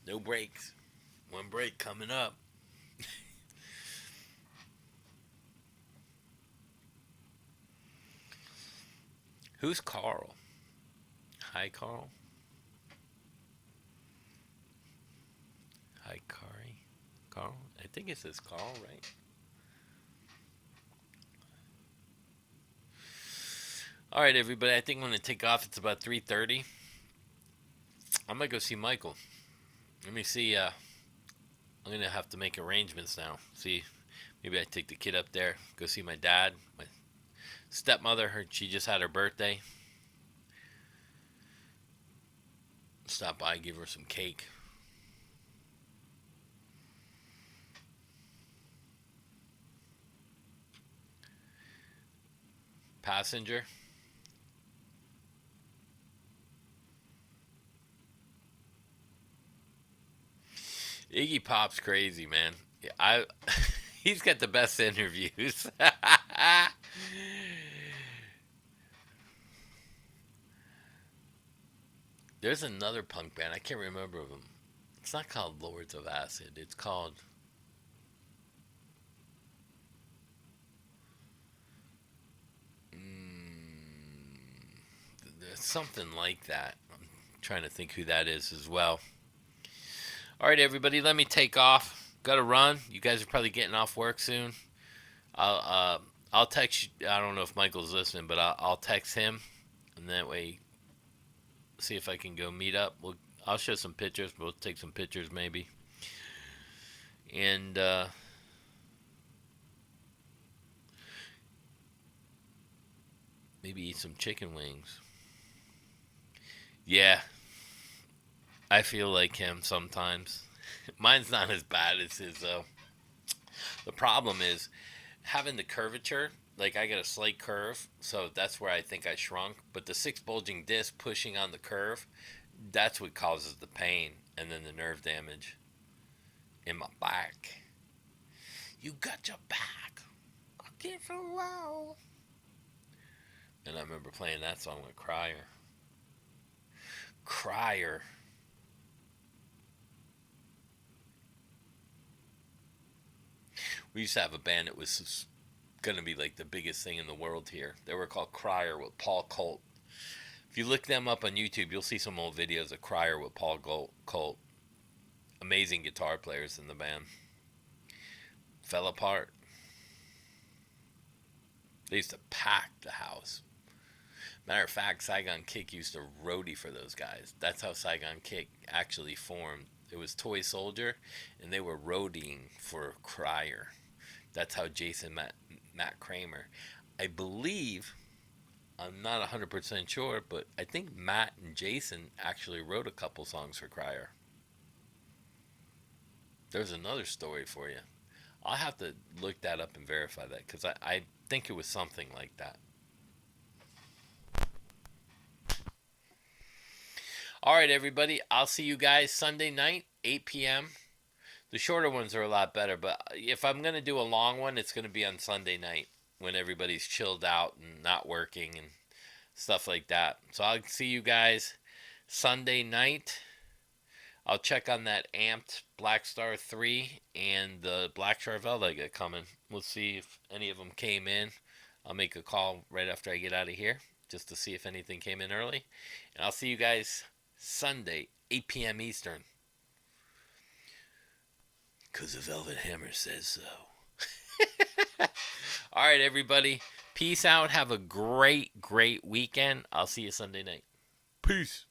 S2: No breaks. One break coming up. Who's Carl? Hi, Carl. Hi, Kari. Carl? I think it says Carl, right? All right, everybody. I think I'm going to take off. It's about 3:30. I might go see Michael. Let me see. I'm going to have to make arrangements now. See, maybe I take the kid up there. Go see my dad. My stepmother, she just had her birthday. Stop by, give her some cake. Passenger. Iggy Pop's crazy, man. He's got the best interviews. There's another punk band. I can't remember them. It's not called Lords of Acid. It's called there's something like that. I'm trying to think who that is as well. All right, everybody, let me take off. Got to run. You guys are probably getting off work soon. I'll text you. I don't know if Michael's listening, but I'll text him, and that way, see if I can go meet up. I'll show some pictures. We'll take some pictures maybe, and maybe eat some chicken wings. Yeah, I feel like him sometimes. Mine's not as bad as his though. The problem is having the curvature. Like I got a slight curve, so that's where I think I shrunk. But the 6 bulging disc pushing on the curve, that's what causes the pain and then the nerve damage in my back. You got your back against the wall. And I remember playing that song with Crier. Crier. We used to have a band that was going to be like the biggest thing in the world here. They were called Crier with Paul Colt. If you look them up on YouTube, you'll see some old videos of Crier with Paul Colt. Amazing guitar players in the band. Fell apart. They used to pack the house. Matter of fact, Saigon Kick used to roadie for those guys. That's how Saigon Kick actually formed. It was Toy Soldier, and they were roadieing for Crier. That's how Jason Matt Kramer. I believe, I'm not 100% sure, but I think Matt and Jason actually wrote a couple songs for Crier. There's another story for you. I'll have to look that up and verify that, because I think it was something like that. All right, everybody. I'll see you guys Sunday night, 8 p.m. The shorter ones are a lot better, but if I'm going to do a long one, it's going to be on Sunday night when everybody's chilled out and not working and stuff like that. So I'll see you guys Sunday night. I'll check on that Amped Black Star 3 and the Black Charvel I got coming. We'll see if any of them came in. I'll make a call right after I get out of here just to see if anything came in early. And I'll see you guys Sunday, 8 p.m. Eastern. Because the Velvet Hammer says so. All right, everybody. Peace out. Have a great, great weekend. I'll see you Sunday night. Peace.